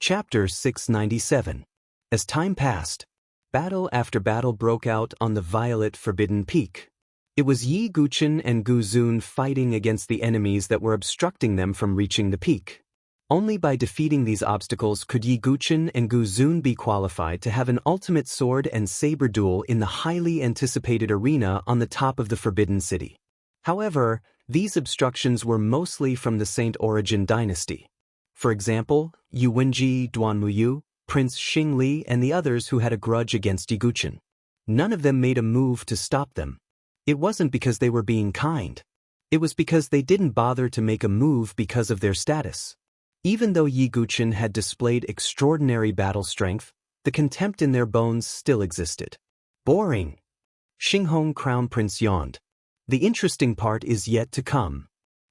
Chapter 697. As time passed, battle after battle broke out on the Violet Forbidden Peak. It was Yi Guqin and Gu Zun fighting against the enemies that were obstructing them from reaching the peak. Only by defeating these obstacles could Yi Guqin and Gu Zun be qualified to have an ultimate sword and saber duel in the highly anticipated arena on the top of the Forbidden City. However, these obstructions were mostly from the Saint Origin dynasty. For example, Yu Wenji, Duanmuyu, Prince Xingli, and the others who had a grudge against Yi Guqin. None of them made a move to stop them. It wasn't because they were being kind. It was because they didn't bother to make a move because of their status. Even though Yi Guqin had displayed extraordinary battle strength, the contempt in their bones still existed. Boring. Xinghong Crown Prince yawned. The interesting part is yet to come.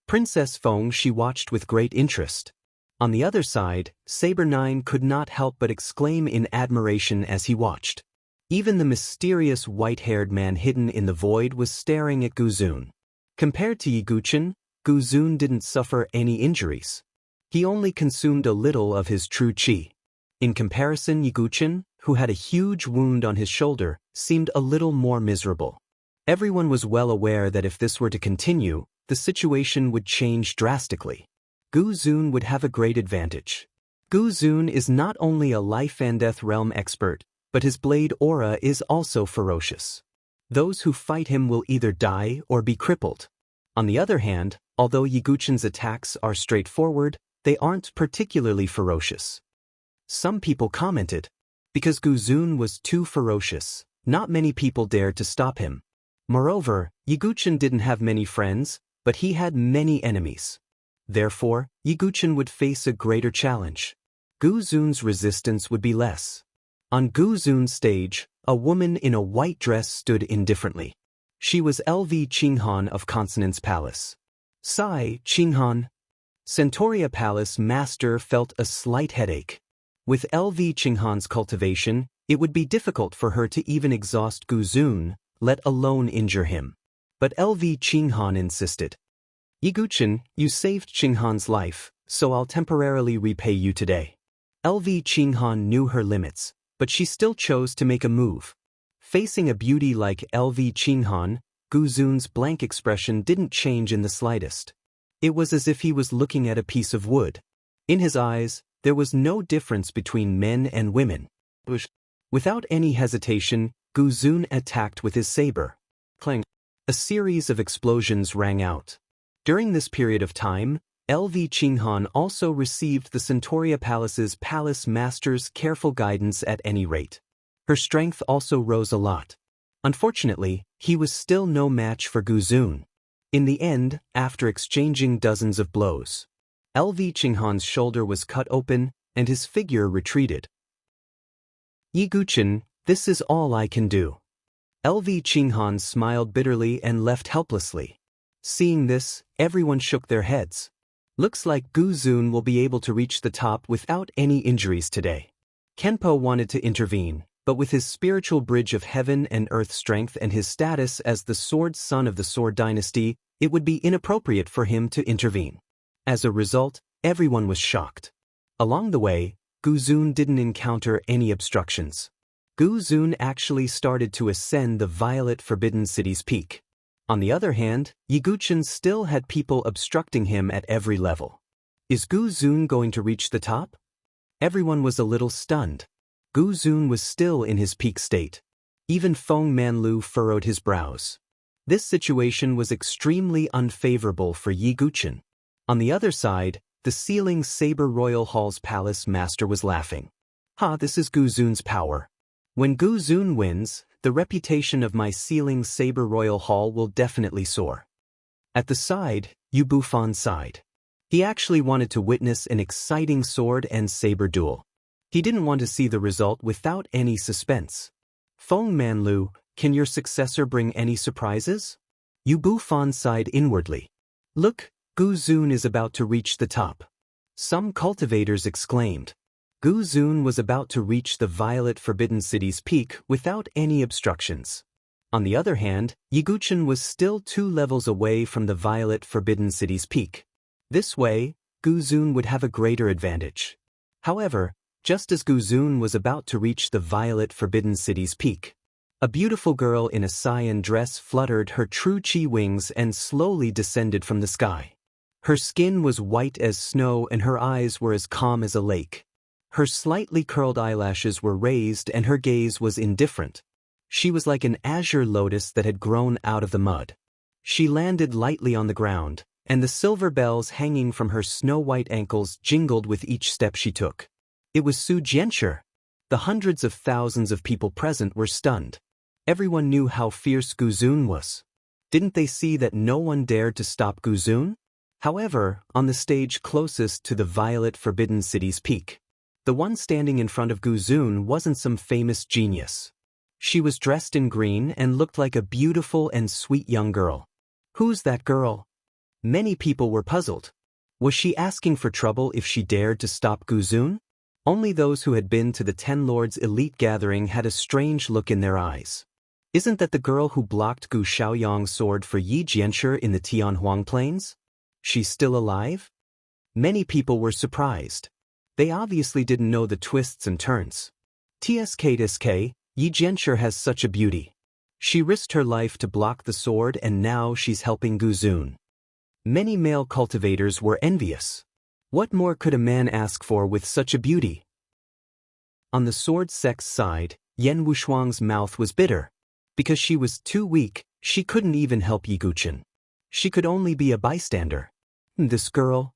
Princess Feng she watched with great interest. On the other side, Saber 9 could not help but exclaim in admiration as he watched. Even the mysterious white-haired man hidden in the void was staring at Gu Zun. Compared to Yi Guqin, Gu Zun didn't suffer any injuries. He only consumed a little of his true qi. In comparison, Yi Guqin, who had a huge wound on his shoulder, seemed a little more miserable. Everyone was well aware that if this were to continue, the situation would change drastically. Gu Zun would have a great advantage. Gu Zun is not only a life and death realm expert, but his blade aura is also ferocious. Those who fight him will either die or be crippled. On the other hand, although Yi Guqin's attacks are straightforward, they aren't particularly ferocious. Some people commented, because Gu Zun was too ferocious, not many people dared to stop him. Moreover, Yi Guqin didn't have many friends, but he had many enemies. Therefore, Yi Guqin would face a greater challenge. Gu Zun's resistance would be less. On Gu Zun's stage, a woman in a white dress stood indifferently. She was LV Qinghan of Consonance Palace. Sigh, Qinghan. Centauria Palace Master felt a slight headache. With LV Qinghan's cultivation, it would be difficult for her to even exhaust Gu Zun, let alone injure him. But LV Qinghan insisted. Yi Guqin, you saved Qinghan's life, so I'll temporarily repay you today. LV Qinghan knew her limits, but she still chose to make a move. Facing a beauty like LV Qinghan, Gu Zun's blank expression didn't change in the slightest. It was as if he was looking at a piece of wood. In his eyes, there was no difference between men and women. Without any hesitation, Gu Zun attacked with his saber. Clang! A series of explosions rang out. During this period of time, LV Qinghan also received the Centauria Palace's Palace Master's careful guidance at any rate. Her strength also rose a lot. Unfortunately, he was still no match for Gu Zun. In the end, after exchanging dozens of blows, LV Qinghan's shoulder was cut open and his figure retreated. Yi Guqin, this is all I can do. LV Qinghan smiled bitterly and left helplessly. Seeing this, everyone shook their heads. Looks like Gu Zun will be able to reach the top without any injuries today. Kenpo wanted to intervene, but with his spiritual bridge of heaven and earth strength and his status as the sword son of the Sword Dynasty, it would be inappropriate for him to intervene. As a result, everyone was shocked. Along the way, Gu Zun didn't encounter any obstructions. Gu Zun actually started to ascend the Violet Forbidden City's peak. On the other hand, Yi Guqin still had people obstructing him at every level. Is Gu Zun going to reach the top? Everyone was a little stunned. Gu Zun was still in his peak state. Even Feng Manlu furrowed his brows. This situation was extremely unfavorable for Yi Guqin. On the other side, the Sealing Saber Royal Hall's Palace Master was laughing. This is Gu Zun's power. When Gu Zun wins, the reputation of my Sealing Saber Royal Hall will definitely soar. At the side, Yu Bufan sighed. He actually wanted to witness an exciting sword and saber duel. He didn't want to see the result without any suspense. Feng Manlu, can your successor bring any surprises? Yu Bufan sighed inwardly. Look, Gu Zun is about to reach the top. Some cultivators exclaimed. Gu Zun was about to reach the Violet Forbidden City's peak without any obstructions. On the other hand, Yi Guqin was still 2 levels away from the Violet Forbidden City's peak. This way, Gu Zun would have a greater advantage. However, just as Guzun was about to reach the violet forbidden city's peak. A beautiful girl in a cyan dress fluttered her true chi wings and slowly descended from the sky. Her skin was white as snow and her eyes were as calm as a lake. Her slightly curled eyelashes were raised and her gaze was indifferent. She was like an azure lotus that had grown out of the mud. She landed lightly on the ground, and the silver bells hanging from her snow-white ankles jingled with each step she took. It was Su Jianshi. The hundreds of thousands of people present were stunned. Everyone knew how fierce Guzun was. Didn't they see that no one dared to stop Guzun? However, on the stage closest to the violet forbidden city's peak, the one standing in front of Guzun wasn't some famous genius. She was dressed in green and looked like a beautiful and sweet young girl. Who's that girl? Many people were puzzled. Was she asking for trouble if she dared to stop Guzun? Only those who had been to the Ten Lords elite gathering had a strange look in their eyes. Isn't that the girl who blocked Gu Xiaoyang's sword for Yi Jianshi in the Tianhuang Plains? She's still alive? Many people were surprised. They obviously didn't know the twists and turns. TSK, Yi Jianshi has such a beauty. She risked her life to block the sword and now she's helping Guzun. Many male cultivators were envious. What more could a man ask for with such a beauty? On the sword sect's side, Yan Wushuang's mouth was bitter. Because she was too weak, she couldn't even help Yi Guqin. She could only be a bystander. This girl?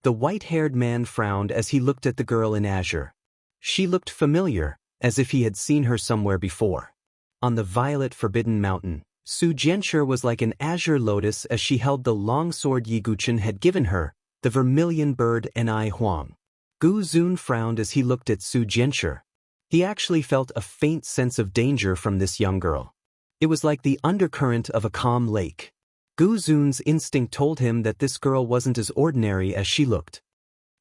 The white-haired man frowned as he looked at the girl in azure. She looked familiar, as if he had seen her somewhere before. On the violet forbidden mountain, Su Jianshi was like an azure lotus as she held the long sword Yi Guqin had given her, the vermilion bird Ni Huang. Guzun frowned as he looked at Su Jianshi. He actually felt a faint sense of danger from this young girl. It was like the undercurrent of a calm lake. Guzun's instinct told him that this girl wasn't as ordinary as she looked.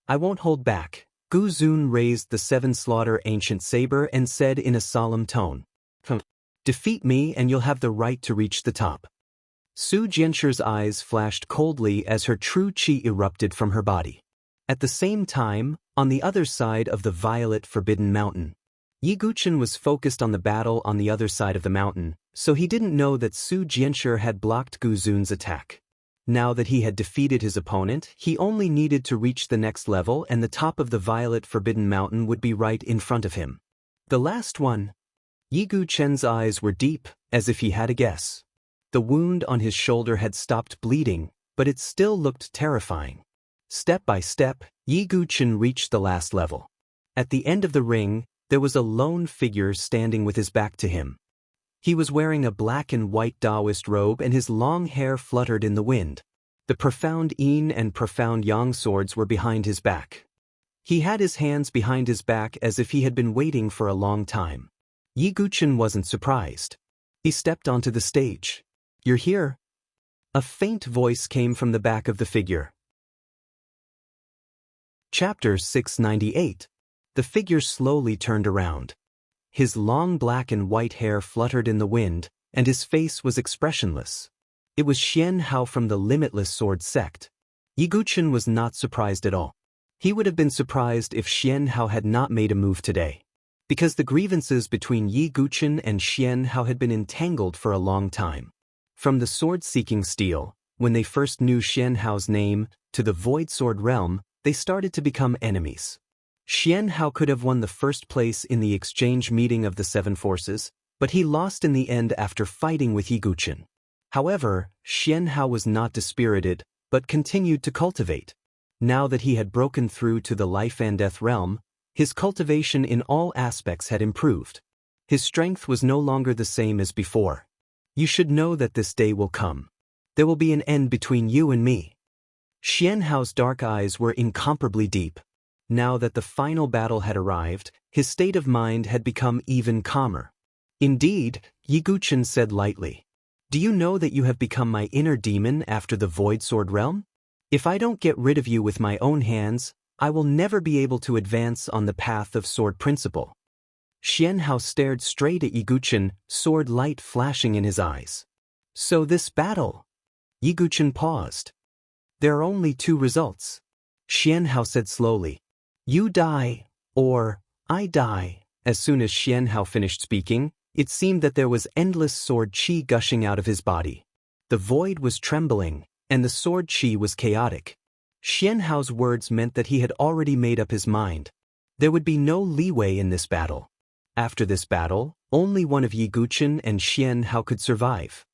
I won't hold back. Guzun raised the seven-slaughter ancient saber and said in a solemn tone, Defeat me and you'll have the right to reach the top. Su Jianshi's eyes flashed coldly as her true chi erupted from her body. At the same time, on the other side of the violet forbidden mountain, Yi Guqin was focused on the battle on the other side of the mountain, so he didn't know that Su Jianshi had blocked Guzun's attack. Now that he had defeated his opponent, he only needed to reach the next level and the top of the violet forbidden mountain would be right in front of him. The last one. Yi Guqin's eyes were deep, as if he had a guess. The wound on his shoulder had stopped bleeding, but it still looked terrifying. Step by step, Yi Guqin reached the last level. At the end of the ring, there was a lone figure standing with his back to him. He was wearing a black and white Taoist robe and his long hair fluttered in the wind. The profound Yin and profound Yang swords were behind his back. He had his hands behind his back as if he had been waiting for a long time. Yi Guqin wasn't surprised. He stepped onto the stage. You're here? A faint voice came from the back of the figure. Chapter 698. The figure slowly turned around. His long black and white hair fluttered in the wind, and his face was expressionless. It was Xian Hao from the Limitless Sword sect. Yi Guqin was not surprised at all. He would have been surprised if Xian Hao had not made a move today. Because the grievances between Yi Guqin and Xian Hao had been entangled for a long time. From the sword-seeking steel, when they first knew Xian Hao's name, to the Void Sword realm, they started to become enemies. Xian Hao could have won the first place in the exchange meeting of the Seven Forces, but he lost in the end after fighting with Yi Guqin. However, Xian Hao was not dispirited, but continued to cultivate. Now that he had broken through to the life and death realm, his cultivation in all aspects had improved. His strength was no longer the same as before. You should know that this day will come. There will be an end between you and me. Xian Hao's dark eyes were incomparably deep. Now that the final battle had arrived, his state of mind had become even calmer. Indeed, Yi Guqin said lightly, Do you know that you have become my inner demon after the Void Sword realm? If I don't get rid of you with my own hands, I will never be able to advance on the path of sword principle. Xian Hao stared straight at Yi Guqin, sword light flashing in his eyes. So this battle? Yi Guqin paused. There are only two results. Xian Hao said slowly. You die, or I die. As soon as Xian Hao finished speaking, it seemed that there was endless sword qi gushing out of his body. The void was trembling, and the sword qi was chaotic. Xian Hao's words meant that he had already made up his mind. There would be no leeway in this battle. After this battle, only one of Yi Guqin and Xian Hao could survive.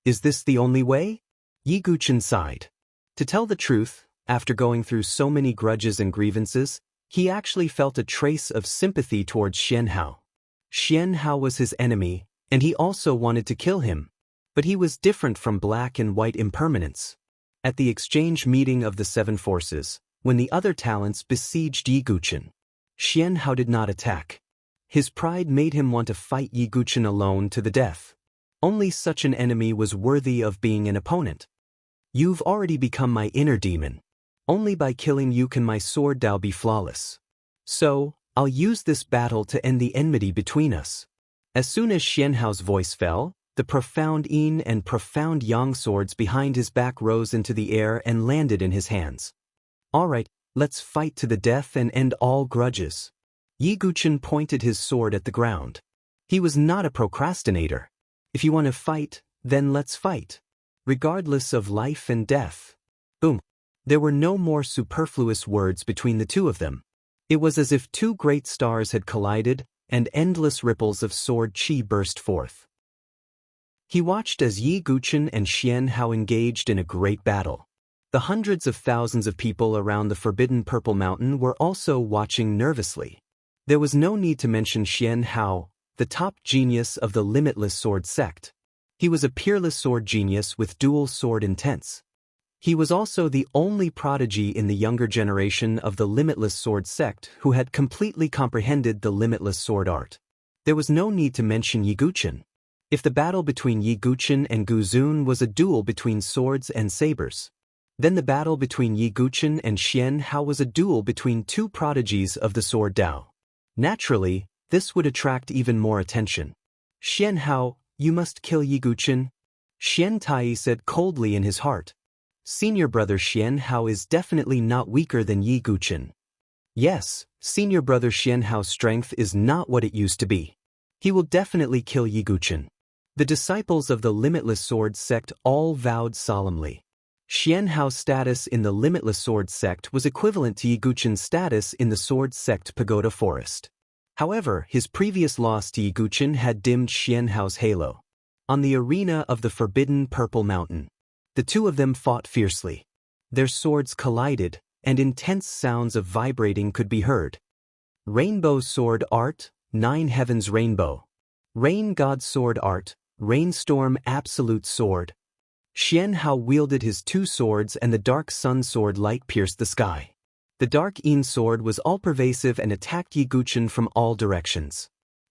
Is this the only way? Yi Guqin sighed. To tell the truth, after going through so many grudges and grievances, he actually felt a trace of sympathy towards Xian Hao. Xian Hao was his enemy, and he also wanted to kill him. But he was different from black and white impermanence. At the exchange meeting of the Seven Forces, when the other talents besieged Yi Guqin, Xian Hao did not attack. His pride made him want to fight Yi Guqin alone to the death. Only such an enemy was worthy of being an opponent. You've already become my inner demon. Only by killing you can my sword Dao be flawless. So, I'll use this battle to end the enmity between us. As soon as Xian Hao's voice fell, the profound Yin and profound Yang swords behind his back rose into the air and landed in his hands. All right, let's fight to the death and end all grudges. Yi Guqin pointed his sword at the ground. He was not a procrastinator. If you want to fight, then let's fight. Regardless of life and death. Boom. There were no more superfluous words between the two of them. It was as if two great stars had collided, and endless ripples of sword qi burst forth. He watched as Yi Guqin and Xian Hao engaged in a great battle. The hundreds of thousands of people around the forbidden Purple Mountain were also watching nervously. There was no need to mention Xian Hao, the top genius of the Limitless Sword sect. He was a peerless sword genius with dual sword intents. He was also the only prodigy in the younger generation of the Limitless Sword sect who had completely comprehended the Limitless Sword art. There was no need to mention Yi Guqin. If the battle between Yi Guqin and Gu Zun was a duel between swords and sabers, then the battle between Yi Guqin and Xian Hao was a duel between two prodigies of the sword Dao. Naturally, this would attract even more attention. Xian Hao, you must kill Yi Guqin. Xian Tai said coldly in his heart. Senior brother Xian Hao is definitely not weaker than Yi Guqin. Yes, senior brother Xian Hao's strength is not what it used to be. He will definitely kill Yi Guqin. The disciples of the Limitless Sword sect all vowed solemnly. Xian Hao's status in the Limitless Sword sect was equivalent to Yi Guqin's status in the Sword sect Pagoda Forest. However, his previous loss to Yi Guqin had dimmed Xian Hao's halo. On the arena of the Forbidden Purple Mountain, the two of them fought fiercely. Their swords collided, and intense sounds of vibrating could be heard. Rainbow Sword Art, Nine Heavens Rainbow. Rain God Sword Art, Rainstorm Absolute Sword. Xian Hao wielded his two swords and the Dark Sun Sword light pierced the sky. The Dark Yin sword was all-pervasive and attacked Yi Guqin from all directions.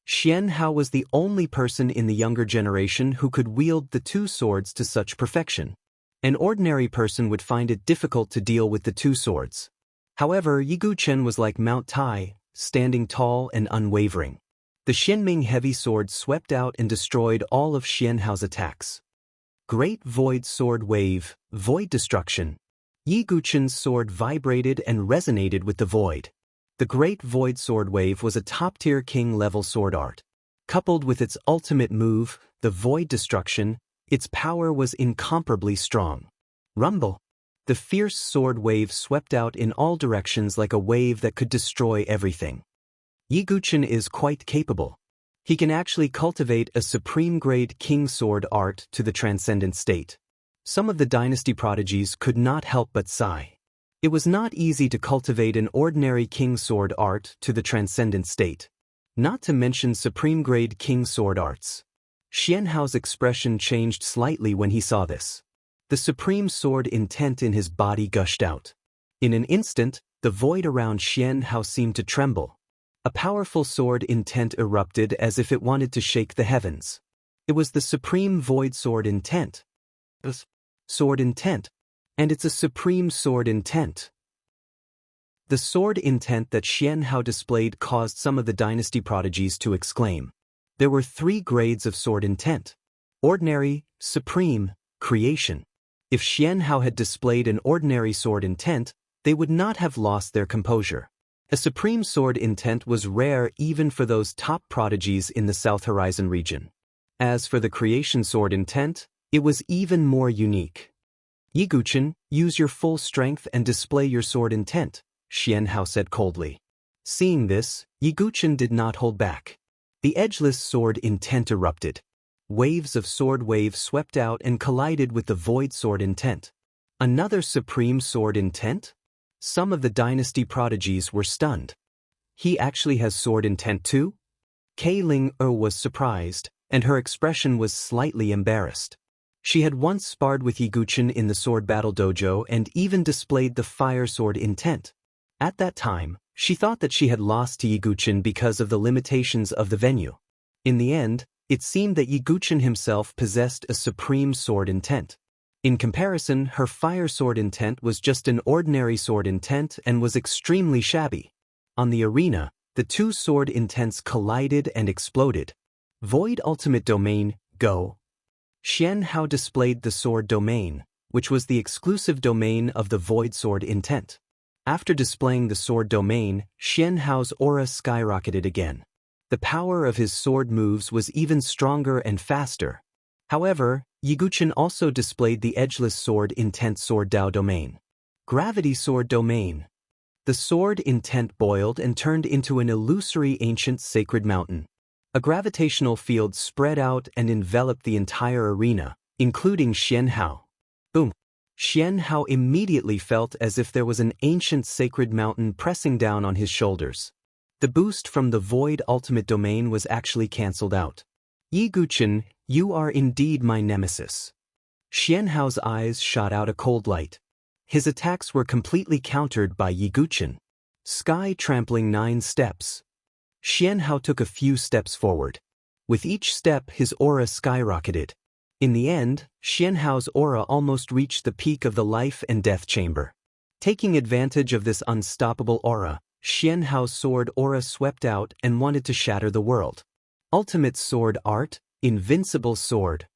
Xian Hao was the only person in the younger generation who could wield the two swords to such perfection. An ordinary person would find it difficult to deal with the two swords. However, Yi Guqin was like Mount Tai, standing tall and unwavering. The Xinming heavy sword swept out and destroyed all of Xian Hao's attacks. Great Void Sword Wave, Void Destruction. Yi Guqin's sword vibrated and resonated with the void. The Great Void Sword Wave was a top-tier king-level sword art. Coupled with its ultimate move, the Void Destruction, its power was incomparably strong. Rumble. The fierce sword wave swept out in all directions like a wave that could destroy everything. Yi Guqin is quite capable. He can actually cultivate a supreme-grade king sword art to the transcendent state. Some of the dynasty prodigies could not help but sigh. It was not easy to cultivate an ordinary king sword art to the transcendent state. Not to mention supreme-grade king sword arts. Xian Hao's expression changed slightly when he saw this. The supreme sword intent in his body gushed out. In an instant, the void around Xian Hao seemed to tremble. A powerful sword intent erupted as if it wanted to shake the heavens. It was the supreme void sword intent. Sword intent. And it's a supreme sword intent. The sword intent that Xian Hao displayed caused some of the dynasty prodigies to exclaim. There were 3 grades of sword intent. Ordinary, supreme, creation. If Xian Hao had displayed an ordinary sword intent, they would not have lost their composure. A supreme sword intent was rare even for those top prodigies in the South Horizon region. As for the creation sword intent, it was even more unique. Yi Guqin, use your full strength and display your sword intent, Xian Hao said coldly. Seeing this, Yi Guqin did not hold back. The edgeless sword intent erupted. Waves of sword wave swept out and collided with the void sword intent. Another supreme sword intent? Some of the dynasty prodigies were stunned. He actually has sword intent too? Kei Ling-er was surprised, and her expression was slightly embarrassed. She had once sparred with Yi Guqin in the sword battle dojo and even displayed the fire sword intent. At that time, she thought that she had lost to Yi Guqin because of the limitations of the venue. In the end, it seemed that Yi Guqin himself possessed a supreme sword intent. In comparison, her fire sword intent was just an ordinary sword intent and was extremely shabby. On the arena, the two sword intents collided and exploded. Void Ultimate Domain, Go. Xian Hao displayed the sword domain, which was the exclusive domain of the void sword intent. After displaying the sword domain, Xian Hao's aura skyrocketed again. The power of his sword moves was even stronger and faster. However, Yi Guqin also displayed the edgeless sword intent sword Dao domain. Gravity sword domain. The sword intent boiled and turned into an illusory ancient sacred mountain. A gravitational field spread out and enveloped the entire arena, including Xian Hao. Boom! Xian Hao immediately felt as if there was an ancient sacred mountain pressing down on his shoulders. The boost from the void ultimate domain was actually cancelled out. Yi Guqin, you are indeed my nemesis. Xian Hao's eyes shot out a cold light. His attacks were completely countered by Yi Guqin. Sky trampling 9 steps. Xian Hao took a few steps forward. With each step, his aura skyrocketed. In the end, Xian Hao's aura almost reached the peak of the life and death chamber. Taking advantage of this unstoppable aura, Xian Hao's sword aura swept out and wanted to shatter the world. Ultimate Sword Art, Invincible Sword.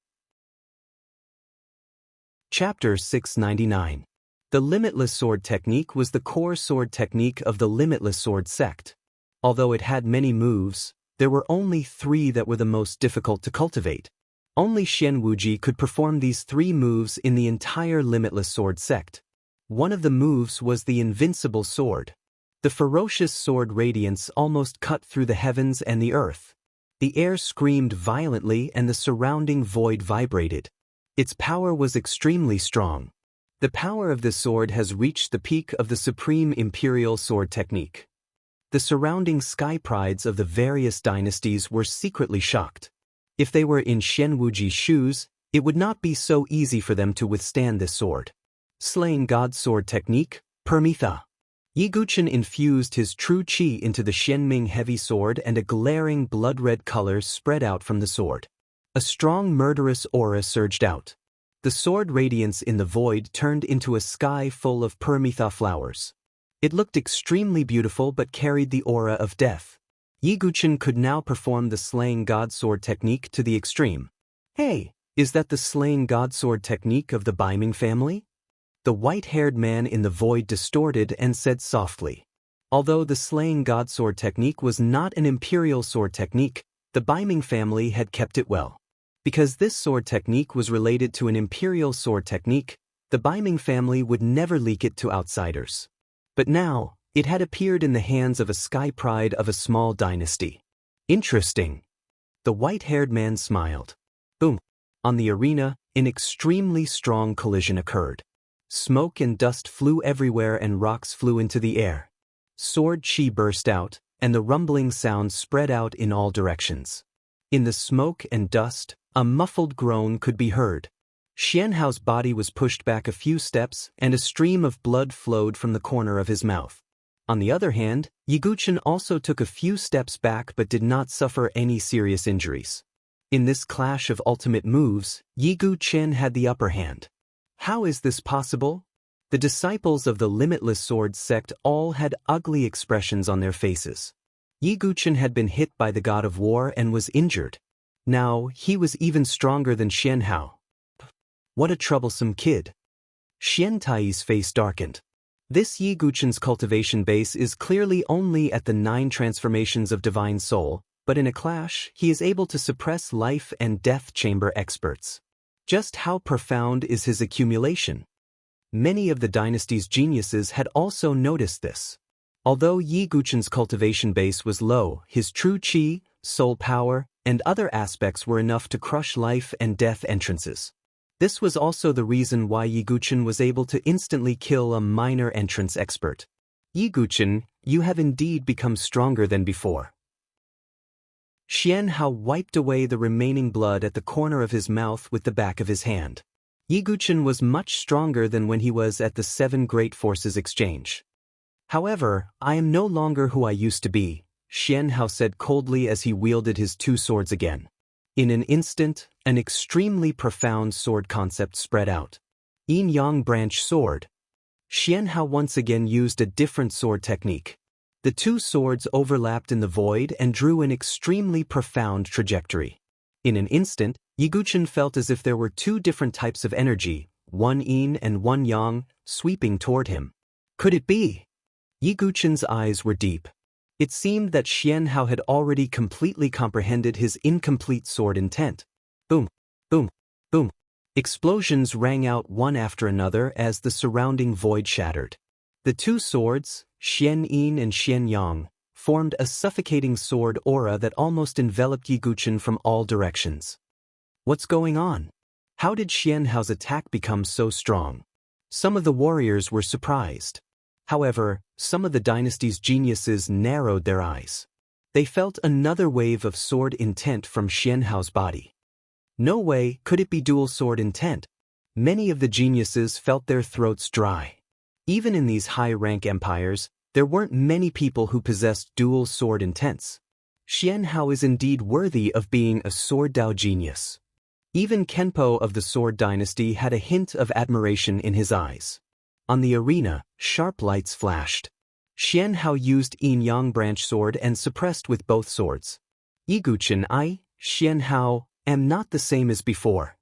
Chapter 699. The Limitless Sword Technique was the core sword technique of the Limitless Sword sect. Although it had many moves, there were only 3 that were the most difficult to cultivate. Only Xian Wuji could perform these 3 moves in the entire Limitless Sword sect. One of the moves was the Invincible Sword. The ferocious sword radiance almost cut through the heavens and the earth. The air screamed violently and the surrounding void vibrated. Its power was extremely strong. The power of this sword has reached the peak of the supreme imperial sword technique. The surrounding sky prides of the various dynasties were secretly shocked. If they were in Xian Wuji's shoes, it would not be so easy for them to withstand this sword. Slaying God Sword Technique, Permitha. Yi Guqin infused his true qi into the Xianming heavy sword and a glaring blood-red color spread out from the sword. A strong murderous aura surged out. The sword radiance in the void turned into a sky full of Permitha flowers. It looked extremely beautiful but carried the aura of death. Yi Guqin could now perform the Slaying God Sword Technique to the extreme. Hey, is that the Slaying God Sword Technique of the Baiming family? The white-haired man in the void distorted and said softly. Although the Slaying God Sword Technique was not an imperial sword technique, the Baiming family had kept it well. Because this sword technique was related to an imperial sword technique, the Baiming family would never leak it to outsiders. But now, it had appeared in the hands of a sky pride of a small dynasty. Interesting. The white-haired man smiled. Boom. On the arena, an extremely strong collision occurred. Smoke and dust flew everywhere and rocks flew into the air. Sword chi burst out, and the rumbling sound spread out in all directions. In the smoke and dust, a muffled groan could be heard. Xian Hao's body was pushed back a few steps and a stream of blood flowed from the corner of his mouth. On the other hand, Yi Guqin also took a few steps back but did not suffer any serious injuries. In this clash of ultimate moves, Yi Guqin had the upper hand. How is this possible? The disciples of the Limitless Sword sect all had ugly expressions on their faces. Yi Guqin had been hit by the god of war and was injured. Now, he was even stronger than Xian Hao. What a troublesome kid. Xian Tai's face darkened. This Yi Guchen's cultivation base is clearly only at the 9 transformations of Divine Soul, but in a clash, he is able to suppress life and death chamber experts. Just how profound is his accumulation? Many of the dynasty's geniuses had also noticed this. Although Yi Guchen's cultivation base was low, his true qi, soul power, and other aspects were enough to crush life and death entrances. This was also the reason why Yi Guchen was able to instantly kill a minor entrance expert. Yi Guchen, you have indeed become stronger than before. Xian Hao wiped away the remaining blood at the corner of his mouth with the back of his hand. Yi Guchen was much stronger than when he was at the 7 Great Forces exchange. However, I am no longer who I used to be, Xian Hao said coldly as he wielded his 2 swords again. In an instant, an extremely profound sword concept spread out. Yin-Yang Branch Sword. Xian Hao once again used a different sword technique. The 2 swords overlapped in the void and drew an extremely profound trajectory. In an instant, Yi Guchen felt as if there were 2 different types of energy, one yin and one yang, sweeping toward him. Could it be? Yi Guchen's eyes were deep. It seemed that Xian Hao had already completely comprehended his incomplete sword intent. Boom, boom, boom. Explosions rang out one after another as the surrounding void shattered. The 2 swords, Xian Yin and Xian Yang, formed a suffocating sword aura that almost enveloped Yi Guchen from all directions. What's going on? How did Xian Hao's attack become so strong? Some of the warriors were surprised. However, some of the dynasty's geniuses narrowed their eyes. They felt another wave of sword intent from Xian Hao's body. No way could it be dual sword intent. Many of the geniuses felt their throats dry. Even in these high-rank empires, there weren't many people who possessed dual sword intents. Xian Hao is indeed worthy of being a sword Dao genius. Even Kenpo of the Sword Dynasty had a hint of admiration in his eyes. On the arena, sharp lights flashed. Xian Hao used Yin-Yang Branch Sword and suppressed with both swords. Yi Guchen, I, Xian Hao, am not the same as before.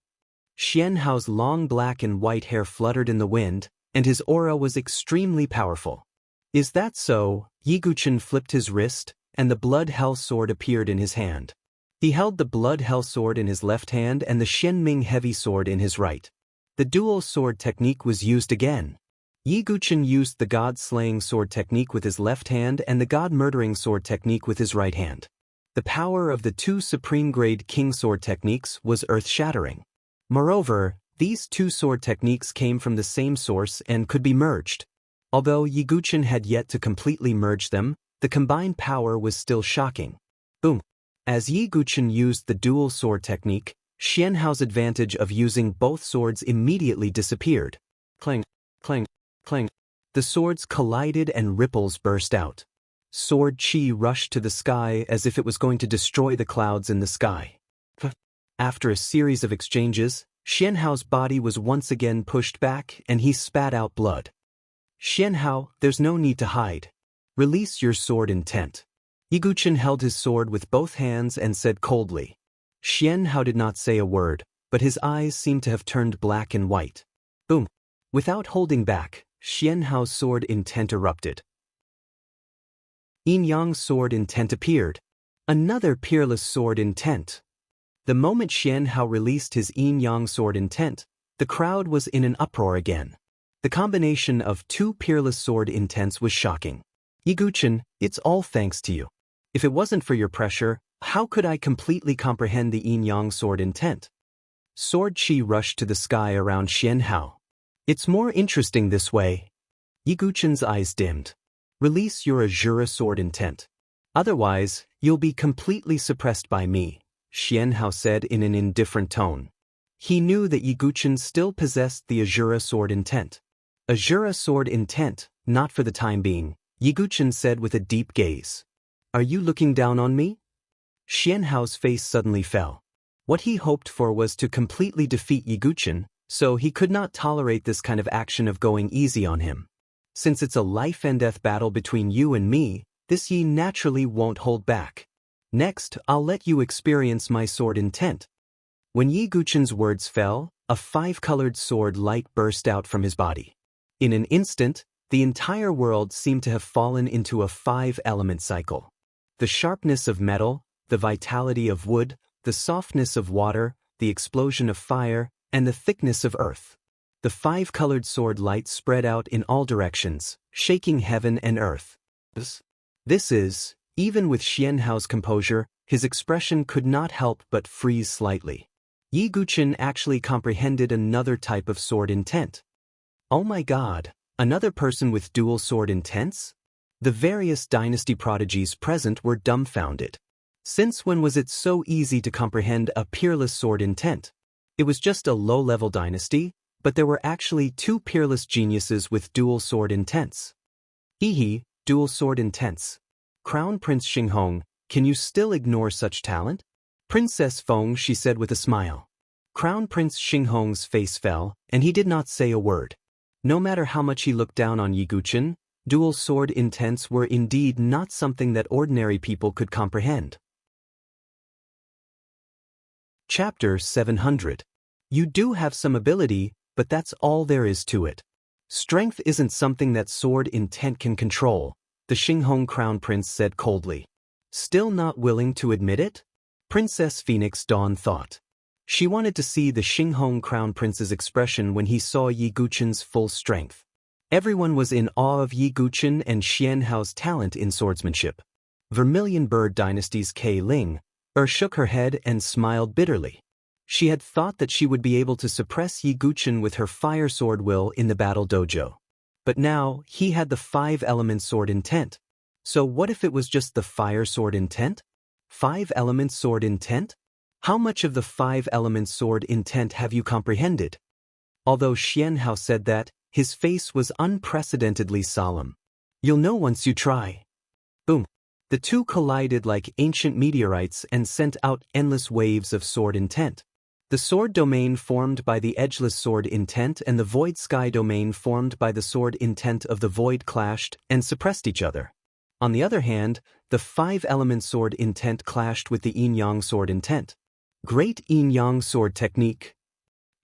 Xian Hao's long black and white hair fluttered in the wind, and his aura was extremely powerful. Is that so? Yi Guchen flipped his wrist, and the Blood Hell Sword appeared in his hand. He held the Blood Hell Sword in his left hand and the Shenming Heavy Sword in his right. The dual sword technique was used again. Yi Guchen used the God-slaying sword technique with his left hand and the God-murdering sword technique with his right hand. The power of the 2 supreme-grade king sword techniques was earth-shattering. Moreover, these 2 sword techniques came from the same source and could be merged. Although Yi Guchen had yet to completely merge them, the combined power was still shocking. Boom! As Yi Guchen used the dual sword technique, Xian Hao's advantage of using both swords immediately disappeared. Clang, clang, clang. The swords collided and ripples burst out. Sword chi rushed to the sky as if it was going to destroy the clouds in the sky. After a series of exchanges, Xian Hao's body was once again pushed back and he spat out blood. Xian Hao, there's no need to hide. Release your sword intent. Yi Guchen held his sword with both hands and said coldly. Xian Hao did not say a word, but his eyes seemed to have turned black and white. Boom! Without holding back, Xian Hao's sword intent erupted. Yin-Yang sword intent appeared. Another peerless sword intent. The moment Xian Hao released his Yin-Yang sword intent, the crowd was in an uproar again. The combination of 2 peerless sword intents was shocking. Yi Guchen, it's all thanks to you. If it wasn't for your pressure, how could I completely comprehend the Yin-Yang sword intent? Sword chi rushed to the sky around Xian Hao. It's more interesting this way. Yi Guchen's eyes dimmed. Release your Azura sword intent. Otherwise, you'll be completely suppressed by me, Xian Hao said in an indifferent tone. He knew that Yi Guchen still possessed the Azura sword intent. Azura sword intent, not for the time being, Yi Guchen said with a deep gaze. Are you looking down on me? Xian Hao's face suddenly fell. What he hoped for was to completely defeat Yi Guchen, so he could not tolerate this kind of action of going easy on him. Since it's a life and death battle between you and me, this Yi naturally won't hold back. Next, I'll let you experience my sword intent. When Yi Guchen's words fell, a 5-colored sword light burst out from his body. In an instant, The entire world seemed to have fallen into a 5-element cycle. The sharpness of metal, the vitality of wood, the softness of water, the explosion of fire, and the thickness of earth. The 5-colored sword light spread out in all directions, shaking heaven and earth. This is, even with Xianhao's composure, his expression could not help but freeze slightly. Yi Guqin actually comprehended another type of sword intent. Oh my god, another person with dual sword intents? The various dynasty prodigies present were dumbfounded. Since when was it so easy to comprehend a peerless sword intent? It was just a low-level dynasty, but there were actually 2 peerless geniuses with dual sword intents. Hehe, dual sword intents. Crown Prince Xinghong, can you still ignore such talent? Princess Feng, she said with a smile. Crown Prince Xinghong's face fell, and he did not say a word. No matter how much he looked down on Yi Guqin, dual sword intents were indeed not something that ordinary people could comprehend. Chapter 700. You do have some ability, but that's all there is to it. Strength isn't something that sword intent can control, the Xinghong Crown Prince said coldly. Still not willing to admit it? Princess Phoenix Dawn thought. She wanted to see the Xinghong Crown Prince's expression when he saw Yi Guqin's full strength. Everyone was in awe of Yi Guqin and Xianhao's talent in swordsmanship. Vermilion Bird Dynasty's Kei Ling shook her head and smiled bitterly. She had thought that she would be able to suppress Yi Guqin with her fire sword will in the battle dojo. But now, he had the 5-element sword intent. So what if it was just the fire sword intent? 5-element sword intent? How much of the 5-element sword intent have you comprehended? Although Xianhao said that, his face was unprecedentedly solemn. You'll know once you try. Boom. The 2 collided like ancient meteorites and sent out endless waves of sword intent. The sword domain formed by the edgeless sword intent and the void sky domain formed by the sword intent of the void clashed and suppressed each other. On the other hand, the 5-element sword intent clashed with the yin-yang sword intent. Great yin-yang sword technique.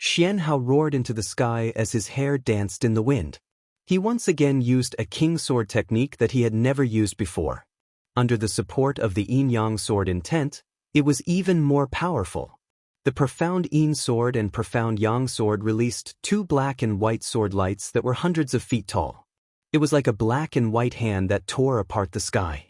Xianhao roared into the sky as his hair danced in the wind. He once again used a king sword technique that he had never used before. Under the support of the yin-yang sword intent, it was even more powerful. The profound yin sword and profound yang sword released 2 black and white sword lights that were hundreds of feet tall. It was like a black and white hand that tore apart the sky.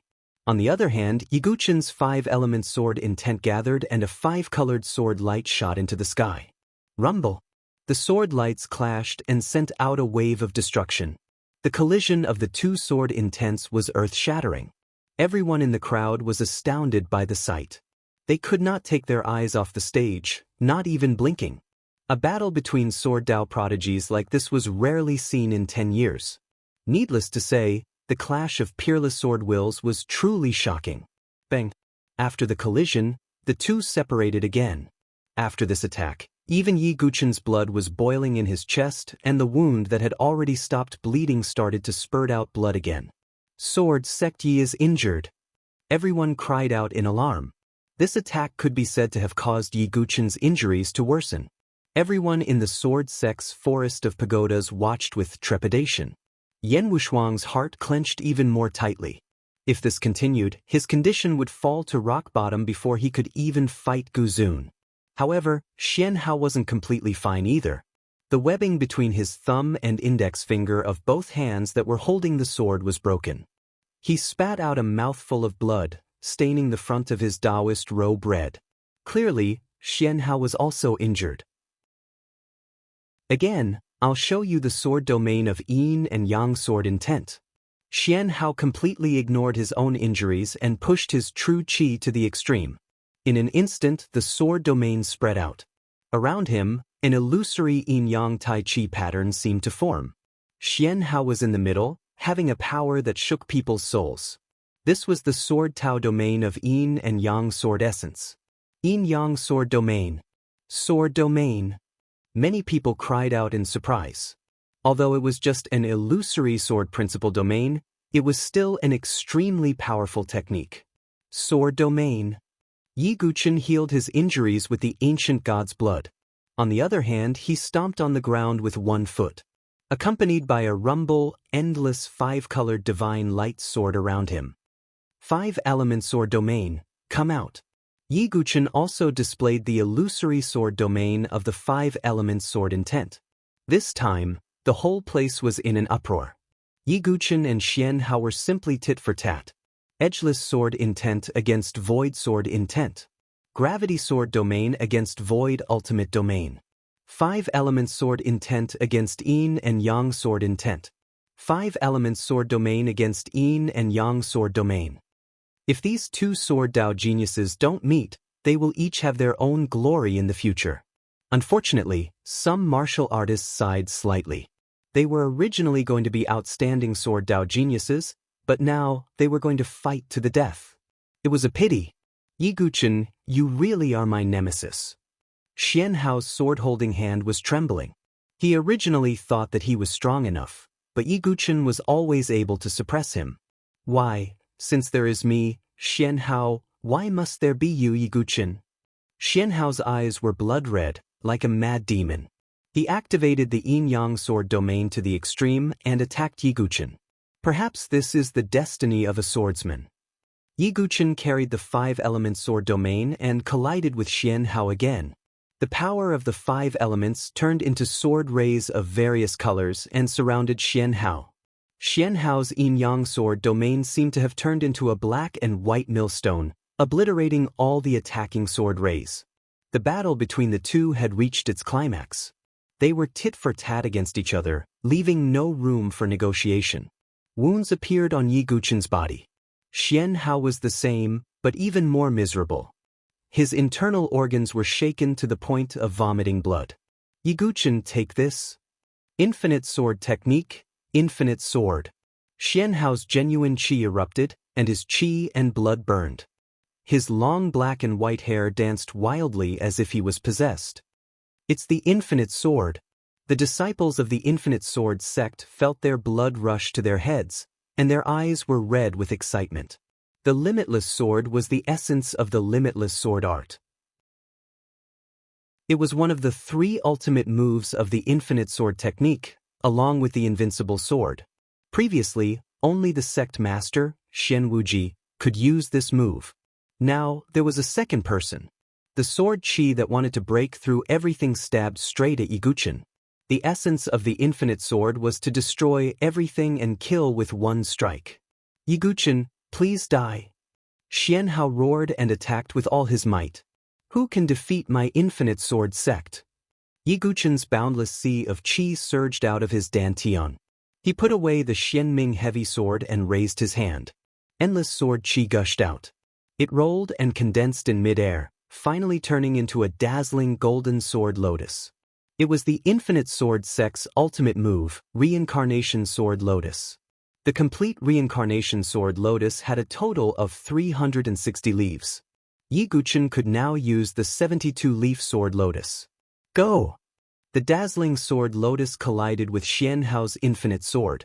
On the other hand, Yi Guqin's 5-element sword intent gathered and a 5-colored sword light shot into the sky. Rumble. The sword lights clashed and sent out a wave of destruction. The collision of the 2 sword intents was earth-shattering. Everyone in the crowd was astounded by the sight. They could not take their eyes off the stage, not even blinking. A battle between sword Dao prodigies like this was rarely seen in 10 years. Needless to say, the clash of peerless sword wills was truly shocking. Bang! After the collision, the 2 separated again. After this attack, even Yi Guqin's blood was boiling in his chest and the wound that had already stopped bleeding started to spurt out blood again. Sword Sect Yi is injured. Everyone cried out in alarm. This attack could be said to have caused Yi Guqin's injuries to worsen. Everyone in the sword sect's forest of pagodas watched with trepidation. Yan Wushuang's heart clenched even more tightly. If this continued, his condition would fall to rock bottom before he could even fight Gu Zun. However, Xianhao wasn't completely fine either. The webbing between his thumb and index finger of both hands that were holding the sword was broken. He spat out a mouthful of blood, staining the front of his Taoist robe red. Clearly, Xianhao was also injured. Again, I'll show you the sword domain of yin and yang sword intent. Xianhao completely ignored his own injuries and pushed his true qi to the extreme. In an instant, the sword domain spread out. Around him, an illusory yin-yang tai chi pattern seemed to form. Xianhao was in the middle, having a power that shook people's souls. This was the sword Tao domain of yin and yang sword essence. Yin-yang sword domain. Sword domain. Many people cried out in surprise. Although it was just an illusory sword principle domain, it was still an extremely powerful technique. Sword domain. Yi Guqin healed his injuries with the ancient god's blood. On the other hand, he stomped on the ground with 1 foot. accompanied by a rumble, endless five-colored divine light soared around him. 5 elements sword domain, come out. Yi Guchen also displayed the illusory sword domain of the 5 elements sword intent. This time, the whole place was in an uproar. Yi Guchen and Xian Hao were simply tit for tat. Edgeless sword intent against void sword intent. Gravity sword domain against void ultimate domain. 5 elements sword intent against yin and yang sword intent. 5 elements sword domain against yin and yang sword domain. If these 2 sword Dao geniuses don't meet, they will each have their own glory in the future. Unfortunately, some martial artists sighed slightly. They were originally going to be outstanding sword Dao geniuses, but now they were going to fight to the death. It was a pity. Yi Guchen, you really are my nemesis. Xian Hao's sword-holding hand was trembling. He originally thought that he was strong enough, but Yi Guchen was always able to suppress him. Why, since there is me, Xian Hao, why must there be you, Yi Guchen? Xian Hao's eyes were blood-red, like a mad demon. He activated the yin-yang sword domain to the extreme and attacked Yi Guchen. Perhaps this is the destiny of a swordsman. Yi Guchen carried the 5-element sword domain and collided with Xian Hao again. The power of the 5 elements turned into sword rays of various colors and surrounded Xian Hao. Xian Hao's yin-yang sword domain seemed to have turned into a black and white millstone, obliterating all the attacking sword rays. The battle between the two had reached its climax. They were tit for tat against each other, leaving no room for negotiation. Wounds appeared on Yi Guchen's body. Xian Hao was the same, but even more miserable. His internal organs were shaken to the point of vomiting blood. Yi Guchen, take this. Infinite sword technique, infinite sword. Xian Hao's genuine qi erupted, and his qi and blood burned. His long black and white hair danced wildly as if he was possessed. It's the infinite sword. The disciples of the infinite sword sect felt their blood rush to their heads, and their eyes were red with excitement. The limitless sword was the essence of the limitless sword art. It was one of the 3 ultimate moves of the infinite sword technique, along with the invincible sword. Previously, only the sect master, Shen Wuji, could use this move. Now, there was a second person. The sword qi that wanted to break through everything stabbed straight at Yi Guchen. The essence of the infinite sword was to destroy everything and kill with one strike. Yi Guchen, please die. Xian Hao roared and attacked with all his might. Who can defeat my infinite sword sect? Yi Guchen's boundless sea of qi surged out of his dantian. He put away the Xianming heavy sword and raised his hand. Endless sword qi gushed out. It rolled and condensed in midair, finally turning into a dazzling golden sword lotus. It was the infinite sword sect's ultimate move, Reincarnation Sword Lotus. The complete Reincarnation Sword Lotus had a total of 360 leaves. Yi Guchen could now use the 72-leaf Sword Lotus. Go! The dazzling Sword Lotus collided with Xian Hao's infinite sword.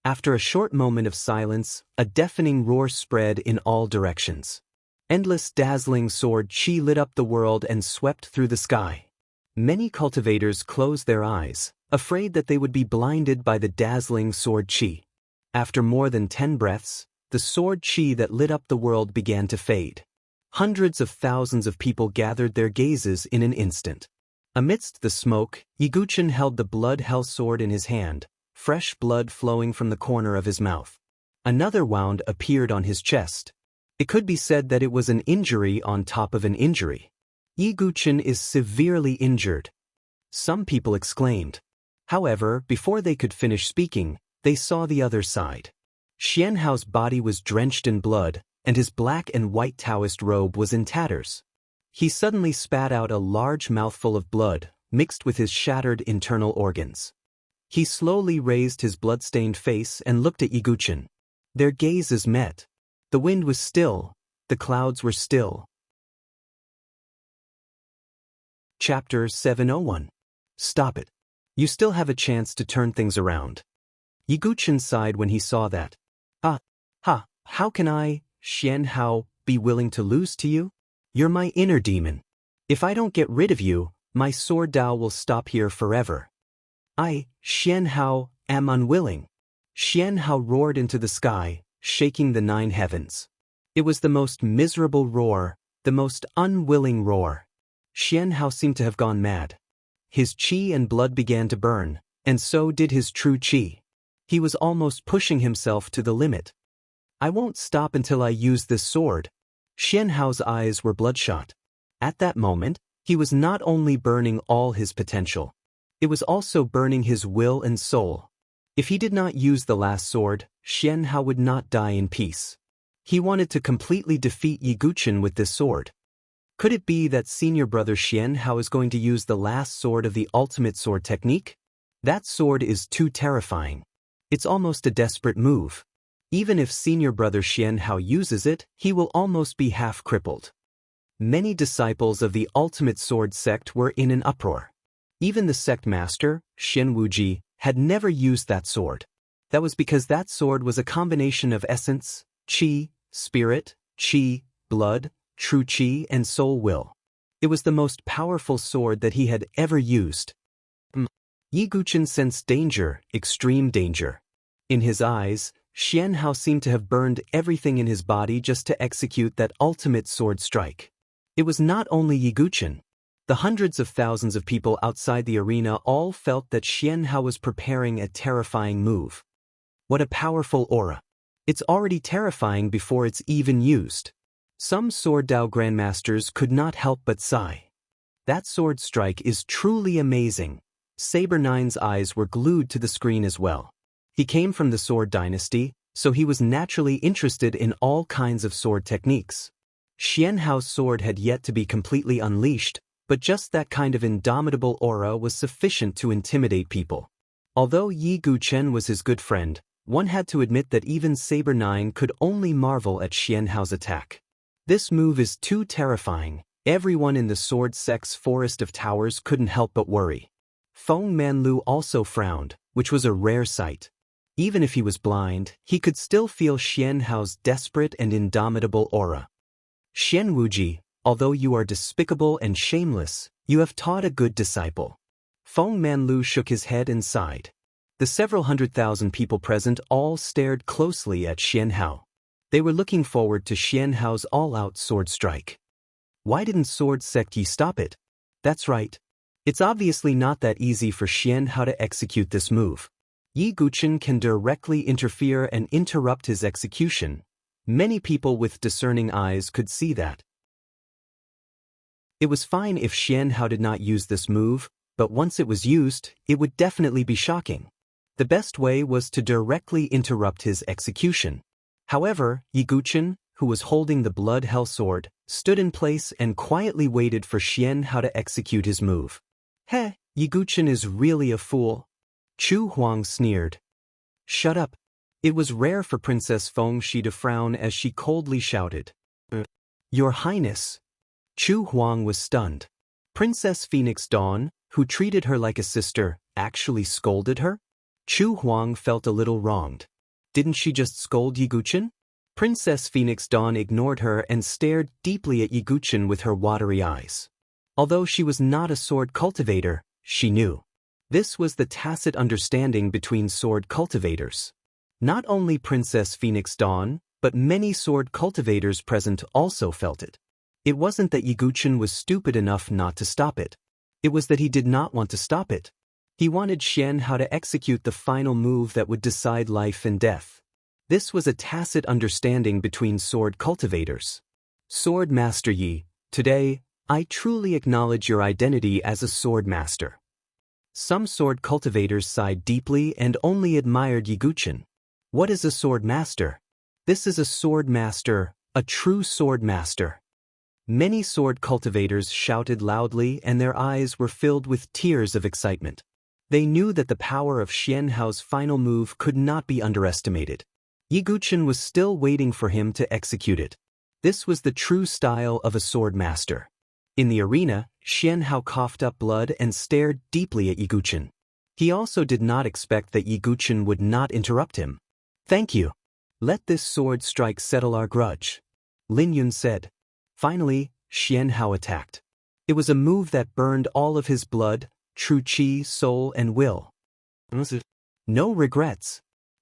After a short moment of silence, a deafening roar spread in all directions. Endless dazzling sword qi lit up the world and swept through the sky. Many cultivators closed their eyes, afraid that they would be blinded by the dazzling sword qi. After more than 10 breaths, the sword qi that lit up the world began to fade. Hundreds of thousands of people gathered their gazes in an instant. Amidst the smoke, Yi Guchen held the blood-hell sword in his hand, fresh blood flowing from the corner of his mouth. Another wound appeared on his chest. It could be said that it was an injury on top of an injury. Yi Guchen is severely injured. Some people exclaimed. However, before they could finish speaking, they saw the other side. Xian Hao's body was drenched in blood, and his black and white Taoist robe was in tatters. He suddenly spat out a large mouthful of blood, mixed with his shattered internal organs. He slowly raised his blood-stained face and looked at Yi Guchen. Their gazes met. The wind was still. The clouds were still. Chapter 701. Stop it. You still have a chance to turn things around. Yi Guchen sighed when he saw that. How can I, Xian Hao, be willing to lose to you? You're my inner demon. If I don't get rid of you, my sword Dao will stop here forever. I, Xian Hao, am unwilling. Xian Hao roared into the sky, shaking the 9 heavens. It was the most miserable roar, the most unwilling roar. Xian Hao seemed to have gone mad. His qi and blood began to burn, and so did his true qi. He was almost pushing himself to the limit. I won't stop until I use this sword. Xian Hao's eyes were bloodshot. At that moment, he was not only burning all his potential. It was also burning his will and soul. If he did not use the last sword, Xian Hao would not die in peace. He wanted to completely defeat Yi Guqin with this sword. Could it be that senior brother Xian Hao is going to use the last sword of the ultimate sword technique? That sword is too terrifying. It's almost a desperate move. Even if senior brother Xian Hao uses it, he will almost be half crippled. Many disciples of the ultimate sword sect were in an uproar. Even the sect master, Shen Wuji, had never used that sword. That was because that sword was a combination of essence, qi, spirit, qi, blood, true qi, and soul will. It was the most powerful sword that he had ever used. Yi Guqin sensed danger, extreme danger. In his eyes, Xian Hao seemed to have burned everything in his body just to execute that ultimate sword strike. It was not only Yi Guqin. The hundreds of thousands of people outside the arena all felt that Xian Hao was preparing a terrifying move. What a powerful aura. It's already terrifying before it's even used. Some Sword Dao grandmasters could not help but sigh. That sword strike is truly amazing. Saber Nine's eyes were glued to the screen as well. He came from the Sword Dynasty, so he was naturally interested in all kinds of sword techniques. Xian Hao's sword had yet to be completely unleashed, but just that kind of indomitable aura was sufficient to intimidate people. Although Yi Guqin was his good friend, one had to admit that even Saber Nine could only marvel at Xian Hao's attack. This move is too terrifying. Everyone in the sword sect's forest of towers couldn't help but worry. Feng Manlu also frowned, which was a rare sight. Even if he was blind, he could still feel Xian Hao's desperate and indomitable aura. Shen Wuji, although you are despicable and shameless, you have taught a good disciple. Feng Manlu shook his head and sighed. The several 100,000 people present all stared closely at Xian Hao. They were looking forward to Xian Hao's all-out sword strike. Why didn't Sword Sect Yi stop it? That's right. It's obviously not that easy for Xian Hao to execute this move. Yi Guqin can directly interfere and interrupt his execution. Many people with discerning eyes could see that. It was fine if Xian Hao did not use this move, but once it was used, it would definitely be shocking. The best way was to directly interrupt his execution. However, Yi Guqin, who was holding the Blood Hell Sword, stood in place and quietly waited for Xian Hao to execute his move. Heh, Yi Guqin is really a fool. Chu Huang sneered. Shut up. It was rare for Princess Feng Shi to frown as she coldly shouted. Your Highness. Chu Huang was stunned. Princess Phoenix Dawn, who treated her like a sister, actually scolded her? Chu Huang felt a little wronged. Didn't she just scold Yi Guqin? Princess Phoenix Dawn ignored her and stared deeply at Yi Guqin with her watery eyes. Although she was not a sword cultivator, she knew. This was the tacit understanding between sword cultivators. Not only Princess Phoenix Dawn, but many sword cultivators present also felt it. It wasn't that Yi Guqin was stupid enough not to stop it. It was that he did not want to stop it. He wanted Xian Hao to execute the final move that would decide life and death. This was a tacit understanding between sword cultivators. Sword Master Yi, today, I truly acknowledge your identity as a sword master. Some sword cultivators sighed deeply and only admired Yi Guqin. What is a sword master? This is a sword master, a true sword master. Many sword cultivators shouted loudly and their eyes were filled with tears of excitement. They knew that the power of Xian Hao's final move could not be underestimated. Yi Guqin was still waiting for him to execute it. This was the true style of a sword master. In the arena, Xian Hao coughed up blood and stared deeply at Yi Guqin. He also did not expect that Yi Guqin would not interrupt him. Thank you. Let this sword strike settle our grudge. Lin Yun said. Finally, Xian Hao attacked. It was a move that burned all of his blood, true qi, soul, and will. No regrets.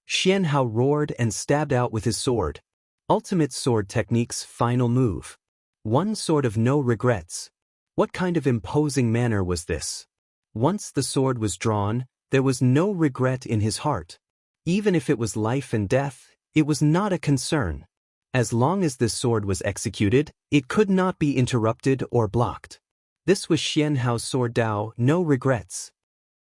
Xian Hao roared and stabbed out with his sword. Ultimate sword technique's final move. One sword of no regrets. What kind of imposing manner was this? Once the sword was drawn, there was no regret in his heart. Even if it was life and death, it was not a concern. As long as this sword was executed, it could not be interrupted or blocked. This was Xian Hao's sword Dao, no regrets.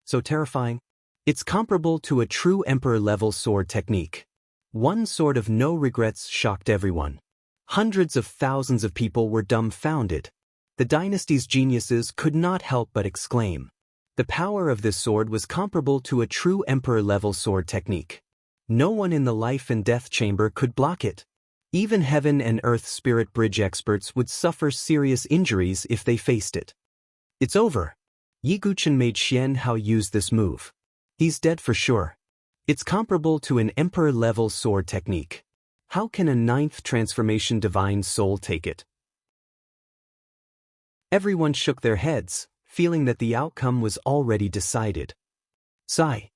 So terrifying. It's comparable to a true emperor-level sword technique. One sword of no regrets shocked everyone. Hundreds of thousands of people were dumbfounded. The dynasty's geniuses could not help but exclaim. The power of this sword was comparable to a true emperor-level sword technique. No one in the life and death chamber could block it. Even heaven and earth spirit bridge experts would suffer serious injuries if they faced it. It's over. Yi Guchen made Xian Hao use this move. He's dead for sure. It's comparable to an emperor-level sword technique. How can a ninth transformation divine soul take it? Everyone shook their heads, feeling that the outcome was already decided. Sigh.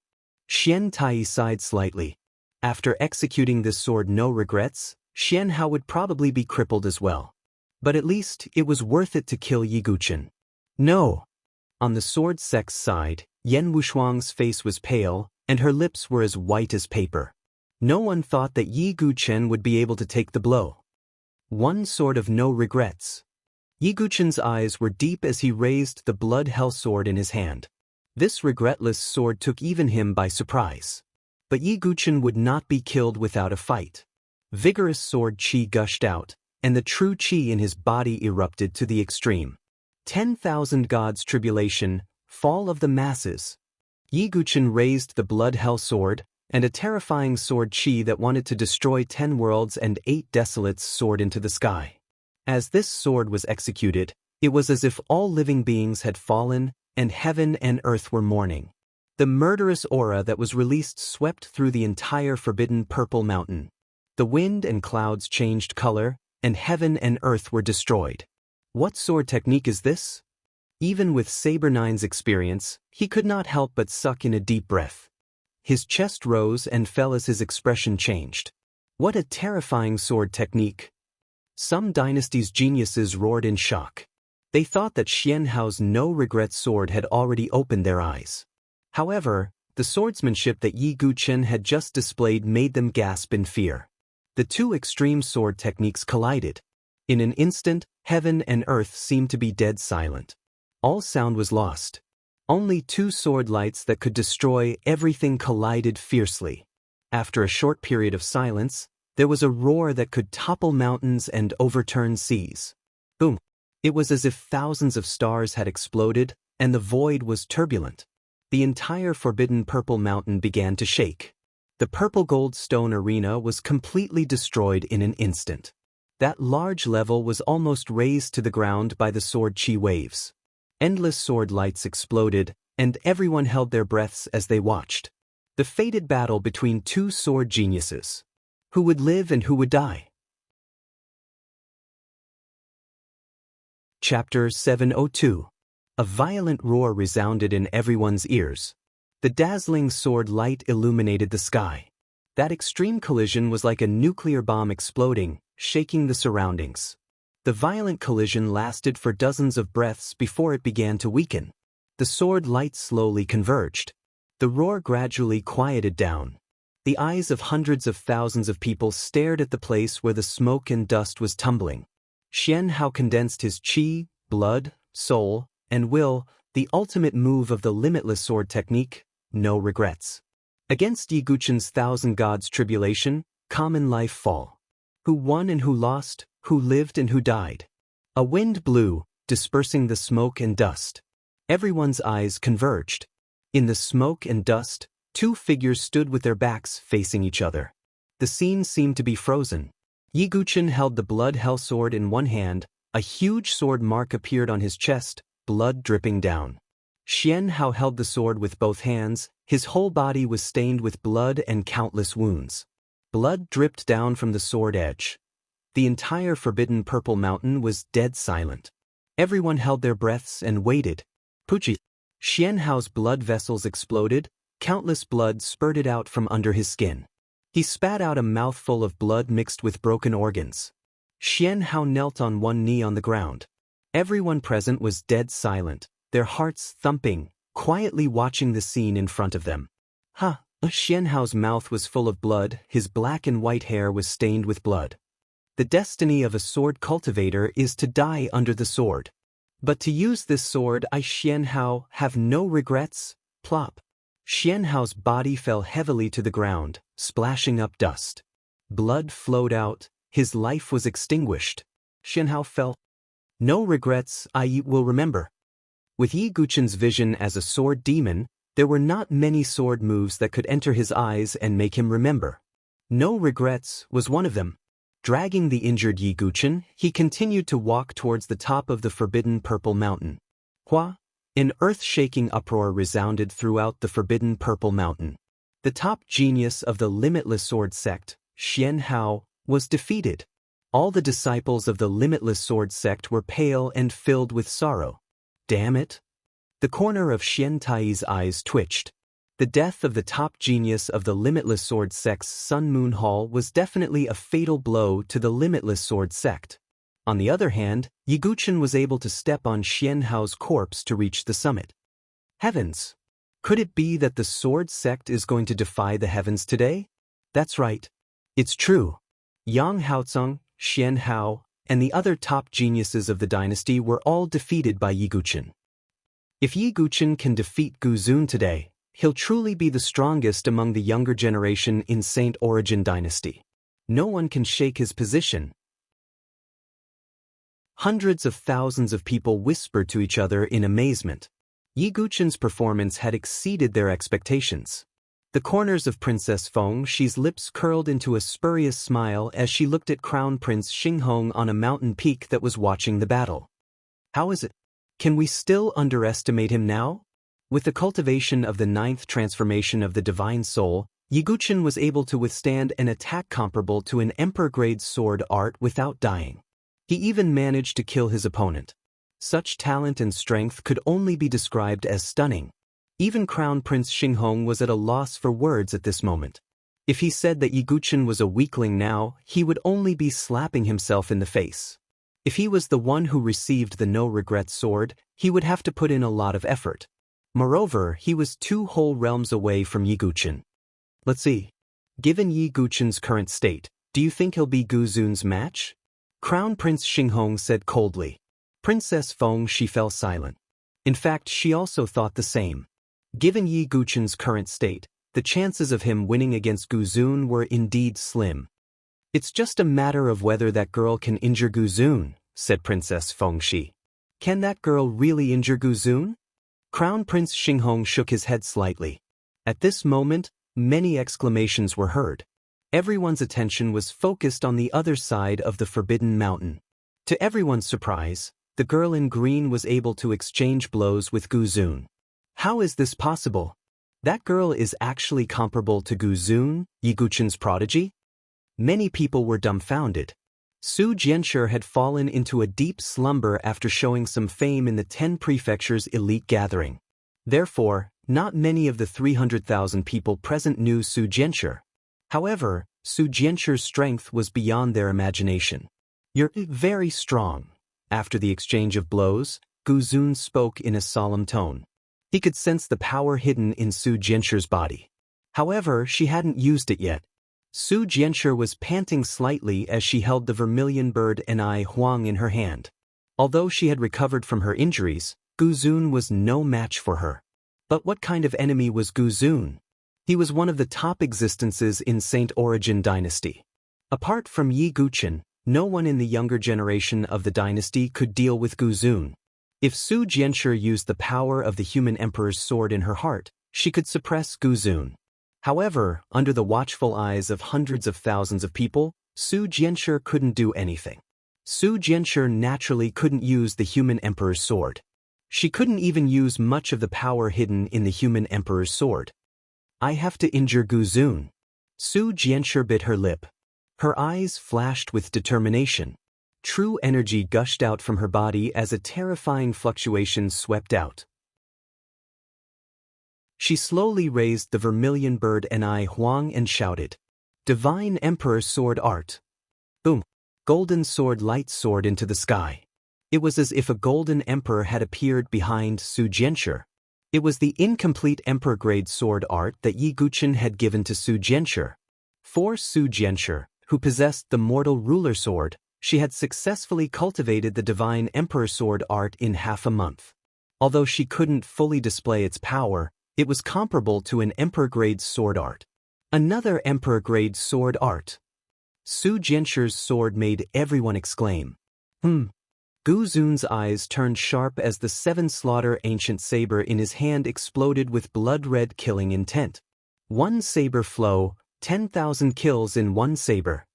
Xian Tai sighed slightly. After executing this sword no regrets, Xian Hao would probably be crippled as well. But at least it was worth it to kill Yi Guchen. No. On the sword sect's side, Yan Wushuang's face was pale, and her lips were as white as paper. No one thought that Yi Guchen would be able to take the blow. One sword of no regrets. Yi Guchen's eyes were deep as he raised the blood hell sword in his hand. This regretless sword took even him by surprise. But Yi Guchen would not be killed without a fight. Vigorous sword qi gushed out, and the true qi in his body erupted to the extreme. 10,000 gods tribulation, fall of the masses. Yi Guchen raised the blood hell sword, and a terrifying sword qi that wanted to destroy 10 worlds and 8 desolates soared into the sky. As this sword was executed, it was as if all living beings had fallen, and heaven and earth were mourning. The murderous aura that was released swept through the entire forbidden purple mountain. The wind and clouds changed color, and heaven and earth were destroyed. What sword technique is this? Even with Saber Nine's experience, he could not help but suck in a deep breath. His chest rose and fell as his expression changed. What a terrifying sword technique! Some dynasty's geniuses roared in shock. They thought that Xian Hao's no-regret sword had already opened their eyes. However, the swordsmanship that Yi Guchen had just displayed made them gasp in fear. The two extreme sword techniques collided. In an instant, heaven and earth seemed to be dead silent. All sound was lost. Only two sword lights that could destroy everything collided fiercely. After a short period of silence, there was a roar that could topple mountains and overturn seas. Boom! It was as if thousands of stars had exploded, and the void was turbulent. The entire forbidden purple mountain began to shake. The purple gold stone arena was completely destroyed in an instant. That large level was almost razed to the ground by the sword qi waves. Endless sword lights exploded, and everyone held their breaths as they watched. The fated battle between two sword geniuses. Who would live and who would die? Chapter 702. A violent roar resounded in everyone's ears. The dazzling sword light illuminated the sky. That extreme collision was like a nuclear bomb exploding, shaking the surroundings. The violent collision lasted for dozens of breaths before it began to weaken. The sword light slowly converged. The roar gradually quieted down. The eyes of hundreds of thousands of people stared at the place where the smoke and dust was tumbling. Xian Hao condensed his qi, blood, soul, and will, the ultimate move of the limitless sword technique, no regrets. Against Yi Guchen's 1,000 gods tribulation, common life fall. Who won and who lost, who lived and who died. A wind blew, dispersing the smoke and dust. Everyone's eyes converged. In the smoke and dust, two figures stood with their backs facing each other. The scene seemed to be frozen. Yi Guchen held the blood hell sword in one hand, a huge sword mark appeared on his chest, blood dripping down. Xian Hao held the sword with both hands, his whole body was stained with blood and countless wounds. Blood dripped down from the sword edge. The entire forbidden purple mountain was dead silent. Everyone held their breaths and waited. Pucci. Xian Hao's blood vessels exploded, Countless blood spurted out from under his skin. He spat out a mouthful of blood mixed with broken organs. Xian Hao knelt on one knee on the ground. Everyone present was dead silent, their hearts thumping, quietly watching the scene in front of them. Xian Hao's mouth was full of blood, his black and white hair was stained with blood. The destiny of a sword cultivator is to die under the sword. But to use this sword, I Xian Hao have no regrets. Plop. Xian Hao's body fell heavily to the ground, splashing up dust. Blood flowed out, his life was extinguished. Xian Hao fell. No regrets, I will remember. With Yi Guqin's vision as a sword demon, there were not many sword moves that could enter his eyes and make him remember. No regrets was one of them. Dragging the injured Yi Guqin, he continued to walk towards the top of the forbidden purple mountain. Hua! An earth-shaking uproar resounded throughout the forbidden purple mountain. The top genius of the limitless sword sect, Xian Hao, was defeated. All the disciples of the limitless sword sect were pale and filled with sorrow. Damn it! The corner of Xian Tai's eyes twitched. The death of the top genius of the limitless sword sect's Sun Moon Hall was definitely a fatal blow to the limitless sword sect. On the other hand, Yi Guqin was able to step on Xian Hao's corpse to reach the summit. Heavens! Could it be that the sword sect is going to defy the heavens today? That's right. It's true. Yang Haocong, Xian Hao, and the other top geniuses of the dynasty were all defeated by Yi Guqin. If Yi Guqin can defeat Gu Zun today, he'll truly be the strongest among the younger generation in Saint Origin dynasty. No one can shake his position. Hundreds of thousands of people whispered to each other in amazement. Yi Guqin's performance had exceeded their expectations. The corners of Princess Fengshi's lips curled into a spurious smile as she looked at Crown Prince Xinghong on a mountain peak that was watching the battle. How is it? Can we still underestimate him now? With the cultivation of the 9th transformation of the divine soul, Yi Guqin was able to withstand an attack comparable to an emperor-grade sword art without dying. He even managed to kill his opponent. Such talent and strength could only be described as stunning. Even Crown Prince Xinghong was at a loss for words at this moment. If he said that Yi Guqin was a weakling now, he would only be slapping himself in the face. If he was the one who received the no-regrets sword, he would have to put in a lot of effort. Moreover, he was 2 whole realms away from Yi Guqin. Let's see. Given Yi Guqin's current state, do you think he'll be Gu Zun's match? Crown Prince Xinghong said coldly. Princess Fengshi fell silent. In fact, she also thought the same. Given Yi Guqin's current state, the chances of him winning against Gu Zun were indeed slim. It's just a matter of whether that girl can injure Gu Zun, said Princess Fengshi. Can that girl really injure Gu Zun? Crown Prince Xinghong shook his head slightly. At this moment, many exclamations were heard. Everyone's attention was focused on the other side of the Forbidden Mountain. To everyone's surprise, the girl in green was able to exchange blows with Gu Zun. How is this possible? That girl is actually comparable to Gu Zun, Yi Guqin's prodigy? Many people were dumbfounded. Su Jianshi had fallen into a deep slumber after showing some fame in the 10 prefectures elite gathering. Therefore, not many of the 300,000 people present knew Su Jianshi. However, Su Jianshi's strength was beyond their imagination. You're very strong. After the exchange of blows, Gu Zun spoke in a solemn tone. He could sense the power hidden in Su Jianshi's body. However, she hadn't used it yet. Su Jianshi was panting slightly as she held the vermilion bird Enai Huang in her hand. Although she had recovered from her injuries, Gu Zun was no match for her. But what kind of enemy was Gu Zun? He was one of the top existences in Saint Origin dynasty. Apart from Yi Guqin, no one in the younger generation of the dynasty could deal with Gu Zun. If Su Jianshi used the power of the human emperor's sword in her heart, she could suppress Gu Zun. However, under the watchful eyes of hundreds of thousands of people, Su Jianshi couldn't do anything. Su Jianshi naturally couldn't use the human emperor's sword. She couldn't even use much of the power hidden in the human emperor's sword. I have to injure Gu Zun. Su Jianshi bit her lip. Her eyes flashed with determination. True energy gushed out from her body as a terrifying fluctuation swept out. She slowly raised the vermilion bird Ni Huang and shouted, "Divine Emperor Sword Art!" Boom! Golden sword light soared into the sky. It was as if a golden emperor had appeared behind Su Jianshi. It was the incomplete emperor-grade sword art that Yi Guqin had given to Su Jianshi. For Su Jianshi, who possessed the mortal ruler sword, she had successfully cultivated the divine emperor sword art in half a month. Although she couldn't fully display its power, it was comparable to an emperor-grade sword art. Another emperor-grade sword art. Su Jianshi's sword made everyone exclaim. Gu Zun's eyes turned sharp as the seven slaughter ancient saber in his hand exploded with blood-red killing intent. One saber flow, 10,000 kills in one saber.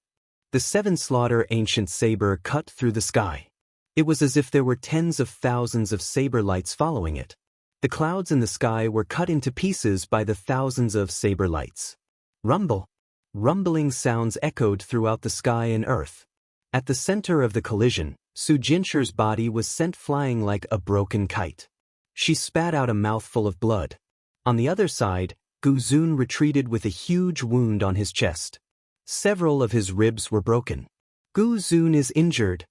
The seven slaughter ancient saber cut through the sky. It was as if there were tens of thousands of saber lights following it. The clouds in the sky were cut into pieces by the thousands of saber lights. Rumble. Rumbling sounds echoed throughout the sky and earth. At the center of the collision, Su Jianshi's body was sent flying like a broken kite. She spat out a mouthful of blood. On the other side, Gu Zun retreated with a huge wound on his chest. Several of his ribs were broken. Gu Zun is injured.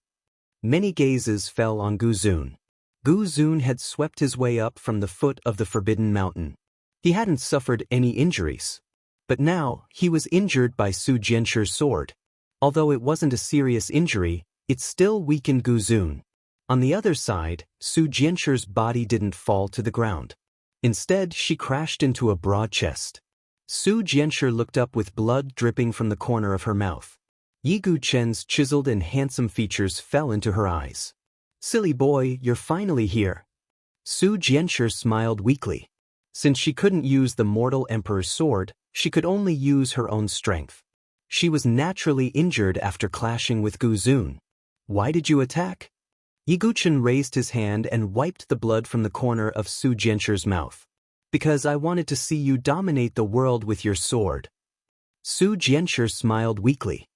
Many gazes fell on Gu Zun. Gu Zun had swept his way up from the foot of the Forbidden Mountain. He hadn't suffered any injuries. But now, he was injured by Su Jianshi's sword. Although it wasn't a serious injury, it still weakened Gu Zun. On the other side, Su Jianshi's body didn't fall to the ground. Instead, she crashed into a broad chest. Su Jianshi looked up with blood dripping from the corner of her mouth. Yi Guqin's chiseled and handsome features fell into her eyes. "Silly boy, you're finally here." Su Jianshi smiled weakly. Since she couldn't use the mortal emperor's sword, she could only use her own strength. She was naturally injured after clashing with Gu Zun. "Why did you attack?" Yi Guqin raised his hand and wiped the blood from the corner of Su Jianshi's mouth. "Because I wanted to see you dominate the world with your sword." Su Jianshi smiled weakly.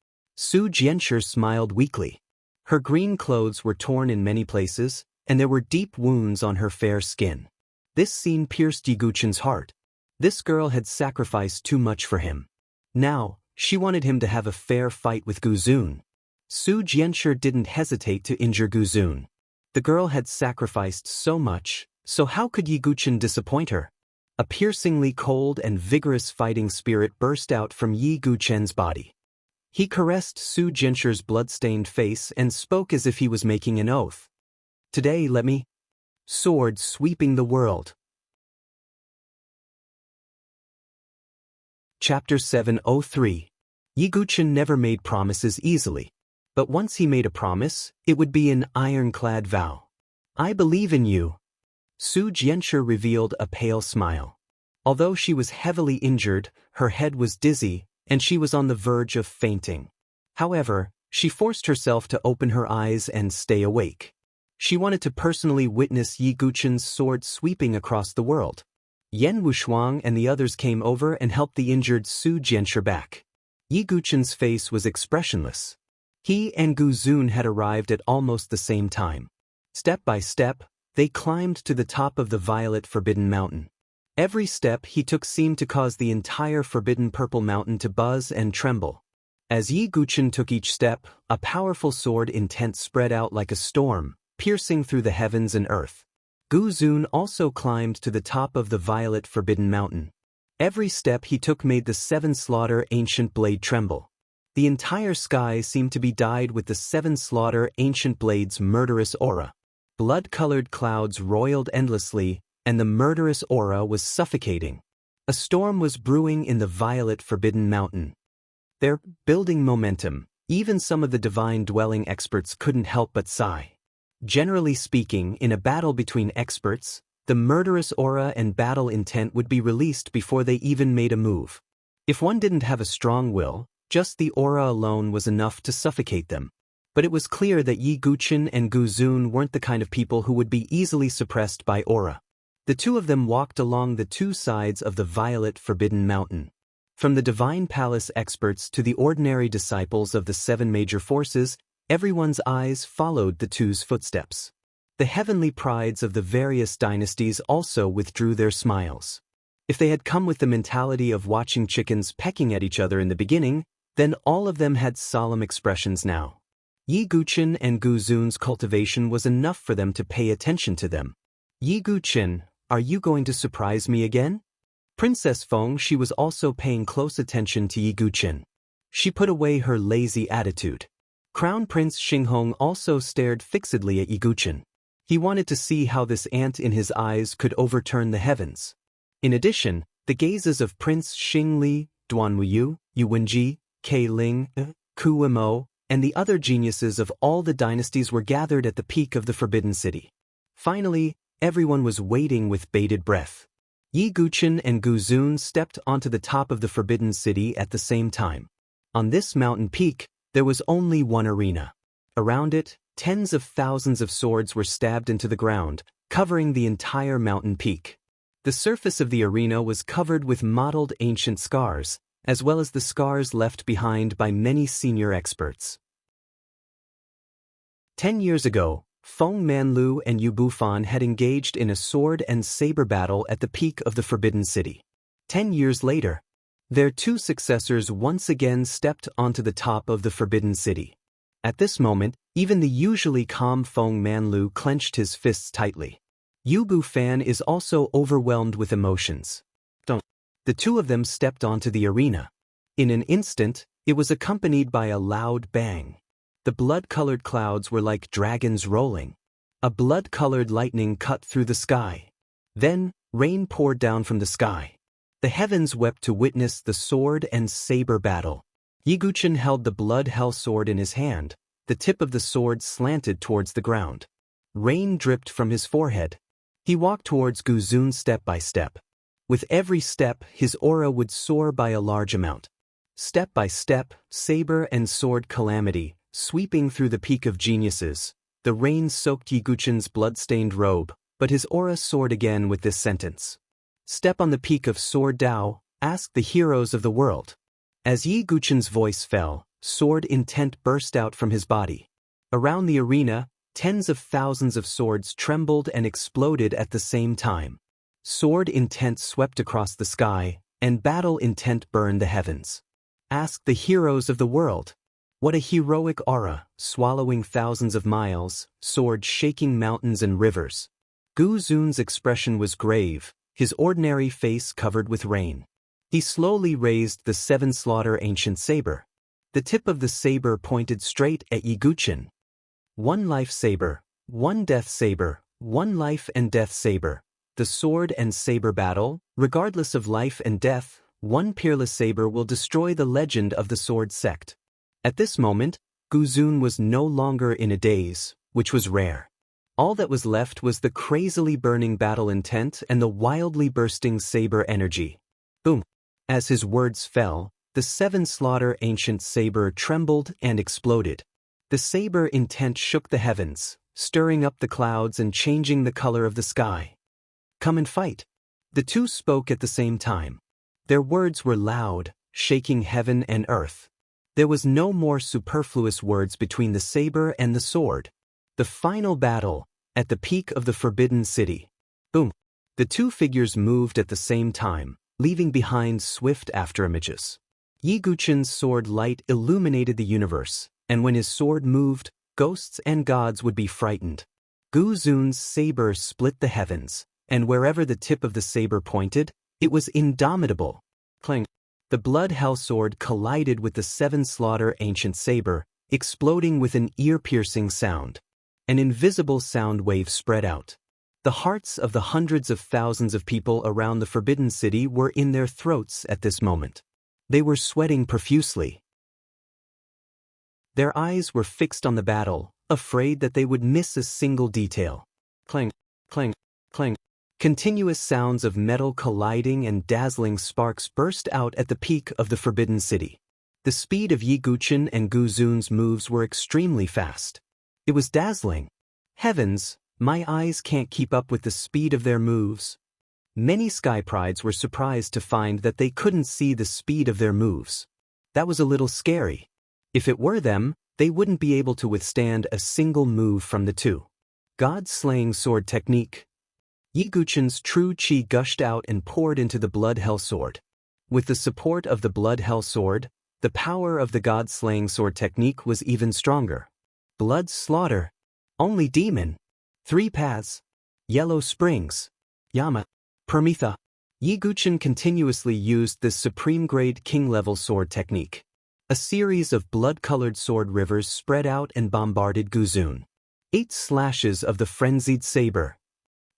Her green clothes were torn in many places, and there were deep wounds on her fair skin. This scene pierced Yi Guqin's heart. This girl had sacrificed too much for him. Now, she wanted him to have a fair fight with Gu Zun. Su Jianshi didn't hesitate to injure Gu Zun. The girl had sacrificed so much, so how could Yi Guqin disappoint her? A piercingly cold and vigorous fighting spirit burst out from Yi Guqin's body. He caressed Su Jianshi's blood-stained face and spoke as if he was making an oath. "Today let me..." Sword sweeping the world. Chapter 703. Yi Guqin never made promises easily. But once he made a promise, it would be an ironclad vow. "I believe in you." Su Jianshi revealed a pale smile. Although she was heavily injured, her head was dizzy, and she was on the verge of fainting. However, she forced herself to open her eyes and stay awake. She wanted to personally witness Yi Guqin's sword sweeping across the world. Yan Wushuang and the others came over and helped the injured Su Jianshi back. Yi Guqin's face was expressionless. He and Gu Zun had arrived at almost the same time. Step by step, they climbed to the top of the violet Forbidden Mountain. Every step he took seemed to cause the entire Forbidden Purple Mountain to buzz and tremble. As Yi Guqin took each step, a powerful sword intent spread out like a storm, piercing through the heavens and earth. Gu Zun also climbed to the top of the violet Forbidden Mountain. Every step he took made the seven slaughter ancient blade tremble. The entire sky seemed to be dyed with the seven slaughter ancient blade's murderous aura. Blood-colored clouds roiled endlessly, and the murderous aura was suffocating. A storm was brewing in the violet Forbidden Mountain. They're building momentum. Even some of the divine dwelling experts couldn't help but sigh. Generally speaking, in a battle between experts, the murderous aura and battle intent would be released before they even made a move. If one didn't have a strong will, just the aura alone was enough to suffocate them. But it was clear that Yi Guqin and Gu Zun weren't the kind of people who would be easily suppressed by aura. The two of them walked along the two sides of the violet Forbidden Mountain. From the divine palace experts to the ordinary disciples of the seven major forces, everyone's eyes followed the two's footsteps. The heavenly prides of the various dynasties also withdrew their smiles. If they had come with the mentality of watching chickens pecking at each other in the beginning, then all of them had solemn expressions now. Yi Guqin and Gu Zun's cultivation was enough for them to pay attention to them. Yi Guqin, are you going to surprise me again? Princess Feng, she was also paying close attention to Yi Guqin. She put away her lazy attitude. Crown Prince Xinghong also stared fixedly at Yi Guqin. He wanted to see how this ant in his eyes could overturn the heavens. In addition, the gazes of Prince Xingli, Duanmuyu, Yu Wenji, Ke Ling, Ku Wemo, and the other geniuses of all the dynasties were gathered at the peak of the Forbidden City. Finally, everyone was waiting with bated breath. Yi Guqin and Gu Zun stepped onto the top of the Forbidden City at the same time. On this mountain peak, there was only one arena. Around it, tens of thousands of swords were stabbed into the ground, covering the entire mountain peak. The surface of the arena was covered with mottled ancient scars, as well as the scars left behind by many senior experts. 10 years ago, Feng Manlu and Yu Bufan had engaged in a sword and saber battle at the peak of the Forbidden City. 10 years later, their two successors once again stepped onto the top of the Forbidden City. At this moment, even the usually calm Feng Manlu clenched his fists tightly. Yu Bufan is also overwhelmed with emotions. The two of them stepped onto the arena. In an instant, it was accompanied by a loud bang. The blood-colored clouds were like dragons rolling. A blood-colored lightning cut through the sky. Then, rain poured down from the sky. The heavens wept to witness the sword and saber battle. Yi Guqin held the blood-hell sword in his hand. The tip of the sword slanted towards the ground. Rain dripped from his forehead. He walked towards Gu Zun step by step. With every step, his aura would soar by a large amount. Step by step, saber and sword calamity, sweeping through the peak of geniuses. The rain soaked Yi Guqin's blood-stained robe, but his aura soared again with this sentence. Step on the peak of sword Dao, ask the heroes of the world. As Yi Guqin's voice fell, sword intent burst out from his body. Around the arena, tens of thousands of swords trembled and exploded at the same time. Sword intent swept across the sky, and battle intent burned the heavens. Ask the heroes of the world. What a heroic aura, swallowing thousands of miles, sword shaking mountains and rivers. Gu Zun's expression was grave, his ordinary face covered with rain. He slowly raised the seven slaughter ancient saber. The tip of the saber pointed straight at Yi Guqin. One life saber, one death saber, one life and death saber. The sword and saber battle, regardless of life and death, one peerless saber will destroy the legend of the sword sect. At this moment, Gu Zun was no longer in a daze, which was rare. All that was left was the crazily burning battle intent and the wildly bursting saber energy. Boom! As his words fell, the seven slaughter ancient saber trembled and exploded. The saber intent shook the heavens, stirring up the clouds and changing the color of the sky. Come and fight. The two spoke at the same time. Their words were loud, shaking heaven and earth. There was no more superfluous words between the saber and the sword. The final battle, at the peak of the Forbidden City. Boom! The two figures moved at the same time, leaving behind swift afterimages. Yi Guqin's sword light illuminated the universe, and when his sword moved, ghosts and gods would be frightened. Gu Zun's saber split the heavens, and wherever the tip of the saber pointed, it was indomitable. Clang! The blood-hell sword collided with the seven slaughter ancient saber, exploding with an ear-piercing sound. An invisible sound wave spread out. The hearts of the hundreds of thousands of people around the Forbidden City were in their throats at this moment. They were sweating profusely. Their eyes were fixed on the battle, afraid that they would miss a single detail. Clang, clang, clang. Continuous sounds of metal colliding and dazzling sparks burst out at the peak of the Forbidden City. The speed of Yi Guqin and Gu Zun's moves were extremely fast. It was dazzling. Heavens, my eyes can't keep up with the speed of their moves. Many sky prides were surprised to find that they couldn't see the speed of their moves. That was a little scary. If it were them, they wouldn't be able to withstand a single move from the two. God-slaying sword technique. Yi Guqin's true qi gushed out and poured into the Blood Hell Sword. With the support of the Blood Hell Sword, the power of the God-slaying sword technique was even stronger. Blood slaughter. Only demon. 3 paths. Yellow springs. Yama. Permitha. Yi Guqin continuously used this supreme-grade king-level sword technique. A series of blood-colored sword rivers spread out and bombarded Guzun. 8 slashes of the frenzied saber.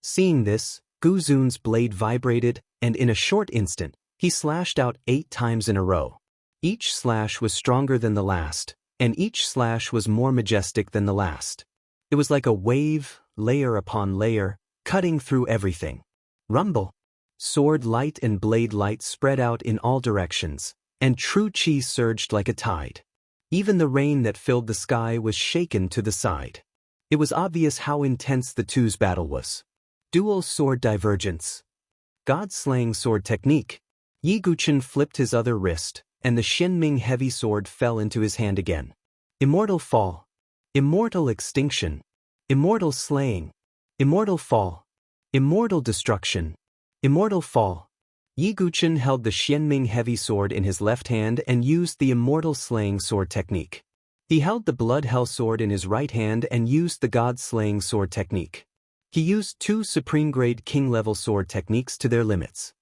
Seeing this, Guzun's blade vibrated, and in a short instant, he slashed out 8 times in a row. Each slash was stronger than the last, and each slash was more majestic than the last. It was like a wave, layer upon layer, cutting through everything. Rumble. Sword light and blade light spread out in all directions, and true qi surged like a tide. Even the rain that filled the sky was shaken to the side. It was obvious how intense the two's battle was. Dual sword divergence. God-slaying sword technique. Yi Guqin flipped his other wrist, and the Xianming heavy sword fell into his hand again. Immortal fall. Immortal extinction. Immortal slaying. Immortal fall. Immortal destruction. Immortal fall. Yi Guqin held the Xianming heavy sword in his left hand and used the immortal slaying sword technique. He held the Blood Hell Sword in his right hand and used the God-slaying sword technique. He used 2 supreme-grade king-level sword techniques to their limits.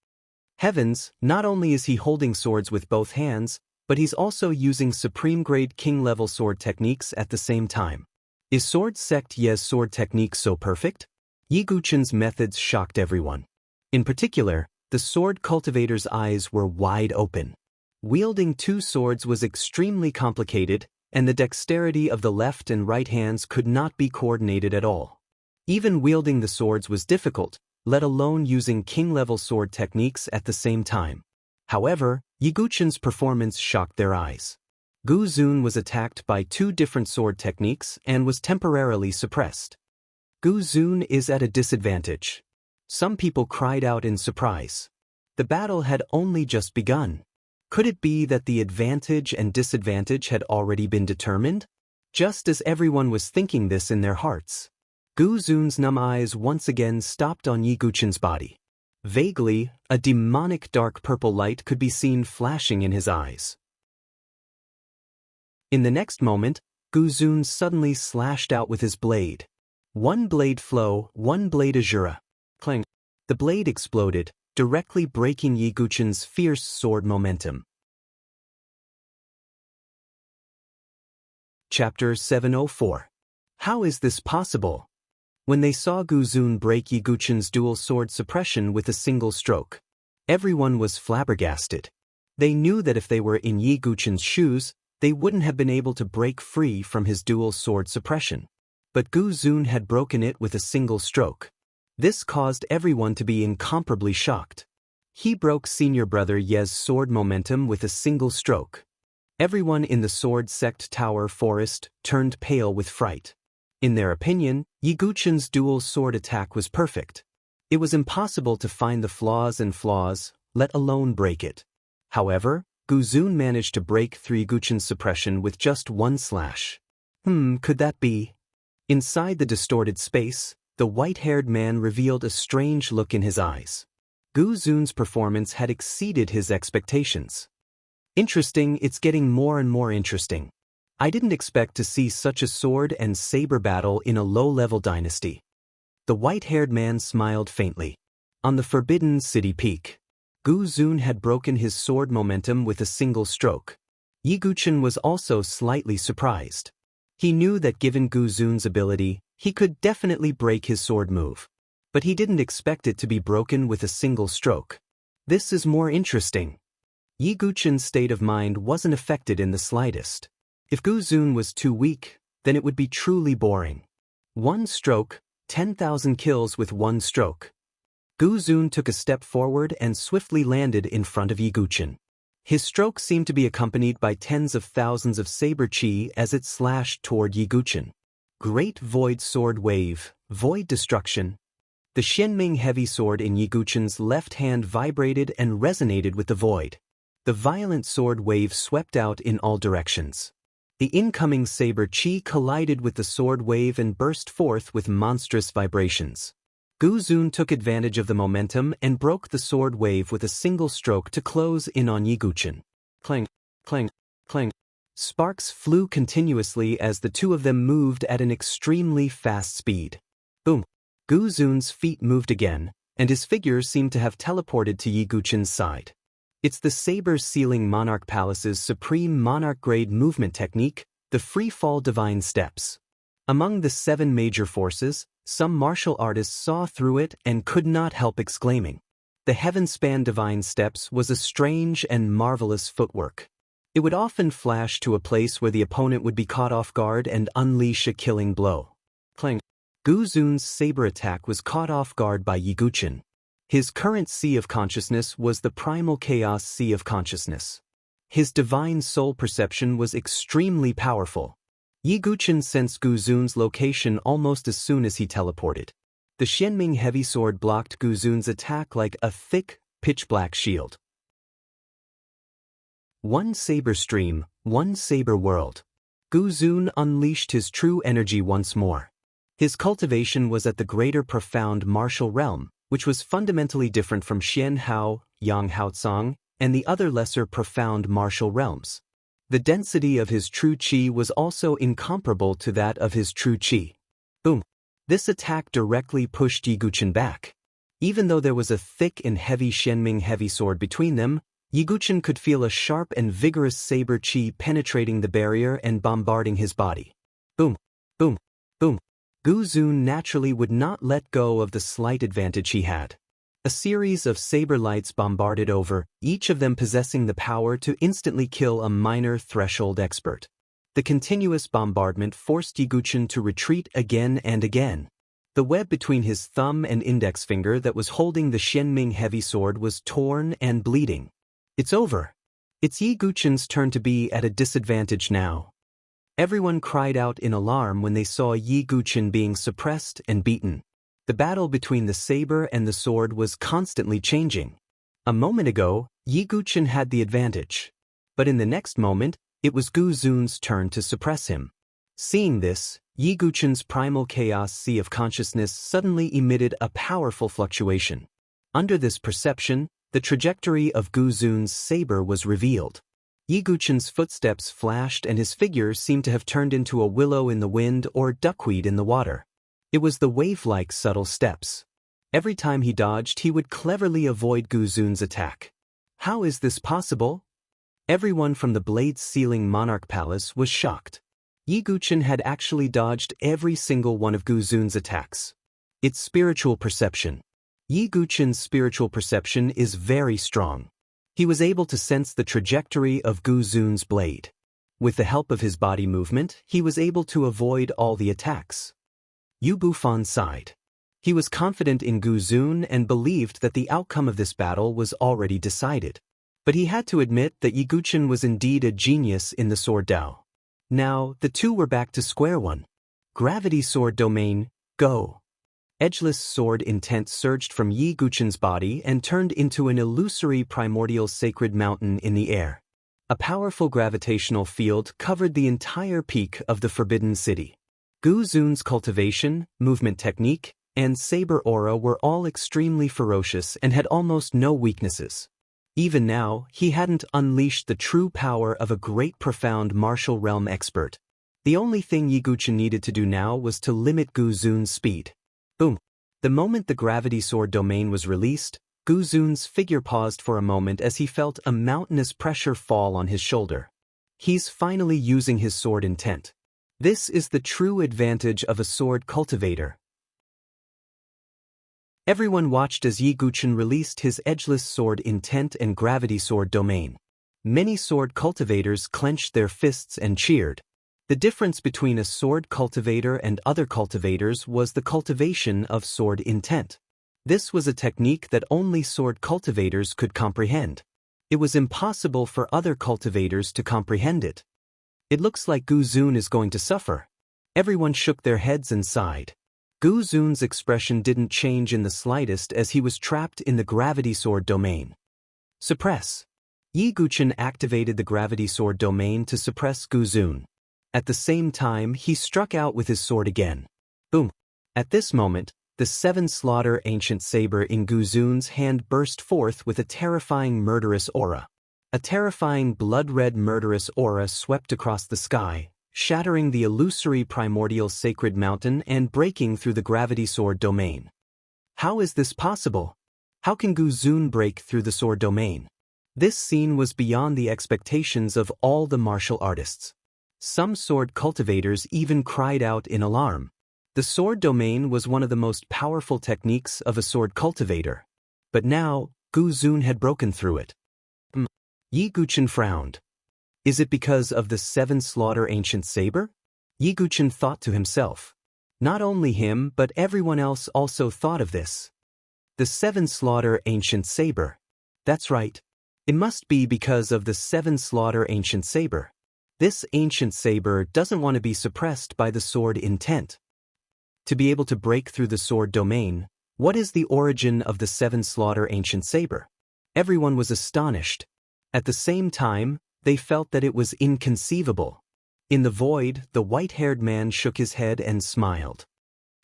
Heavens, not only is he holding swords with both hands, but he's also using supreme-grade king-level sword techniques at the same time. Is Sword Sect Ye's sword technique so perfect? Yi Guqin's methods shocked everyone. In particular, the sword cultivator's eyes were wide open. Wielding 2 swords was extremely complicated, and the dexterity of the left and right hands could not be coordinated at all. Even wielding the swords was difficult, let alone using king-level sword techniques at the same time. However, Yi Guqin's performance shocked their eyes. Guzun was attacked by 2 different sword techniques and was temporarily suppressed. Guzun is at a disadvantage. Some people cried out in surprise. The battle had only just begun. Could it be that the advantage and disadvantage had already been determined? Just as everyone was thinking this in their hearts, Guzun's numb eyes once again stopped on Yi Guqin's body. Vaguely, a demonic dark purple light could be seen flashing in his eyes. In the next moment, Guzun suddenly slashed out with his blade. 1 blade flow, 1 blade azura. Clang. The blade exploded, directly breaking Yi Guqin's fierce sword momentum. Chapter 704. How is this possible? When they saw Guzun break Yi Guqin's dual sword suppression with a single stroke, everyone was flabbergasted. They knew that if they were in Yi Guqin's shoes, they wouldn't have been able to break free from his dual sword suppression. But Guzun had broken it with a single stroke. This caused everyone to be incomparably shocked. He broke senior brother Ye's sword momentum with a single stroke. Everyone in the Sword Sect Tower Forest turned pale with fright. In their opinion, Yi Guqin's dual sword attack was perfect. It was impossible to find the flaws, let alone break it. However, Guzun managed to break through Yi Guqin's suppression with just 1 slash. Could that be? Inside the distorted space, the white-haired man revealed a strange look in his eyes. Guzun's performance had exceeded his expectations. Interesting, it's getting more and more interesting. I didn't expect to see such a sword and saber battle in a low-level dynasty. The white-haired man smiled faintly. On the Forbidden City peak, Guzun had broken his sword momentum with a single stroke. Yi Guqin was also slightly surprised. He knew that given Guzun's ability, he could definitely break his sword move. But he didn't expect it to be broken with a single stroke. This is more interesting. Yi Guqin's state of mind wasn't affected in the slightest. If Guzun was too weak, then it would be truly boring. 1 stroke, 10,000 kills with 1 stroke. Guzun took a step forward and swiftly landed in front of Yi Guqin. His stroke seemed to be accompanied by tens of thousands of saber chi as it slashed toward Yi Guqin. Great Void Sword Wave, Void Destruction. The Xianming heavy sword in Yi Guqin's left hand vibrated and resonated with the void. The violent sword wave swept out in all directions. The incoming saber chi collided with the sword wave and burst forth with monstrous vibrations. Gu Zun took advantage of the momentum and broke the sword wave with a single stroke to close in on Yi Guqin. Clang, clang, clang. Sparks flew continuously as the two of them moved at an extremely fast speed. Boom. Gu Zun's feet moved again, and his figure seemed to have teleported to Yi Guqin's side. It's the saber-sealing Monarch Palace's supreme monarch-grade movement technique, the free-fall divine steps. Among the 7 major forces, some martial artists saw through it and could not help exclaiming. The heaven-span divine steps was a strange and marvelous footwork. It would often flash to a place where the opponent would be caught off guard and unleash a killing blow. Clang. Gu Zun's saber attack was caught off guard by Yi Guqin. His current sea of consciousness was the primal chaos sea of consciousness. His divine soul perception was extremely powerful. Yi Guqin sensed Gu Zun's location almost as soon as he teleported. The Xianming heavy sword blocked Gu Zun's attack like a thick, pitch-black shield. One saber stream, one saber world. Gu Zun unleashed his true energy once more. His cultivation was at the greater profound martial realm, which was fundamentally different from Xian Hao, Yang Haocang, and the other lesser profound martial realms. The density of his true qi was also incomparable to that of his true qi. Boom. This attack directly pushed Yi Guqin back. Even though there was a thick and heavy Xianming heavy sword between them, Yi Guqin could feel a sharp and vigorous saber qi penetrating the barrier and bombarding his body. Boom, boom, boom. Gu Zun naturally would not let go of the slight advantage he had. A series of saber lights bombarded over, each of them possessing the power to instantly kill a minor threshold expert. The continuous bombardment forced Yi Guqin to retreat again and again. The web between his thumb and index finger that was holding the Xianming heavy sword was torn and bleeding. It's over. It's Yi Guqin's turn to be at a disadvantage now. Everyone cried out in alarm when they saw Yi Guqin being suppressed and beaten. The battle between the saber and the sword was constantly changing. A moment ago, Yi Guqin had the advantage. But in the next moment, it was Gu Zun's turn to suppress him. Seeing this, Yi Guqin's primal chaos sea of consciousness suddenly emitted a powerful fluctuation. Under this perception, the trajectory of Gu Zun's saber was revealed. Yi Guqin's footsteps flashed and his figure seemed to have turned into a willow in the wind or duckweed in the water. It was the wave-like subtle steps. Every time he dodged, he would cleverly avoid Gu Zun's attack. How is this possible? Everyone from the blade-sealing Monarch Palace was shocked. Yi Guqin had actually dodged every single one of Gu Zun's attacks. It's spiritual perception. Yi Guqin's spiritual perception is very strong. He was able to sense the trajectory of Gu Zun's blade. With the help of his body movement, he was able to avoid all the attacks. Yu Bufan sighed. He was confident in Gu Zun and believed that the outcome of this battle was already decided. But he had to admit that Yi Guqin was indeed a genius in the sword Dao. Now, the two were back to square one. Gravity sword domain, go. Edgeless sword intent surged from Yi Guqin's body and turned into an illusory primordial sacred mountain in the air. A powerful gravitational field covered the entire peak of the Forbidden City. Gu Zun's cultivation, movement technique, and saber aura were all extremely ferocious and had almost no weaknesses. Even now, he hadn't unleashed the true power of a great profound martial realm expert. The only thing Yi Guqin needed to do now was to limit Gu Zun's speed. Boom. The moment the gravity sword domain was released, Gu Zun's figure paused for a moment as he felt a mountainous pressure fall on his shoulder. He's finally using his sword intent. This is the true advantage of a sword cultivator. Everyone watched as Yi Guqin released his edgeless sword intent and gravity sword domain. Many sword cultivators clenched their fists and cheered. The difference between a sword cultivator and other cultivators was the cultivation of sword intent. This was a technique that only sword cultivators could comprehend. It was impossible for other cultivators to comprehend it. It looks like Gu Zun is going to suffer. Everyone shook their heads and sighed. Gu Zun's expression didn't change in the slightest as he was trapped in the gravity sword domain. Suppress. Yi Guqin activated the gravity sword domain to suppress Gu Zun. At the same time, he struck out with his sword again. Boom. At this moment, The seven-slaughter ancient saber in Guzun's hand burst forth with a terrifying murderous aura. A terrifying blood-red murderous aura swept across the sky, shattering the illusory primordial sacred mountain and breaking through the gravity sword domain. How is this possible? How can Guzun break through the sword domain? This scene was beyond the expectations of all the martial artists. Some sword cultivators even cried out in alarm. The sword domain was one of the most powerful techniques of a sword cultivator. But now, Guzun had broken through it. Yi Guqin frowned. Is it because of the seven-slaughter ancient saber? Yi Guqin thought to himself. Not only him but everyone else also thought of this. The seven-slaughter ancient saber. That's right. It must be because of the seven-slaughter ancient saber. This ancient saber doesn't want to be suppressed by the sword intent. To be able to break through the sword domain, what is the origin of the seven-slaughter ancient saber? Everyone was astonished. At the same time, they felt that it was inconceivable. In the void, the white-haired man shook his head and smiled.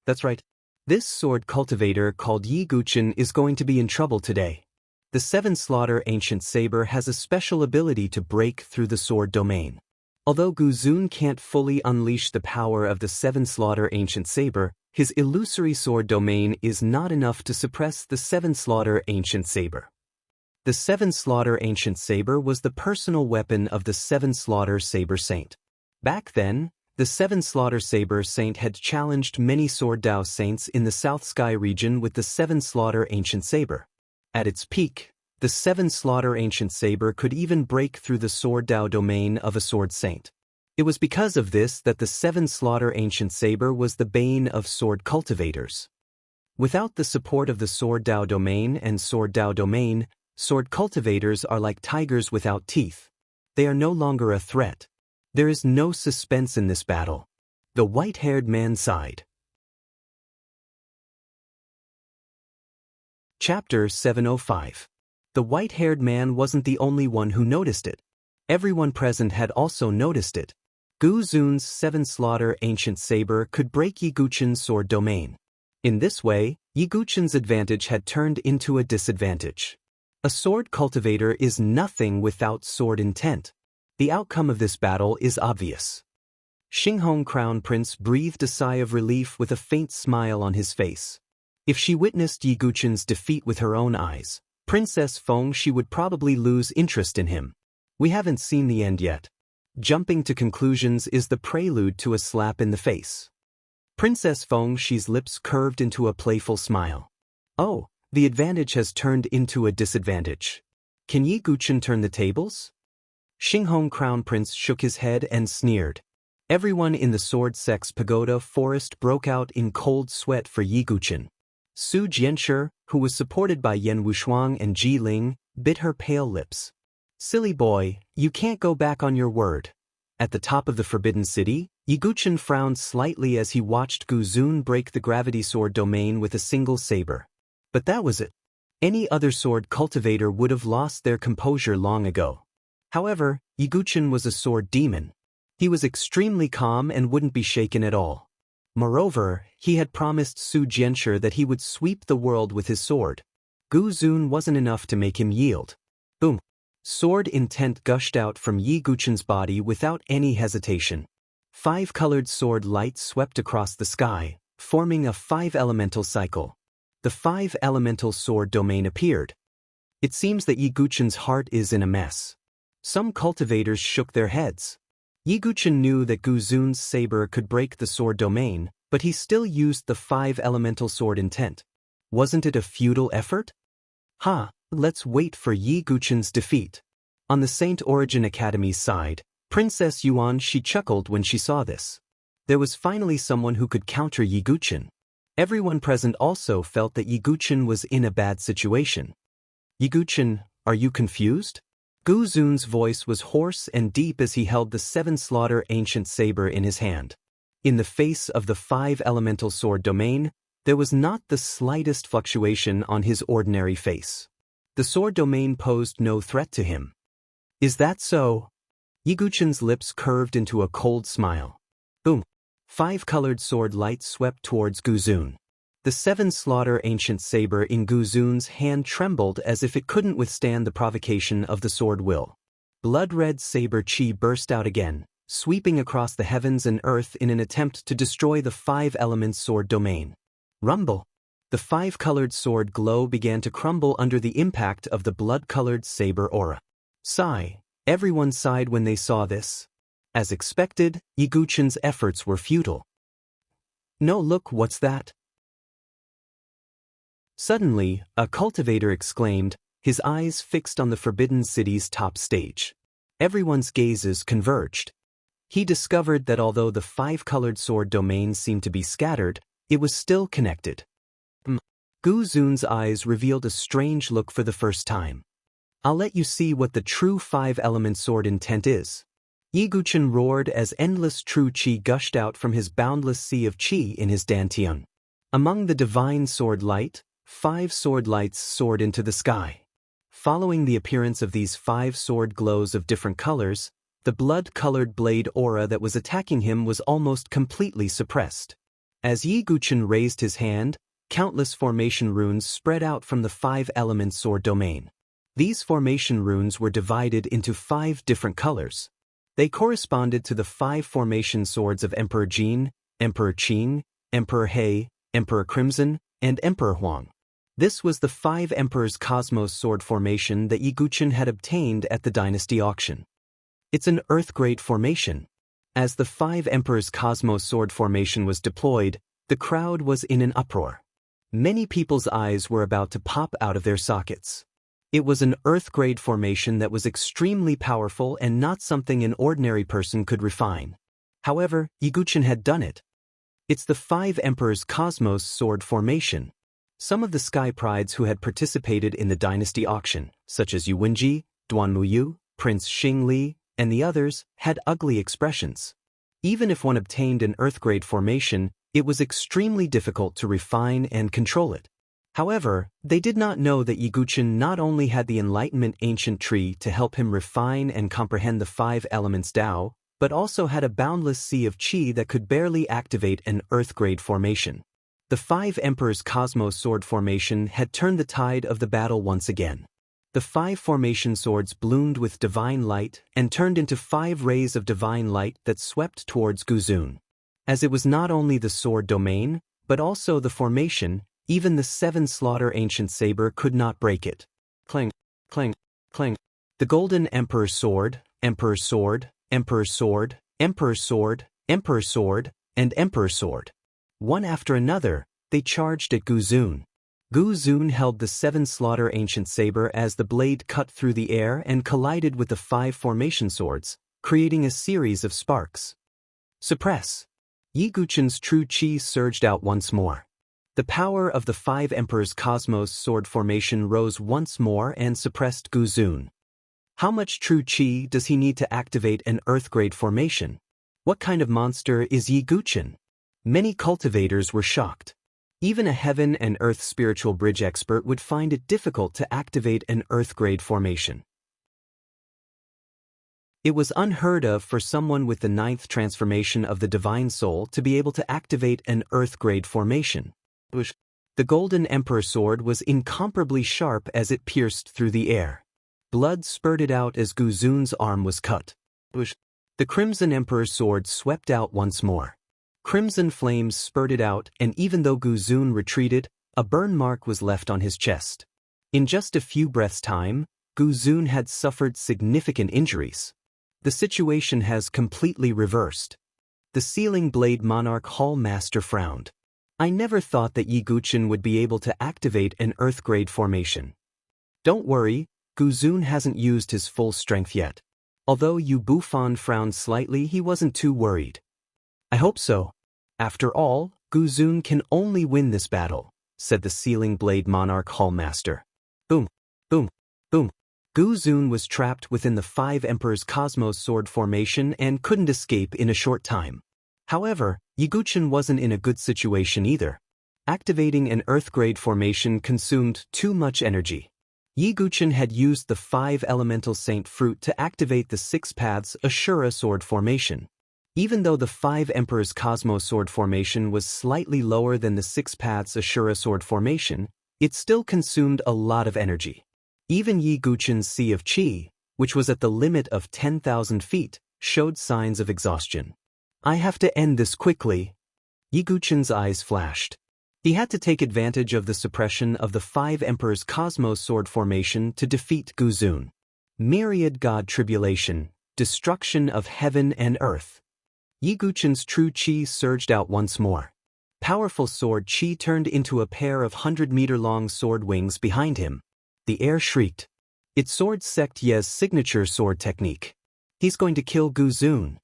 That's right. This sword cultivator called Yi Guqin is going to be in trouble today. The seven-slaughter ancient saber has a special ability to break through the sword domain. Although Guzun can't fully unleash the power of the seven-slaughter ancient saber, his illusory sword domain is not enough to suppress the seven-slaughter ancient saber. The seven-slaughter ancient saber was the personal weapon of the seven-slaughter saber saint. Back then, the seven-slaughter saber saint had challenged many sword Dao saints in the South Sky region with the seven-slaughter ancient saber. At its peak, the seven-slaughter ancient saber could even break through the sword Dao domain of a sword saint. It was because of this that the seven-slaughter ancient saber was the bane of sword cultivators. Without the support of the sword Dao domain and sword Dao domain, sword cultivators are like tigers without teeth. They are no longer a threat. There is no suspense in this battle. The white-haired man sighed. Chapter 705. The white-haired man wasn't the only one who noticed it. Everyone present had also noticed it. Guzun's seven-slaughter ancient saber could break Yi Guqin's sword domain. In this way, Yi Guqin's advantage had turned into a disadvantage. A sword cultivator is nothing without sword intent. The outcome of this battle is obvious. Xinghong Crown Prince breathed a sigh of relief with a faint smile on his face. If she witnessed Yi Guqin's defeat with her own eyes, Princess Feng she would probably lose interest in him. We haven't seen the end yet. Jumping to conclusions is the prelude to a slap in the face. Princess Feng she's lips curved into a playful smile. Oh, the advantage has turned into a disadvantage. Can Yi Guqin turn the tables? Xinghong Crown Prince shook his head and sneered. Everyone in the Sword Sex Pagoda forest broke out in cold sweat for Yi Guqin. Su Jianshi, who was supported by Yan Wushuang and Ji Ling, bit her pale lips. Silly boy, you can't go back on your word. At the top of the Forbidden City, Yi Guqin frowned slightly as he watched Guzun break the gravity sword domain with a single saber. But that was it. Any other sword cultivator would have lost their composure long ago. However, Yi Guqin was a sword demon. He was extremely calm and wouldn't be shaken at all. Moreover, he had promised Su Jianshi that he would sweep the world with his sword. Guzun wasn't enough to make him yield. Boom! Sword intent gushed out from Yi Guqin's body without any hesitation. 5-colored sword light swept across the sky, forming a 5-elemental cycle. The 5-elemental sword domain appeared. It seems that Yi Guqin's heart is in a mess. Some cultivators shook their heads. Yi Guqin knew that Guzun's saber could break the sword domain, but he still used the 5-elemental sword intent. Wasn't it a futile effort? Let's wait for Yi Guqin's defeat. On the Saint Origin Academy's side, Princess Yuan she chuckled when she saw this. There was finally someone who could counter Yi Guqin. Everyone present also felt that Yi Guqin was in a bad situation. Yi Guqin, are you confused? Guzun's voice was hoarse and deep as he held the 7-slaughter ancient saber in his hand. In the face of the 5-elemental sword domain, there was not the slightest fluctuation on his ordinary face. The sword domain posed no threat to him. Is that so? Yi Guqin's lips curved into a cold smile. Boom! 5-colored sword light swept towards Guzun. The seven-slaughter ancient saber in Guzun's hand trembled as if it couldn't withstand the provocation of the sword will. Blood-red saber chi burst out again, sweeping across the heavens and earth in an attempt to destroy the five-element sword domain. Rumble! The five-colored sword glow began to crumble under the impact of the blood-colored saber aura. Sigh. Everyone sighed when they saw this. As expected, Yiguchen's efforts were futile. No, look, what's that? Suddenly, a cultivator exclaimed, his eyes fixed on the Forbidden City's top stage. Everyone's gazes converged. He discovered that although the five-colored sword domain seemed to be scattered, it was still connected. Guzun's eyes revealed a strange look for the first time. I'll let you see what the true five-element sword intent is. Yiguchen roared as endless true chi gushed out from his boundless sea of chi in his dantian. Among the divine sword light, 5 sword lights soared into the sky. Following the appearance of these 5 sword glows of different colors, the blood-colored blade aura that was attacking him was almost completely suppressed. As Yiguchen raised his hand, countless formation runes spread out from the 5-element sword domain. These formation runes were divided into 5 different colors. They corresponded to the 5 formation swords of Emperor Jin, Emperor Qing, Emperor He, Emperor Crimson, and Emperor Huang. This was the 5 Emperor's Cosmos sword formation that Yiguchen had obtained at the Dynasty auction. It's an Earth-grade formation. As the 5 Emperor's Cosmos sword formation was deployed, the crowd was in an uproar. Many people's eyes were about to pop out of their sockets. It was an Earth-grade formation that was extremely powerful and not something an ordinary person could refine. However, Yiguchen had done it. It's the 5 Emperor's Cosmos sword formation. Some of the Sky Prides who had participated in the Dynasty auction, such as Yu Wenji, Duan Muyu, Prince Xingli, and the others, had ugly expressions. Even if one obtained an Earth-grade formation, it was extremely difficult to refine and control it. However, they did not know that Yiguchen not only had the Enlightenment Ancient Tree to help him refine and comprehend the 5 elements Tao, but also had a boundless sea of Qi that could barely activate an Earth-grade formation. The 5 Emperor's Cosmos sword formation had turned the tide of the battle once again. The 5 formation swords bloomed with divine light and turned into 5 rays of divine light that swept towards Guzun. As it was not only the sword domain, but also the formation, even the 7 slaughter ancient saber could not break it. Clang, clang, clang. The golden Emperor sword, Emperor sword, Emperor sword, Emperor sword, Emperor sword, and Emperor sword. One after another, they charged at Guzun. Guzun held the 7 slaughter ancient saber as the blade cut through the air and collided with the 5 formation swords, creating a series of sparks. Suppress. Yiguchen's true chi surged out once more. The power of the 5 Emperor's Cosmos sword formation rose once more and suppressed Guzun. How much true chi does he need to activate an Earth-grade formation? What kind of monster is Yiguchen? Many cultivators were shocked. Even a Heaven and Earth spiritual bridge expert would find it difficult to activate an Earth-grade formation. It was unheard of for someone with the 9th transformation of the Divine Soul to be able to activate an Earth-grade formation. The Golden Emperor sword was incomparably sharp as it pierced through the air. Blood spurted out as Guzun's arm was cut. The Crimson Emperor sword swept out once more. Crimson flames spurted out, and even though Guzun retreated, a burn mark was left on his chest. In just a few breaths' time, Guzun had suffered significant injuries. The situation has completely reversed. The Sealing Blade Monarch Hall Master frowned. I never thought that Yiguchen would be able to activate an Earth-grade formation. Don't worry, Guzun hasn't used his full strength yet. Although Yu Bufan frowned slightly, he wasn't too worried. I hope so. After all, Guzun can only win this battle, said the Sealing Blade Monarch Hall Master. Boom, boom, boom. Guzun was trapped within the 5 Emperor's Cosmos sword formation and couldn't escape in a short time. However, Yiguchen wasn't in a good situation either. Activating an Earth-grade formation consumed too much energy. Yiguchen had used the 5 Elemental Saint Fruit to activate the 6 Paths Ashura sword formation. Even though the 5 Emperors Cosmos Sword formation was slightly lower than the 6 Paths Ashura Sword formation, it still consumed a lot of energy. Even Yi Guqin's Sea of Qi, which was at the limit of 10,000 feet, showed signs of exhaustion. I have to end this quickly. Yi Guqin's eyes flashed. He had to take advantage of the suppression of the 5 Emperors Cosmos Sword formation to defeat Guzun. Myriad God Tribulation, Destruction of Heaven and Earth. Yi Guqin's true Qi surged out once more. Powerful sword Qi turned into a pair of 100-meter-long sword wings behind him. The air shrieked. It's Sword Sect Ye's signature sword technique. He's going to kill Guzun.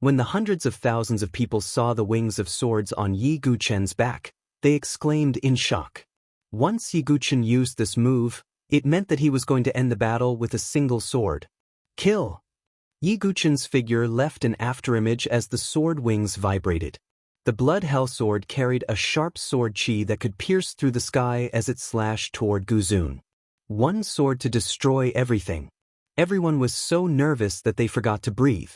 When the hundreds of thousands of people saw the wings of swords on Yi Guqin's back, they exclaimed in shock. Once Yi Guqin used this move, it meant that he was going to end the battle with a single sword. Kill! Yi Guqin's figure left an afterimage as the sword wings vibrated. The Blood Hell sword carried a sharp sword Qi that could pierce through the sky as it slashed toward Guzun. One sword to destroy everything. Everyone was so nervous that they forgot to breathe.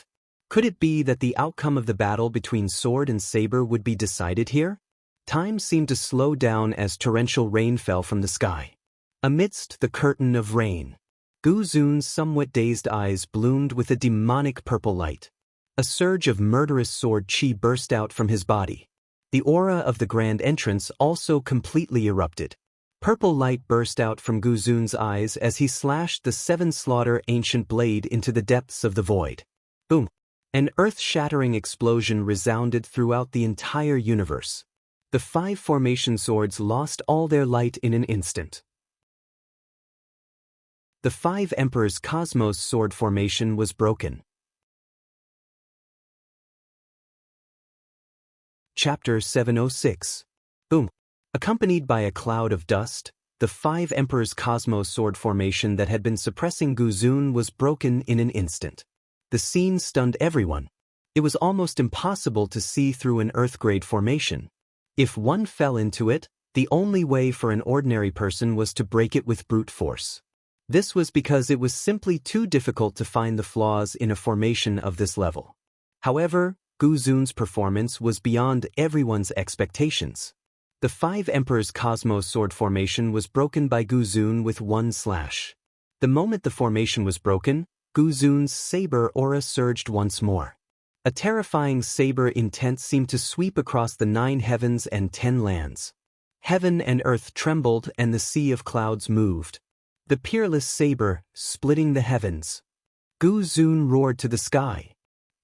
Could it be that the outcome of the battle between sword and saber would be decided here? Time seemed to slow down as torrential rain fell from the sky. Amidst the curtain of rain, Guzun's somewhat dazed eyes bloomed with a demonic purple light. A surge of murderous sword Qi burst out from his body. The aura of the grand entrance also completely erupted. Purple light burst out from Guzun's eyes as he slashed the 7 Slaughter ancient blade into the depths of the void. Boom! An earth-shattering explosion resounded throughout the entire universe. The 5 formation swords lost all their light in an instant. The 5 Emperors Cosmos sword formation was broken. Chapter 706. Boom. Accompanied by a cloud of dust, the 5 Emperors Cosmos sword formation that had been suppressing Guzun was broken in an instant. The scene stunned everyone. It was almost impossible to see through an Earth-grade formation. If one fell into it, the only way for an ordinary person was to break it with brute force. This was because it was simply too difficult to find the flaws in a formation of this level. However, Guzun's performance was beyond everyone's expectations. The 5 Emperors Cosmos sword formation was broken by Guzun with one slash. The moment the formation was broken, Guzun's saber aura surged once more. A terrifying saber intent seemed to sweep across the 9 heavens and 10 lands. Heaven and earth trembled and the sea of clouds moved. The peerless saber, splitting the heavens. Guzun roared to the sky.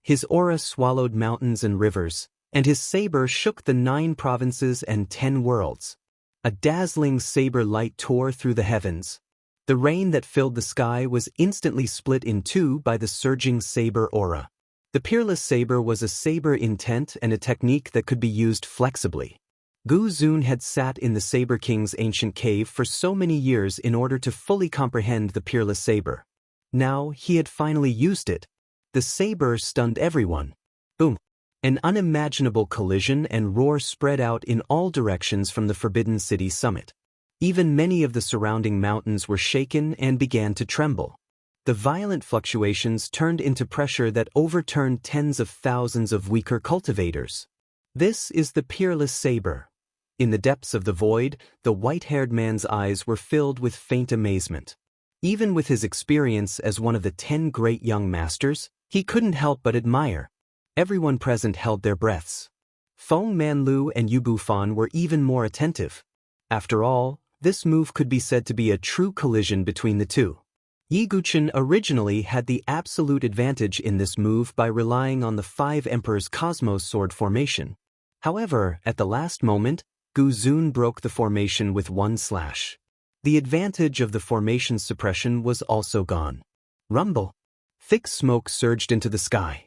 His aura swallowed mountains and rivers, and his saber shook the 9 provinces and 10 worlds. A dazzling saber light tore through the heavens. The rain that filled the sky was instantly split in 2 by the surging saber aura. The peerless saber was a saber intent and a technique that could be used flexibly. Guzun had sat in the Saber King's ancient cave for so many years in order to fully comprehend the peerless saber. Now he had finally used it. The saber stunned everyone. Boom! An unimaginable collision and roar spread out in all directions from the Forbidden City summit. Even many of the surrounding mountains were shaken and began to tremble. The violent fluctuations turned into pressure that overturned tens of thousands of weaker cultivators. This is the peerless saber. In the depths of the void, the white-haired man's eyes were filled with faint amazement. Even with his experience as one of the 10 great young masters, he couldn't help but admire. Everyone present held their breaths. Feng Manlu and Yu Bufan were even more attentive. After all, this move could be said to be a true collision between the two. Yi Guqin originally had the absolute advantage in this move by relying on the 5 Emperors Cosmos sword formation. However, at the last moment, Guzun broke the formation with one slash. The advantage of the formation's suppression was also gone. Rumble! Thick smoke surged into the sky.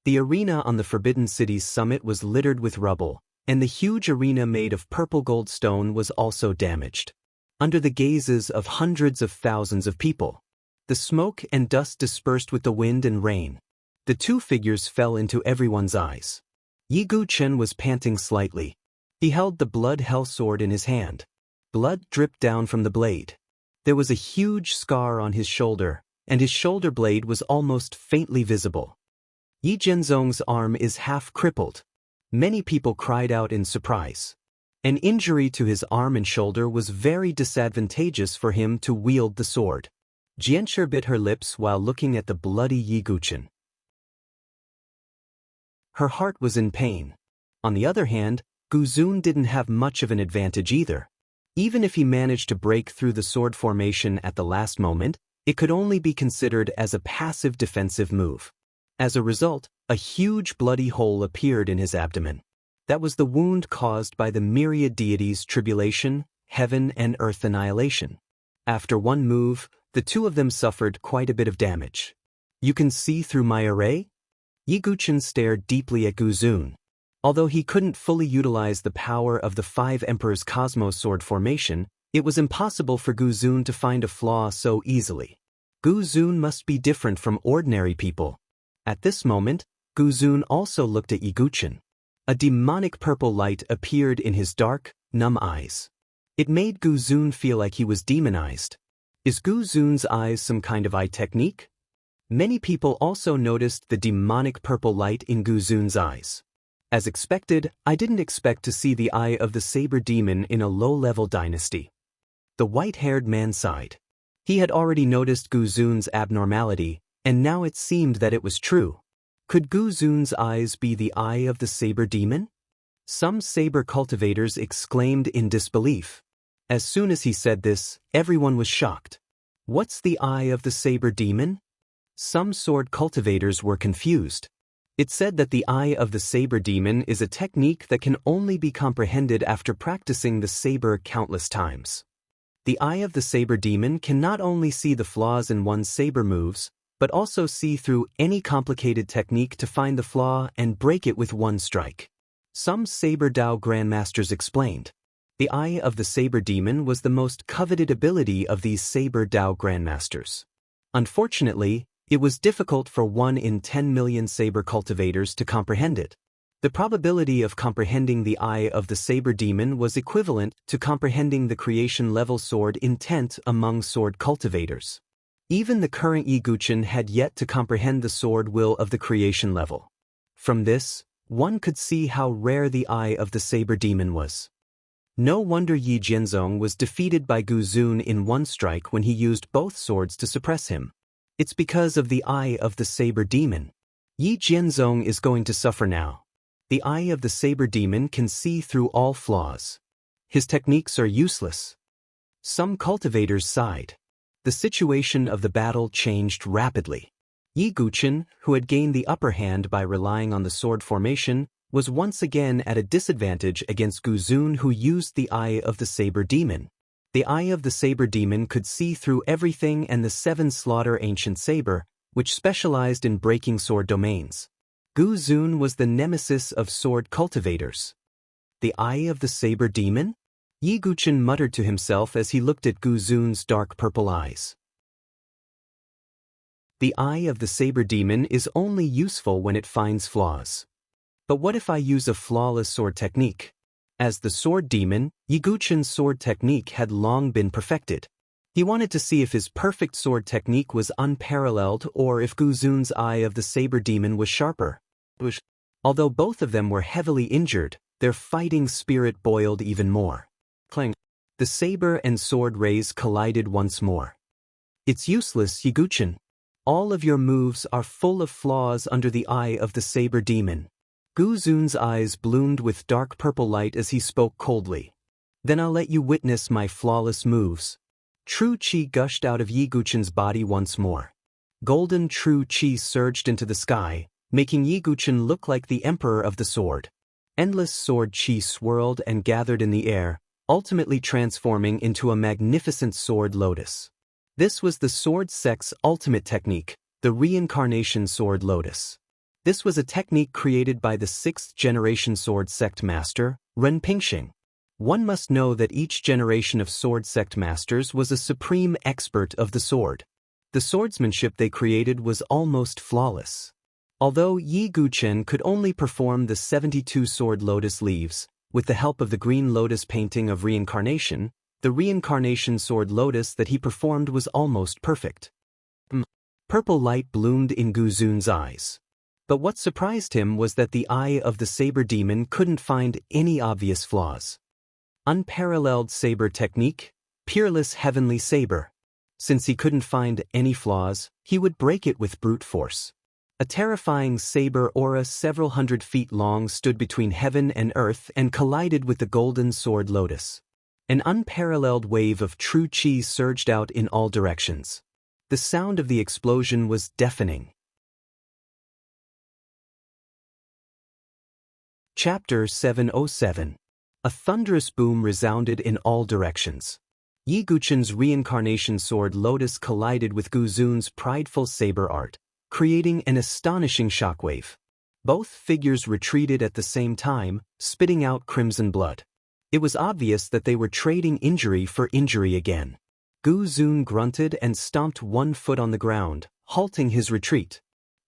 The arena on the Forbidden City's summit was littered with rubble, and the huge arena made of purple gold stone was also damaged. Under the gazes of hundreds of thousands of people, the smoke and dust dispersed with the wind and rain. The 2 figures fell into everyone's eyes. Yi Guqin was panting slightly. He held the Blood Hell sword in his hand. Blood dripped down from the blade. There was a huge scar on his shoulder, and his shoulder blade was almost faintly visible. Yi Jianzong's arm is half crippled. Many people cried out in surprise. An injury to his arm and shoulder was very disadvantageous for him to wield the sword. Jianshi bit her lips while looking at the bloody Yi Guchen. Her heart was in pain. On the other hand, Gu Zun didn't have much of an advantage either. Even if he managed to break through the sword formation at the last moment, it could only be considered as a passive defensive move. As a result, a huge bloody hole appeared in his abdomen. That was the wound caused by the myriad deities' tribulation, heaven and earth annihilation. After one move, the two of them suffered quite a bit of damage. You can see through my array? Yi Guchen stared deeply at Gu Zun. Although he couldn't fully utilize the power of the Five Emperors' Cosmos sword formation, it was impossible for Gu Zun to find a flaw so easily. Gu Zun must be different from ordinary people. At this moment, Gu Zun also looked at Yi Guchen. A demonic purple light appeared in his dark, numb eyes. It made Gu Zun feel like he was demonized. Is Gu Zun's eyes some kind of eye technique? Many people also noticed the demonic purple light in Gu Zun's eyes. As expected, I didn't expect to see the eye of the saber demon in a low-level dynasty. The white-haired man sighed. He had already noticed Gu Zun's abnormality, and now it seemed that it was true. Could Gu Zun's eyes be the eye of the saber demon? Some saber cultivators exclaimed in disbelief. As soon as he said this, everyone was shocked. What's the eye of the saber demon? Some sword cultivators were confused. It said that the eye of the saber demon is a technique that can only be comprehended after practicing the saber countless times. The eye of the saber demon can not only see the flaws in one's saber moves, but also see through any complicated technique to find the flaw and break it with one strike. Some saber Dao grandmasters explained. The eye of the saber demon was the most coveted ability of these saber Dao grandmasters. Unfortunately, it was difficult for 1 in 10 million saber cultivators to comprehend it. The probability of comprehending the eye of the saber demon was equivalent to comprehending the creation-level sword intent among sword cultivators. Even the current Yi Guchen had yet to comprehend the sword will of the creation level. From this, one could see how rare the eye of the saber demon was. No wonder Yi Jianzong was defeated by Gu Zun in one strike when he used both swords to suppress him. It's because of the eye of the saber demon. Yi Jianzong is going to suffer now. The eye of the saber demon can see through all flaws. His techniques are useless. Some cultivators sighed. The situation of the battle changed rapidly. Yi Guchen, who had gained the upper hand by relying on the sword formation, was once again at a disadvantage against Gu Zun, who used the eye of the saber demon. The eye of the saber demon could see through everything, and the 7 slaughter ancient saber, which specialized in breaking sword domains. Gu Zun was the nemesis of sword cultivators. The eye of the saber demon? Yi Guchen muttered to himself as he looked at Gu Zun's dark purple eyes. The eye of the saber demon is only useful when it finds flaws. But what if I use a flawless sword technique? As the sword demon, Yi Guchen's sword technique had long been perfected. He wanted to see if his perfect sword technique was unparalleled or if Gu Zun's eye of the saber demon was sharper. Although both of them were heavily injured, their fighting spirit boiled even more. Clang! The saber and sword rays collided once more. It's useless, Yi Guchen. All of your moves are full of flaws under the eye of the saber demon. Gu Zun's eyes bloomed with dark purple light as he spoke coldly. Then I'll let you witness my flawless moves. True Qi gushed out of Yi Guchen's body once more. Golden true Qi surged into the sky, making Yi Guchen look like the emperor of the sword. Endless sword Qi swirled and gathered in the air, ultimately transforming into a magnificent sword lotus. This was the sword sect's ultimate technique, the reincarnation sword lotus. This was a technique created by the 6th-generation sword sect master, Ren Pingxing. One must know that each generation of sword sect masters was a supreme expert of the sword. The swordsmanship they created was almost flawless. Although Yi Guchen could only perform the 72 sword lotus leaves, with the help of the green lotus painting of reincarnation, the reincarnation sword lotus that he performed was almost perfect. Purple light bloomed in Gu Zun's eyes. But what surprised him was that the eye of the saber demon couldn't find any obvious flaws. Unparalleled saber technique, peerless heavenly saber. Since he couldn't find any flaws, he would break it with brute force. A terrifying saber aura several hundred feet long stood between heaven and earth and collided with the golden sword lotus. An unparalleled wave of true chi surged out in all directions. The sound of the explosion was deafening. Chapter 707. A thunderous boom resounded in all directions. Yi Guchen's reincarnation sword lotus collided with Gu Zun's prideful saber art, creating an astonishing shockwave. Both figures retreated at the same time, spitting out crimson blood. It was obvious that they were trading injury for injury again. Gu Zun grunted and stomped one foot on the ground, halting his retreat.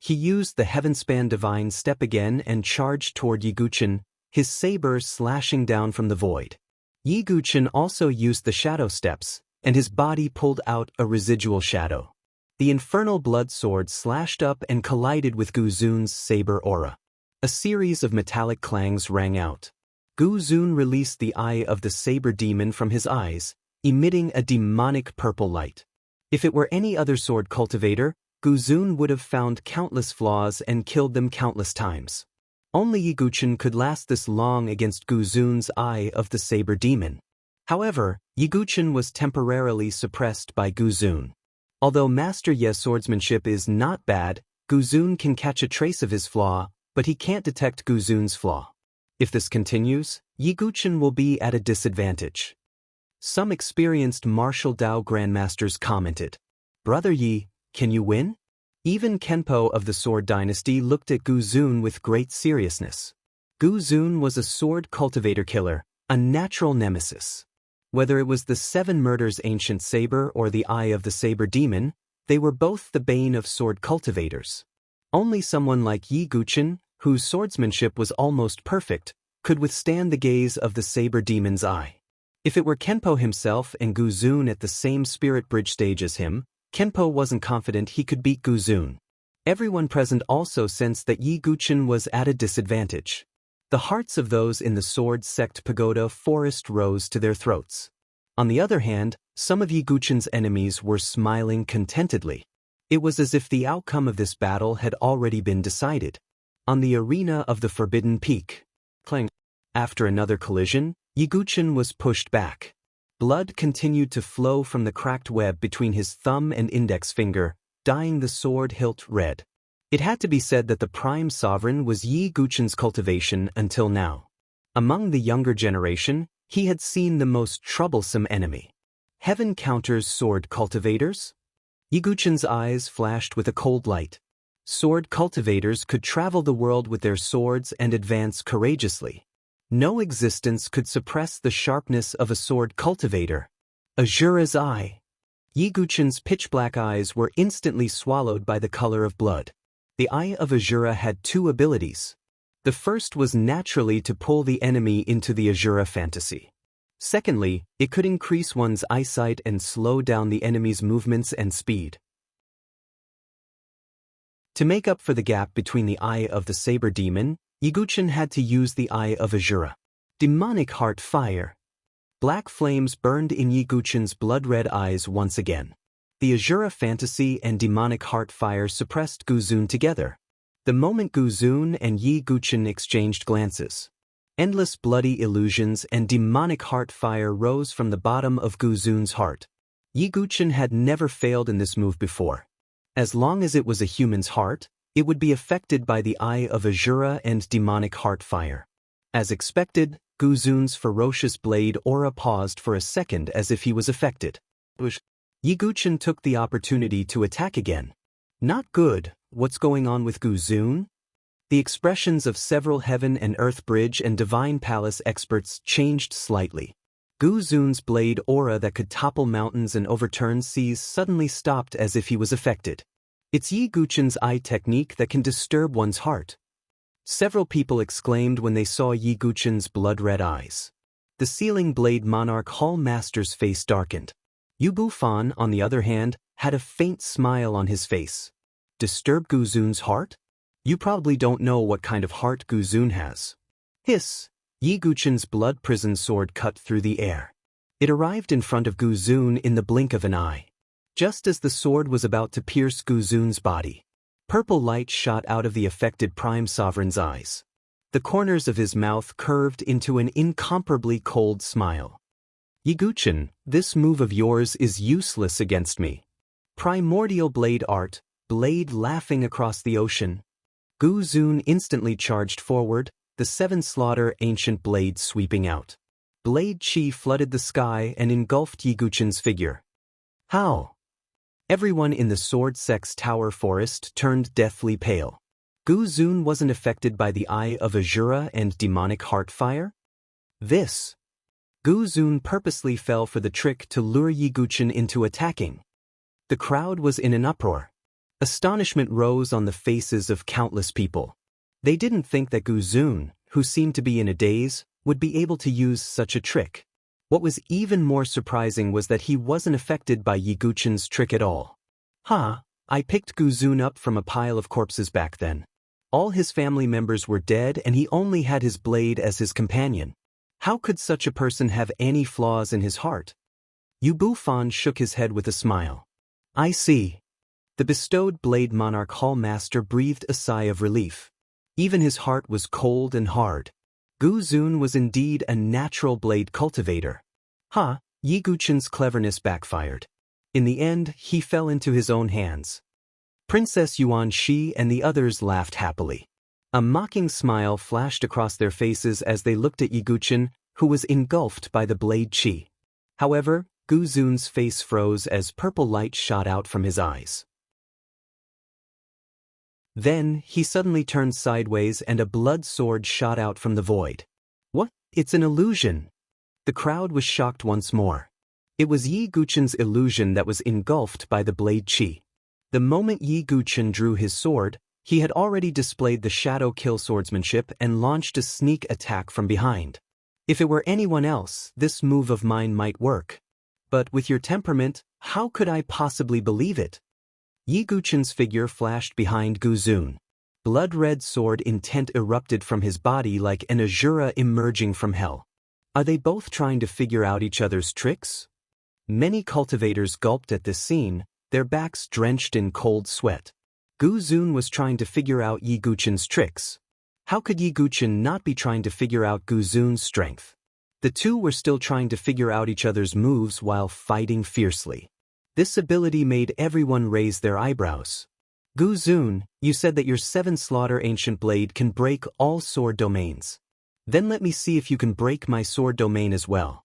He used the heavenspan divine step again and charged toward Yi Guchen, his saber slashing down from the void. Yi Guchen also used the shadow steps, and his body pulled out a residual shadow. The infernal blood sword slashed up and collided with Gu Zun's saber aura. A series of metallic clangs rang out. Gu Zun released the eye of the saber demon from his eyes, emitting a demonic purple light. If it were any other sword cultivator, Gu Zun would have found countless flaws and killed them countless times. Only Yi Guchen could last this long against Gu Zun's eye of the saber demon. However, Yi Guchen was temporarily suppressed by Gu Zun. Although Master Ye's swordsmanship is not bad, Gu Zun can catch a trace of his flaw, but he can't detect Gu Zun's flaw. If this continues, Yi Guchen will be at a disadvantage. Some experienced martial Dao grandmasters commented, "Brother Yi, can you win?" Even Kenpo of the Sword Dynasty looked at Gu Zun with great seriousness. Gu Zun was a sword cultivator killer, a natural nemesis. Whether it was the 7 murders ancient saber or the eye of the saber demon, they were both the bane of sword cultivators. Only someone like Yi Guchen, whose swordsmanship was almost perfect, could withstand the gaze of the saber demon's eye. If it were Kenpo himself and Gu Zun at the same spirit bridge stage as him, Kenpo wasn't confident he could beat Gu Zun. Everyone present also sensed that Yi Guchen was at a disadvantage. The hearts of those in the sword sect pagoda forest rose to their throats. On the other hand, some of Yi Guchen's enemies were smiling contentedly. It was as if the outcome of this battle had already been decided. On the arena of the Forbidden Peak. Clang. After another collision, Yi Guchen was pushed back. Blood continued to flow from the cracked web between his thumb and index finger, dyeing the sword hilt red. It had to be said that the prime sovereign was Yi Guchen's cultivation until now. Among the younger generation, he had seen the most troublesome enemy. Heaven counters sword cultivators? Yi Guchen's eyes flashed with a cold light. Sword cultivators could travel the world with their swords and advance courageously. No existence could suppress the sharpness of a sword cultivator. Azura's eye. Yi Guchen's pitch-black eyes were instantly swallowed by the color of blood. The eye of Azura had 2 abilities. The first was naturally to pull the enemy into the Azura fantasy. Secondly, it could increase one's eyesight and slow down the enemy's movements and speed. To make up for the gap between the eye of the saber demon, Yi Guchen had to use the eye of Azura. Demonic heart fire. Black flames burned in Yi Guchen's blood-red eyes once again. The Azura fantasy and demonic heart fire suppressed Gu Zun together. The moment Gu Zun and Yi Guchen exchanged glances, endless bloody illusions and demonic heart fire rose from the bottom of Gu Zun's heart. Yi Guchen had never failed in this move before. As long as it was a human's heart, it would be affected by the eye of Azura and demonic heart fire. As expected, Gu Zun's ferocious blade aura paused for a second as if he was affected. Yi Guchen took the opportunity to attack again. Not good, what's going on with Gu Zun? The expressions of several Heaven and Earth Bridge and Divine Palace experts changed slightly. Gu Zun's blade aura that could topple mountains and overturn seas suddenly stopped as if he was affected. It's Yi Guchen's eye technique that can disturb one's heart. Several people exclaimed when they saw Yi Guchen's blood-red eyes. The Sealing Blade Monarch Hall Master's face darkened. Yu Bufan, on the other hand, had a faint smile on his face. Disturb Gu Zun's heart? You probably don't know what kind of heart Gu Zun has. Hiss! Yi Guchen's blood prison sword cut through the air. It arrived in front of Gu Zun in the blink of an eye. Just as the sword was about to pierce Gu Zun's body, purple light shot out of the affected Prime Sovereign's eyes. The corners of his mouth curved into an incomparably cold smile. Yi Guchen, this move of yours is useless against me. Primordial blade art, blade laughing across the ocean. Gu Zun instantly charged forward, the seven slaughter ancient blade sweeping out. Blade chi flooded the sky and engulfed Yi Guchen's figure. How? Everyone in the Sword Sex Tower forest turned deathly pale. Gu Zun wasn't affected by the Eye of Azura and demonic heart fire? This. Gu Zun purposely fell for the trick to lure Yi Guchen into attacking. The crowd was in an uproar. Astonishment rose on the faces of countless people. They didn't think that Gu Zun, who seemed to be in a daze, would be able to use such a trick. What was even more surprising was that he wasn't affected by Yi Guchen's trick at all. I picked Gu Zun up from a pile of corpses back then. All his family members were dead and he only had his blade as his companion. How could such a person have any flaws in his heart? Yu Bufan shook his head with a smile. I see. The bestowed blade monarch hall master breathed a sigh of relief. Even his heart was cold and hard. Gu Zun was indeed a natural blade cultivator. Yi Guchen's cleverness backfired. In the end, he fell into his own hands. Princess Yuan Shi and the others laughed happily. A mocking smile flashed across their faces as they looked at Yi Guchen, who was engulfed by the blade chi. However, Gu Zun's face froze as purple light shot out from his eyes. Then, he suddenly turned sideways and a blood sword shot out from the void. What? It's an illusion! The crowd was shocked once more. It was Yi Guchen's illusion that was engulfed by the blade chi. The moment Yi Guchen drew his sword, he had already displayed the shadow kill swordsmanship and launched a sneak attack from behind. If it were anyone else, this move of mine might work. But with your temperament, how could I possibly believe it? Yi Guchen's figure flashed behind Gu Zun. Blood-red sword intent erupted from his body like an Azura emerging from hell. Are they both trying to figure out each other's tricks? Many cultivators gulped at this scene, their backs drenched in cold sweat. Gu Zun was trying to figure out Yi Guchen's tricks. How could Yi Guchen not be trying to figure out Gu Zun's strength? The two were still trying to figure out each other's moves while fighting fiercely. This ability made everyone raise their eyebrows. Gu Zun, you said that your seven slaughter ancient blade can break all sword domains. Then let me see if you can break my sword domain as well.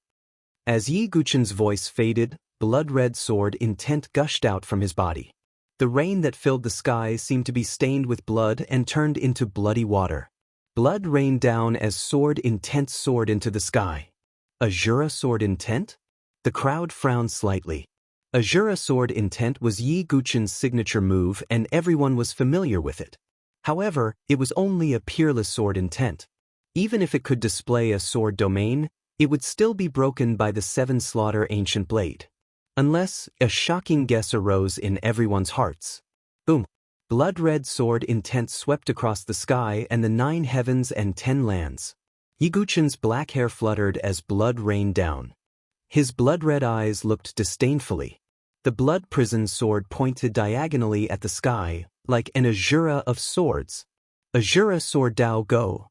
As Yi Guchen's voice faded, blood-red sword intent gushed out from his body. The rain that filled the sky seemed to be stained with blood and turned into bloody water. Blood rained down as sword intent soared into the sky. Azura sword intent? The crowd frowned slightly. Azura sword intent was Yi Guchen's signature move and everyone was familiar with it. However, it was only a peerless sword intent. Even if it could display a sword domain, it would still be broken by the seven slaughter ancient blade. Unless, a shocking guess arose in everyone's hearts. Boom! Blood-red sword intent swept across the sky and the 9 heavens and 10 lands. Yi Guchen's black hair fluttered as blood rained down. His blood-red eyes looked disdainfully. The blood prison sword pointed diagonally at the sky, like an Azura of swords. Azura sword Dao go.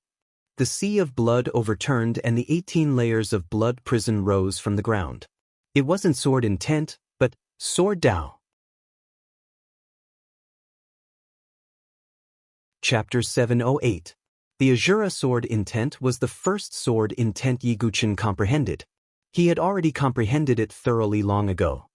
The sea of blood overturned and the 18 layers of blood prison rose from the ground. It wasn't sword intent, but sword Dao. Chapter 708. The Azura sword intent was the first sword intent Yi Guchen comprehended. He had already comprehended it thoroughly long ago.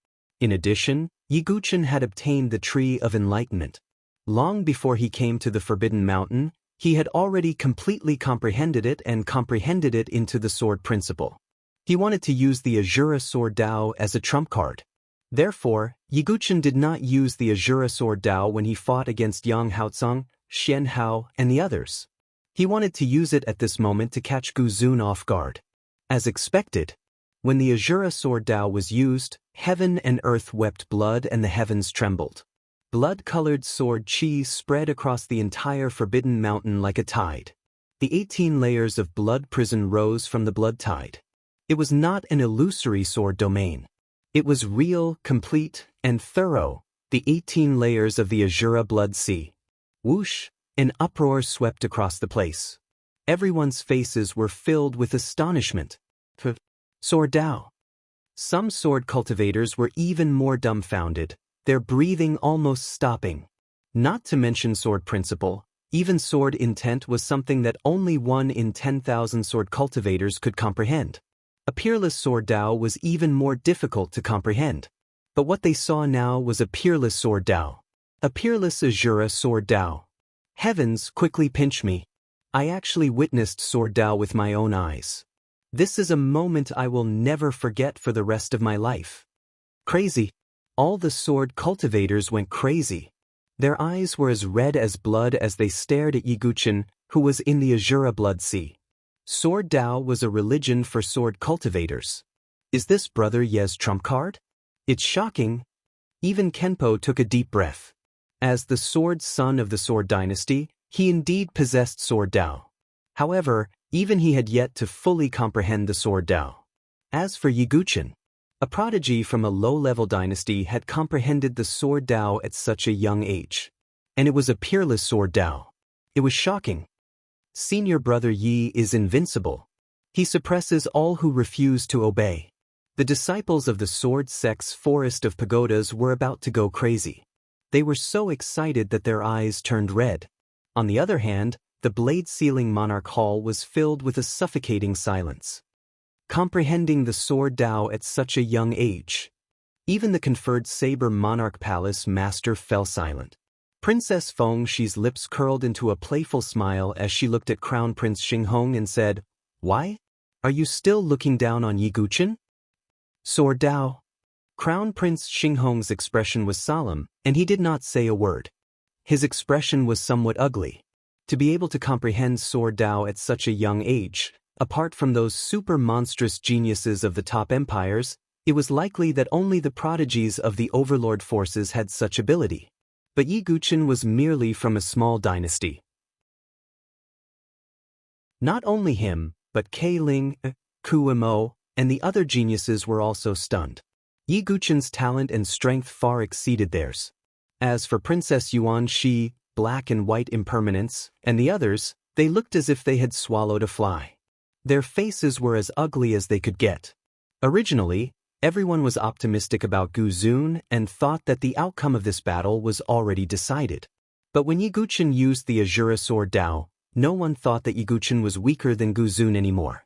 In addition, Yi Guchen had obtained the Tree of Enlightenment. Long before he came to the Forbidden Mountain, he had already completely comprehended it and comprehended it into the sword principle. He wanted to use the Azura sword Dao as a trump card. Therefore, Yi Guchen did not use the Azura sword Dao when he fought against Yang Haotsong, Xian Hao, and the others. He wanted to use it at this moment to catch Gu Zun off guard. As expected, when the Azura sword Dao was used, heaven and earth wept blood and the heavens trembled. Blood-colored sword chi spread across the entire Forbidden Mountain like a tide. The 18 layers of blood prison rose from the blood tide. It was not an illusory sword domain. It was real, complete, and thorough, the 18 layers of the Azura Blood Sea. Whoosh! An uproar swept across the place. Everyone's faces were filled with astonishment. Sword Dao. Some sword cultivators were even more dumbfounded, their breathing almost stopping. Not to mention sword principle, even sword intent was something that only 1 in 10,000 sword cultivators could comprehend. A peerless sword Dao was even more difficult to comprehend. But what they saw now was a peerless sword Dao. A peerless Azura sword Dao. Heavens, quickly pinch me. I actually witnessed sword Dao with my own eyes. This is a moment I will never forget for the rest of my life. Crazy. All the sword cultivators went crazy. Their eyes were as red as blood as they stared at Yiguchen, who was in the Azura Blood Sea. Sword Dao was a religion for sword cultivators. Is this Brother Ye's trump card? It's shocking. Even Kenpo took a deep breath. As the sword son of the Sword Dynasty, he indeed possessed Sword Dao. However, even he had yet to fully comprehend the Sword Dao. As for Yiguchen, a prodigy from a low-level dynasty had comprehended the Sword Dao at such a young age. And it was a peerless Sword Dao. It was shocking. Senior Brother Yi is invincible. He suppresses all who refuse to obey. The disciples of the Sword Sect's forest of pagodas were about to go crazy. They were so excited that their eyes turned red. On the other hand, the blade-sealing Monarch Hall was filled with a suffocating silence. Comprehending the Sword Dao at such a young age. Even the conferred Saber Monarch Palace master fell silent. Princess Feng Shi's lips curled into a playful smile as she looked at Crown Prince Xinghong and said, "Why? Are you still looking down on Yiguchen?" Sword Dao. Crown Prince Xinghong's expression was solemn, and he did not say a word. His expression was somewhat ugly. To be able to comprehend Sword Dao at such a young age, apart from those super-monstrous geniuses of the top empires, it was likely that only the prodigies of the overlord forces had such ability. But Yiguchen was merely from a small dynasty. Not only him, but Kei Ling, Ku Mo, and the other geniuses were also stunned. Yiguchen's talent and strength far exceeded theirs. As for Princess Yuan Shi, Black and White Impermanence, and the others, they looked as if they had swallowed a fly. Their faces were as ugly as they could get. Originally, everyone was optimistic about Gu Zun and thought that the outcome of this battle was already decided. But when Yiguchen used the Azura Sword Dao, no one thought that Yiguchen was weaker than Gu Zun anymore.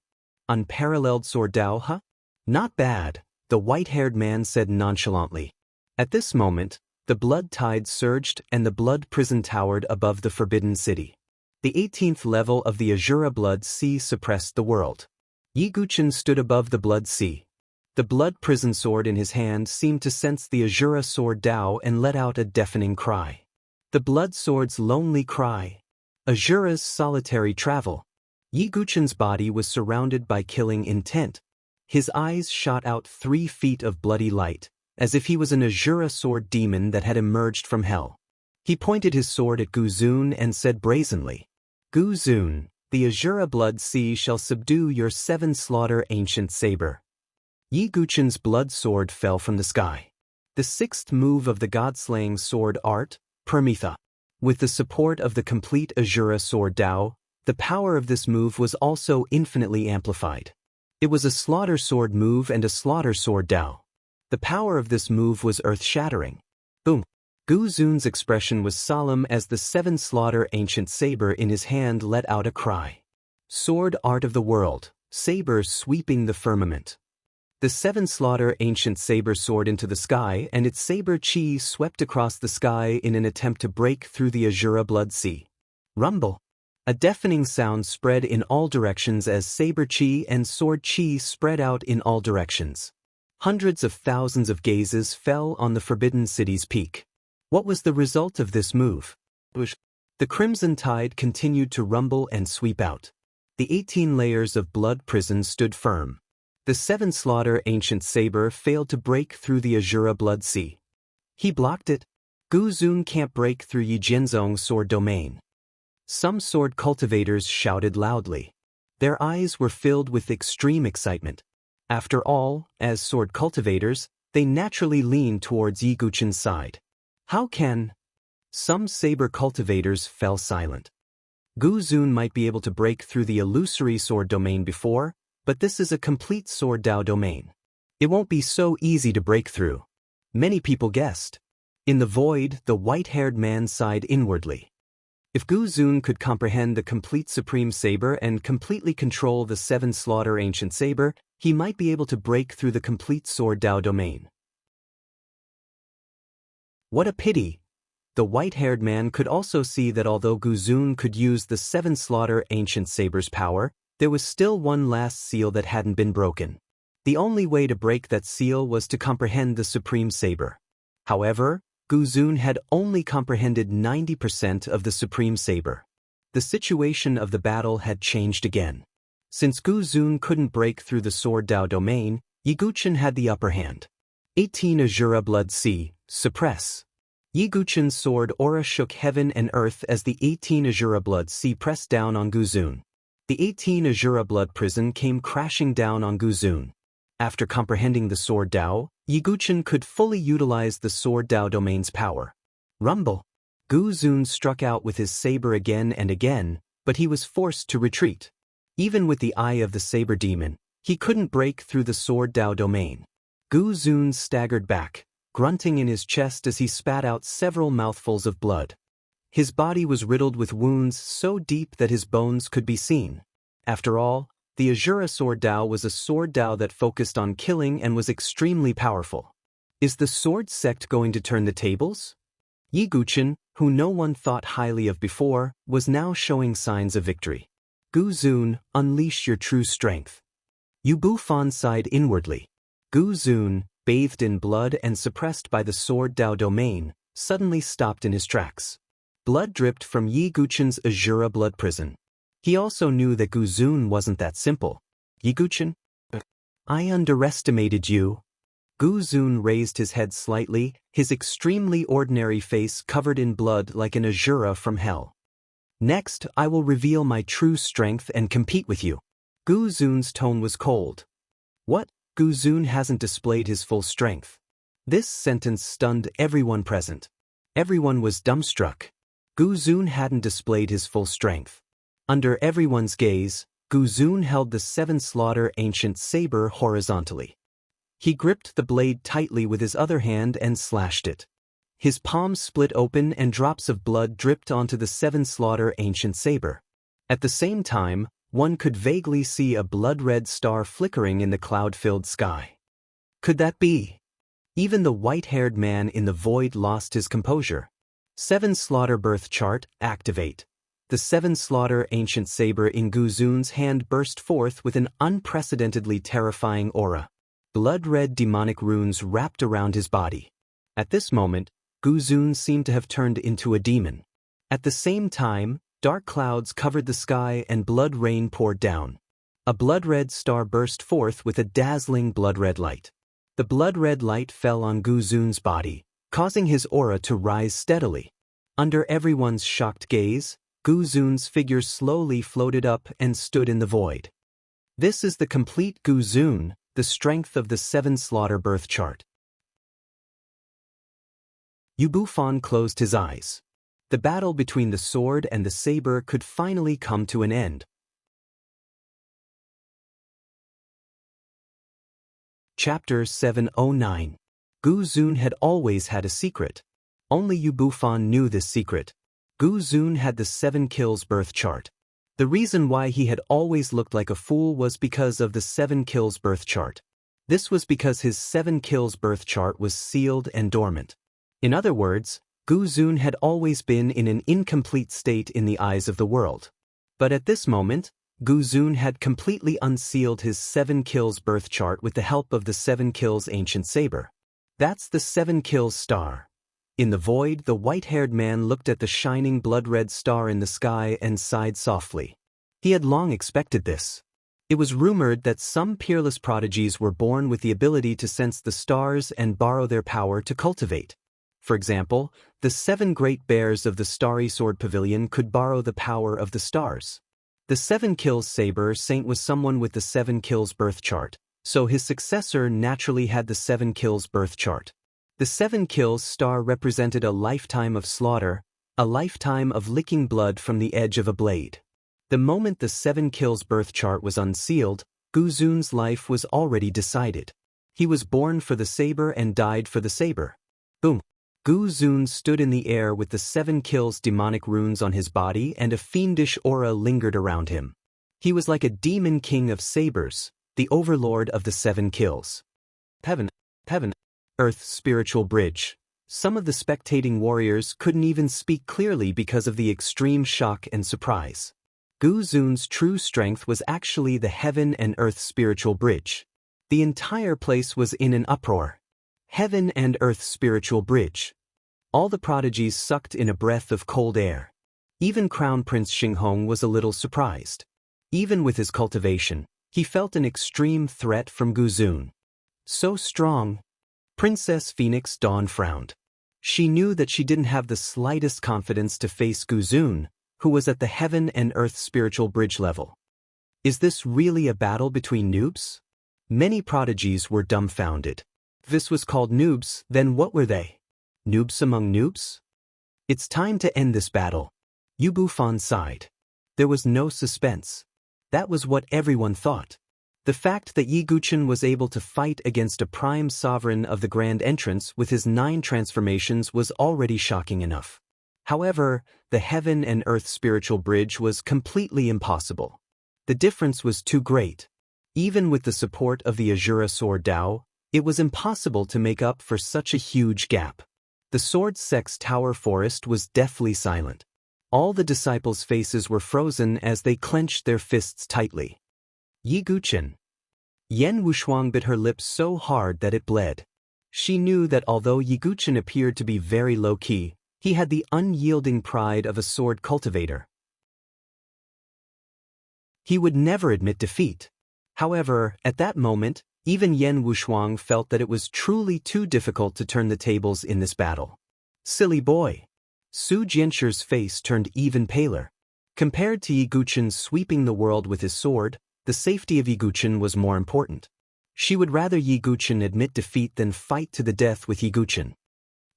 Unparalleled Sword Dao, huh? Not bad, the white-haired man said nonchalantly. At this moment, the blood tide surged and the blood prison towered above the Forbidden City. The 18th level of the Azura Blood Sea suppressed the world. Yiguchen stood above the Blood Sea. The blood prison sword in his hand seemed to sense the Azura Sword Dao and let out a deafening cry. The blood sword's lonely cry. Azura's solitary travel. Yiguchen's body was surrounded by killing intent. His eyes shot out 3 feet of bloody light, as if he was an Azura sword demon that had emerged from hell. He pointed his sword at Gu Zun and said brazenly, "Gu Zun, the Azura Blood Sea shall subdue your 7-slaughter ancient saber." Yiguchen's blood sword fell from the sky. The 6th move of the god-slaying sword art, Permitha. With the support of the complete Azura Sword Dao, the power of this move was also infinitely amplified. It was a slaughter sword move and a slaughter sword Dao. The power of this move was earth-shattering. Boom! Gu Zun's expression was solemn as the 7-slaughter ancient saber in his hand let out a cry. Sword art of the world, saber sweeping the firmament. The 7-slaughter ancient saber soared into the sky and its saber chi swept across the sky in an attempt to break through the Azura Blood Sea. Rumble! A deafening sound spread in all directions as saber chi and sword chi spread out in all directions. Hundreds of thousands of gazes fell on the Forbidden City's peak. What was the result of this move? The crimson tide continued to rumble and sweep out. The 18 layers of blood prison stood firm. The 7-slaughter ancient saber failed to break through the Azura Blood Sea. He blocked it. Gu Zun can't break through Yi Jianzong's sword domain. Some sword cultivators shouted loudly. Their eyes were filled with extreme excitement. After all, as sword cultivators, they naturally lean towards Yi Guqin's side. How can... Some saber cultivators fell silent. Gu Zun might be able to break through the illusory sword domain before, but this is a complete sword Dao domain. It won't be so easy to break through. Many people guessed. In the void, the white-haired man sighed inwardly. If Gu Zun could comprehend the complete Supreme Saber and completely control the 7 Slaughter Ancient Saber, he might be able to break through the complete sword Dao domain. What a pity! The white-haired man could also see that although Gu Zun could use the 7 Slaughter Ancient Saber's power, there was still one last seal that hadn't been broken. The only way to break that seal was to comprehend the Supreme Saber. However, Gu Zun had only comprehended 90% of the Supreme Saber. The situation of the battle had changed again. Since Gu Zun couldn't break through the Sword Dao domain, Yi Guqin had the upper hand. 18 Azura Blood Sea, suppress. Yi Guqin's sword aura shook heaven and earth as the 18 Azura Blood Sea pressed down on Gu Zun. The 18 Azura Blood Prison came crashing down on Gu Zun. After comprehending the Sword Dao, Yi Guqin could fully utilize the Sword Dao domain's power. Rumble! Gu Zun struck out with his saber again and again, but he was forced to retreat. Even with the eye of the saber demon, he couldn't break through the Sword Dao domain. Gu Zun staggered back, grunting in his chest as he spat out several mouthfuls of blood. His body was riddled with wounds so deep that his bones could be seen. After all, the Azura Sword Dao was a sword Dao that focused on killing and was extremely powerful. Is the sword sect going to turn the tables? Yi Guqin, who no one thought highly of before, was now showing signs of victory. Gu Zun, unleash your true strength. Yu Bufan sighed inwardly. Gu Zun, bathed in blood and suppressed by the Sword Dao domain, suddenly stopped in his tracks. Blood dripped from Yi Guqin's Azura Blood Prison. He also knew that Gu Zun wasn't that simple. Yi Guqin? I underestimated you. Gu Zun raised his head slightly, his extremely ordinary face covered in blood like an Azura from hell. Next, I will reveal my true strength and compete with you. Gu Zun's tone was cold. What? Gu Zun hasn't displayed his full strength. This sentence stunned everyone present. Everyone was dumbstruck. Gu Zun hadn't displayed his full strength. Under everyone's gaze, Gu Zun held the 7 Slaughter Ancient Saber horizontally. He gripped the blade tightly with his other hand and slashed it. His palm split open and drops of blood dripped onto the 7 Slaughter Ancient Saber. At the same time, one could vaguely see a blood-red star flickering in the cloud-filled sky. Could that be? Even the white-haired man in the void lost his composure. 7 Slaughter Birth Chart, activate. The 7 Slaughter Ancient Saber in Gu Zun's hand burst forth with an unprecedentedly terrifying aura. Blood-red demonic runes wrapped around his body. At this moment, Gu Zun seemed to have turned into a demon. At the same time, dark clouds covered the sky and blood rain poured down. A blood-red star burst forth with a dazzling blood-red light. The blood-red light fell on Gu Zun's body, causing his aura to rise steadily. Under everyone's shocked gaze, Gu Zun's figure slowly floated up and stood in the void. This is the complete Gu Zun, the strength of the 7 Slaughter Birth Chart. Yu Bufan closed his eyes. The battle between the sword and the saber could finally come to an end. Chapter 709. Gu Zun had always had a secret. Only Yu Bufan knew this secret. Gu Zun had the 7 Kills Birth Chart. The reason why he had always looked like a fool was because of the 7 Kills Birth Chart. This was because his 7 Kills Birth Chart was sealed and dormant. In other words, Gu Zun had always been in an incomplete state in the eyes of the world. But at this moment, Gu Zun had completely unsealed his 7 Kills Birth Chart with the help of the 7 Kills Ancient Saber. That's the 7 Kills star. In the void, the white-haired man looked at the shining blood-red star in the sky and sighed softly. He had long expected this. It was rumored that some peerless prodigies were born with the ability to sense the stars and borrow their power to cultivate. For example, the 7 great bears of the Starry Sword Pavilion could borrow the power of the stars. The 7 kills saber saint was someone with the 7 kills birth chart, so his successor naturally had the 7 kills birth chart. The 7 kills star represented a lifetime of slaughter, a lifetime of licking blood from the edge of a blade. The moment the 7 kills birth chart was unsealed, Gu Xun's life was already decided. He was born for the saber and died for the saber. Boom. Gu Xun stood in the air with the 7 kills demonic runes on his body and a fiendish aura lingered around him. He was like a demon king of sabers, the overlord of the 7 kills. Heaven, Earth spiritual bridge. Some of the spectating warriors couldn't even speak clearly because of the extreme shock and surprise. Gu Xun's true strength was actually the heaven and earth spiritual bridge. The entire place was in an uproar. Heaven and earth spiritual bridge. All the prodigies sucked in a breath of cold air. Even Crown Prince Xinghong was a little surprised. Even with his cultivation, he felt an extreme threat from Gu Xun. So strong. Princess Phoenix Dawn frowned. She knew that she didn't have the slightest confidence to face Gu Xun, who was at the heaven and earth spiritual bridge level. Is this really a battle between noobs? Many prodigies were dumbfounded. If this was called noobs, then what were they? Noobs among noobs? It's time to end this battle. Yu Bufan sighed. There was no suspense. That was what everyone thought. The fact that Yi Guchen was able to fight against a prime sovereign of the Grand Entrance with his 9 transformations was already shocking enough. However, the heaven and earth spiritual bridge was completely impossible. The difference was too great. Even with the support of the Azura Sword Dao, it was impossible to make up for such a huge gap. The Sword Sect's Tower Forest was deathly silent. All the disciples' faces were frozen as they clenched their fists tightly. Yi Guchen. Yen Wushuang bit her lips so hard that it bled. She knew that although Yi Guchen appeared to be very low-key, he had the unyielding pride of a sword cultivator. He would never admit defeat. However, at that moment, even Yen Wushuang felt that it was truly too difficult to turn the tables in this battle. Silly boy. Su Jianshir's face turned even paler. Compared to Yi Guchen sweeping the world with his sword, the safety of Yi Guchen was more important. She would rather Yi Guchen admit defeat than fight to the death with Yi Guchen.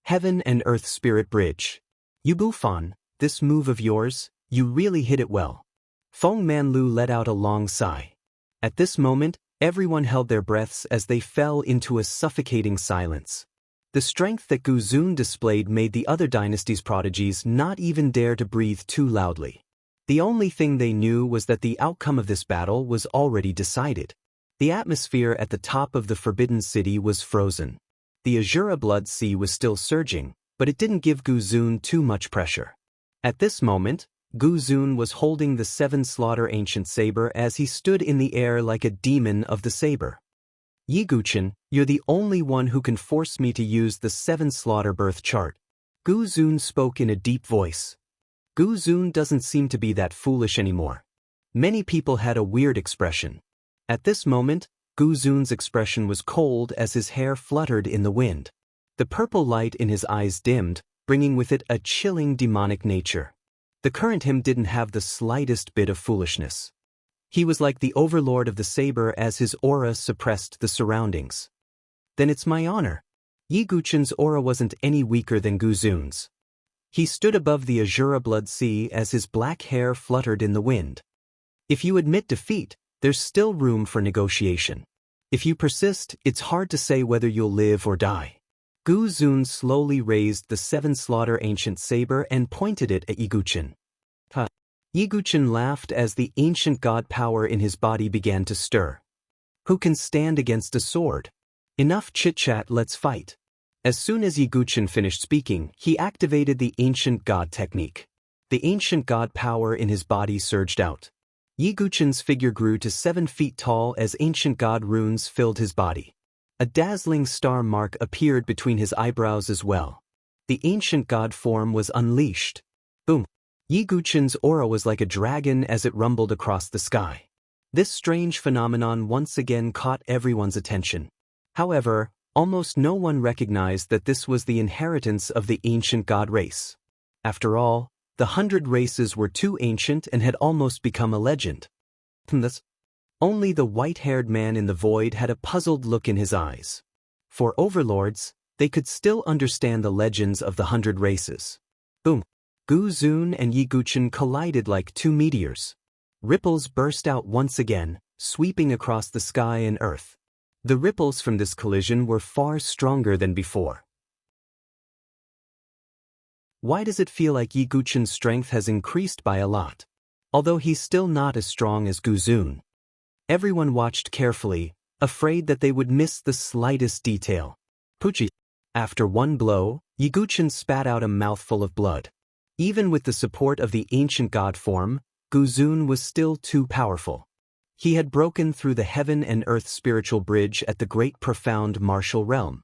Heaven and Earth Spirit Bridge. Yu Bufan, this move of yours, you really hit it well. Feng Manlu let out a long sigh. At this moment, everyone held their breaths as they fell into a suffocating silence. The strength that Gu Xun displayed made the other dynasty's prodigies not even dare to breathe too loudly. The only thing they knew was that the outcome of this battle was already decided. The atmosphere at the top of the Forbidden City was frozen. The Azura Blood Sea was still surging, but it didn't give Gu Xun too much pressure. At this moment, Gu Xun was holding the 7 Slaughter Ancient Saber as he stood in the air like a demon of the saber. Yi Guchen, you're the only one who can force me to use the 7 Slaughter birth chart. Gu Xun spoke in a deep voice. Gu Xun doesn't seem to be that foolish anymore. Many people had a weird expression. At this moment, Gu Xun's expression was cold as his hair fluttered in the wind. The purple light in his eyes dimmed, bringing with it a chilling demonic nature. The current him didn't have the slightest bit of foolishness. He was like the overlord of the saber as his aura suppressed the surroundings. Then it's my honor. Yi Guchen's aura wasn't any weaker than Gu Xun's. He stood above the Azura Blood Sea as his black hair fluttered in the wind. If you admit defeat, there's still room for negotiation. If you persist, it's hard to say whether you'll live or die. Gu Xun slowly raised the 7 Slaughter Ancient Saber and pointed it at Yi Guchen. Yi Guchen laughed as the ancient god power in his body began to stir. Who can stand against a sword? Enough chit-chat, let's fight. As soon as Yi Guchen finished speaking, he activated the ancient god technique. The ancient god power in his body surged out. Yi Guchen's figure grew to 7 feet tall as ancient god runes filled his body. A dazzling star mark appeared between his eyebrows as well. The ancient god form was unleashed. Boom! Yi Guchen's aura was like a dragon as it rumbled across the sky. This strange phenomenon once again caught everyone's attention. However, Almost no one recognized that this was the inheritance of the ancient god race. After all, the 100 races were too ancient and had almost become a legend. Thus, only the white-haired man in the void had a puzzled look in his eyes. For overlords, they could still understand the legends of the 100 races. Boom! Gu Zun and Yi Guchen collided like two meteors. Ripples burst out once again, sweeping across the sky and earth. The ripples from this collision were far stronger than before. Why does it feel like Yi Guchen's strength has increased by a lot? Although he's still not as strong as Gu Zun. Everyone watched carefully, afraid that they would miss the slightest detail. Puchi. After one blow, Yi Guchen spat out a mouthful of blood. Even with the support of the ancient god form, Gu Zun was still too powerful. He had broken through the heaven and earth spiritual bridge at the great profound martial realm.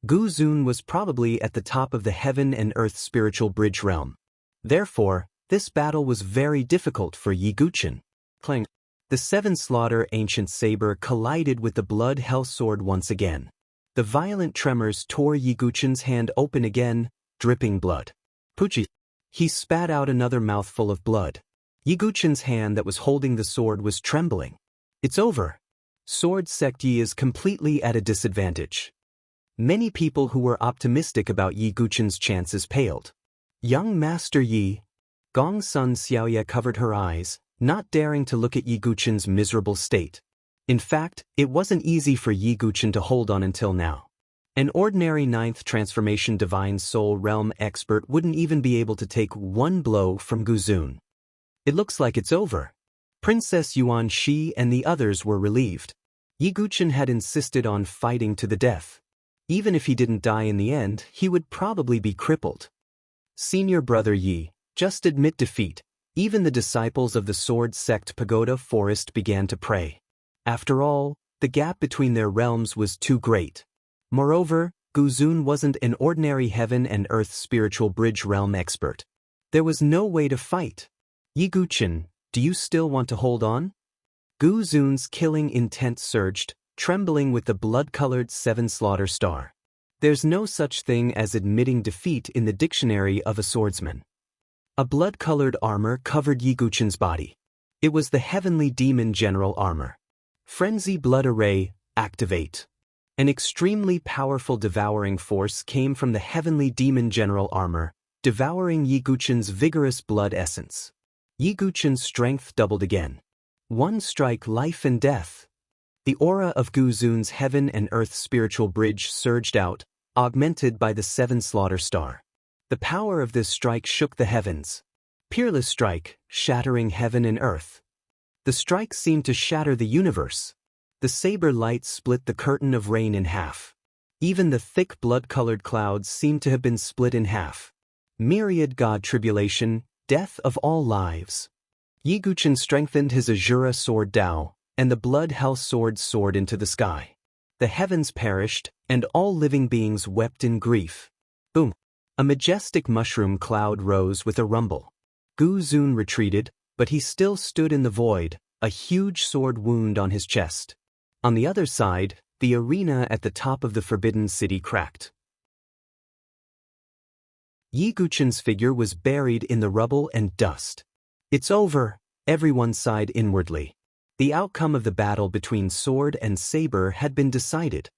Gu Zun was probably at the top of the heaven and earth spiritual bridge realm. Therefore, this battle was very difficult for Yi Guchen. Clang. The seven slaughter ancient saber collided with the blood hell sword once again. The violent tremors tore Yi Guchen's hand open again, dripping blood. Puchi. He spat out another mouthful of blood. Yi Guchen's hand that was holding the sword was trembling. It's over. Sword Sect Yi is completely at a disadvantage. Many people who were optimistic about Yi Guchen's chances paled. Young Master Yi. Gong Sun Xiaoye covered her eyes, not daring to look at Yi Guchen's miserable state. In fact, it wasn't easy for Yi Guchen to hold on until now. An ordinary 9th transformation divine soul realm expert wouldn't even be able to take one blow from Gu Zun. It looks like it's over. Princess Yuan Shi and the others were relieved. Yi Guchen had insisted on fighting to the death. Even if he didn't die in the end, he would probably be crippled. Senior brother Yi, just admit defeat. Even the disciples of the Sword Sect Pagoda Forest began to pray. After all, the gap between their realms was too great. Moreover, Gu Zun wasn't an ordinary heaven and earth spiritual bridge realm expert. There was no way to fight. Yi Guchen, do you still want to hold on? Gu Zun's killing intent surged, trembling with the blood-colored 7 slaughter star. There's no such thing as admitting defeat in the dictionary of a swordsman. A blood-colored armor covered Yi Guchen's body. It was the heavenly demon general armor. Frenzy Blood Array, activate. An extremely powerful devouring force came from the heavenly demon general armor, devouring Yi Guchen's vigorous blood essence. Yi Guchen's strength doubled again. One strike, life and death. The aura of Gu Zun's heaven and earth spiritual bridge surged out, augmented by the 7 slaughter star. The power of this strike shook the heavens. Peerless strike, shattering heaven and earth. The strike seemed to shatter the universe. The saber light split the curtain of rain in half. Even the thick blood-colored clouds seemed to have been split in half. Myriad god tribulation, death of all lives. Yi Guchen strengthened his Azura sword Dao, and the blood hell sword soared into the sky. The heavens perished, and all living beings wept in grief. Boom! A majestic mushroom cloud rose with a rumble. Gu Zun retreated, but he still stood in the void, a huge sword wound on his chest. On the other side, the arena at the top of the Forbidden City cracked. Yi Guchen's figure was buried in the rubble and dust. It's over, everyone sighed inwardly. The outcome of the battle between sword and saber had been decided.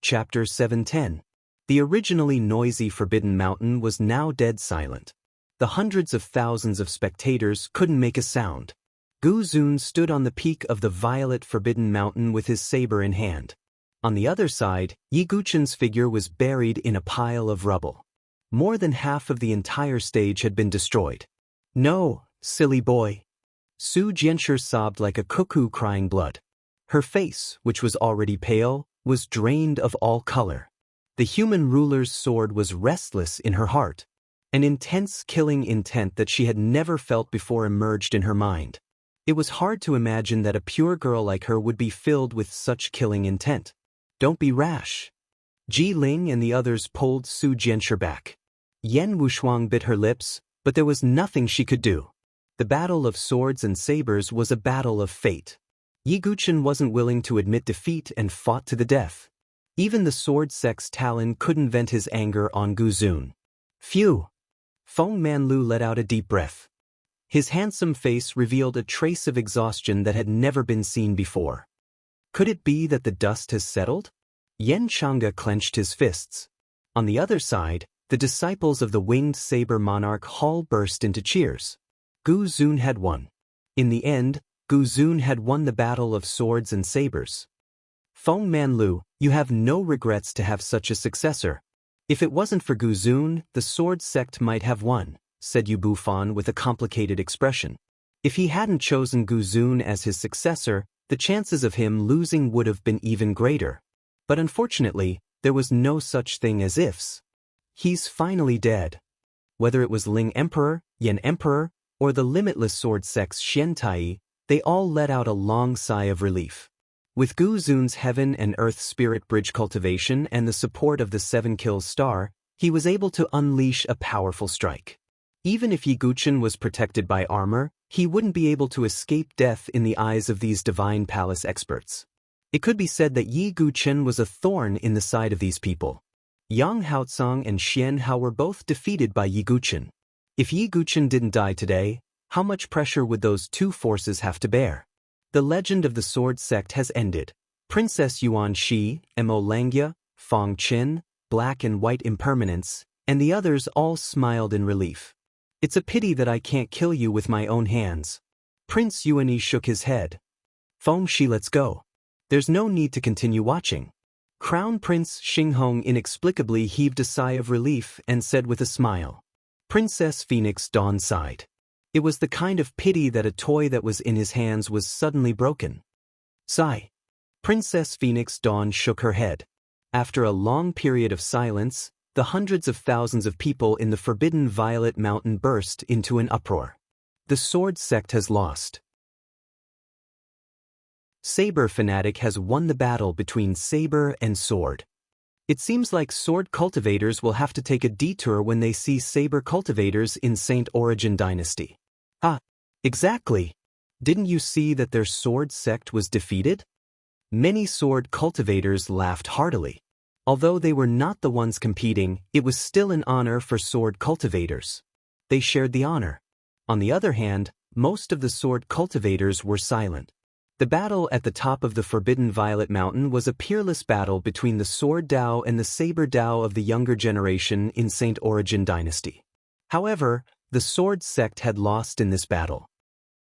Chapter 710. The originally noisy Forbidden Mountain was now dead silent. The hundreds of thousands of spectators couldn't make a sound. Gu Zun stood on the peak of the violet Forbidden Mountain with his saber in hand. On the other side, Yi Guchen's figure was buried in a pile of rubble. More than half of the entire stage had been destroyed. No, silly boy. Su Jianshi sobbed like a cuckoo crying blood. Her face, which was already pale, was drained of all color. The human ruler's sword was restless in her heart. An intense killing intent that she had never felt before emerged in her mind. It was hard to imagine that a pure girl like her would be filled with such killing intent. Don't be rash. Ji Ling and the others pulled Su Jianshi back. Yan Wushuang bit her lips, but there was nothing she could do. The battle of swords and sabers was a battle of fate. Yi Guqin wasn't willing to admit defeat and fought to the death. Even the sword sect's Talon couldn't vent his anger on Gu Zun. Phew! Feng Manlu let out a deep breath. His handsome face revealed a trace of exhaustion that had never been seen before. Could it be that the dust has settled? Yen Chang'e clenched his fists. On the other side, the disciples of the winged saber monarch Hall burst into cheers. Gu Zun had won. In the end, Gu Zun had won the battle of swords and sabers. Feng Manlu, you have no regrets to have such a successor. If it wasn't for Gu Zun, the sword sect might have won, said Yu Bufan with a complicated expression. If he hadn't chosen Gu Zun as his successor, the chances of him losing would have been even greater. But unfortunately, there was no such thing as ifs. He's finally dead. Whether it was Ling Emperor, Yen Emperor, or the limitless sword sect's Xian Tai, they all let out a long sigh of relief. With Gu Zun's heaven and earth spirit bridge cultivation and the support of the 7 kills star, he was able to unleash a powerful strike. Even if Yi Guqin was protected by armor, he wouldn't be able to escape death in the eyes of these divine palace experts. It could be said that Yi Guqin was a thorn in the side of these people. Yang Haotsong and Xian Hao were both defeated by Yi Guqin. If Yi Guqin didn't die today, how much pressure would those two forces have to bear? The legend of the sword sect has ended. Princess Yuan Shi, Mo Langya, Fong Qin, Black and White Impermanence, and the others all smiled in relief. It's a pity that I can't kill you with my own hands. Prince Yuanyi shook his head. Feng Shi, let's go. There's no need to continue watching. Crown Prince Xinghong inexplicably heaved a sigh of relief and said with a smile. Princess Phoenix Dawn sighed. It was the kind of pity that a toy that was in his hands was suddenly broken. Sigh. Princess Phoenix Dawn shook her head. After a long period of silence, the hundreds of thousands of people in the forbidden Violet Mountain burst into an uproar. The sword sect has lost. Saber fanatic has won the battle between saber and sword. It seems like sword cultivators will have to take a detour when they see saber cultivators in Saint Origin Dynasty. Ah, exactly. Didn't you see that their sword sect was defeated? Many sword cultivators laughed heartily. Although they were not the ones competing, it was still an honor for sword cultivators. They shared the honor. On the other hand, most of the sword cultivators were silent. The battle at the top of the Forbidden Violet Mountain was a peerless battle between the Sword Dao and the Saber Dao of the younger generation in Saint Origin Dynasty. However, the sword sect had lost in this battle.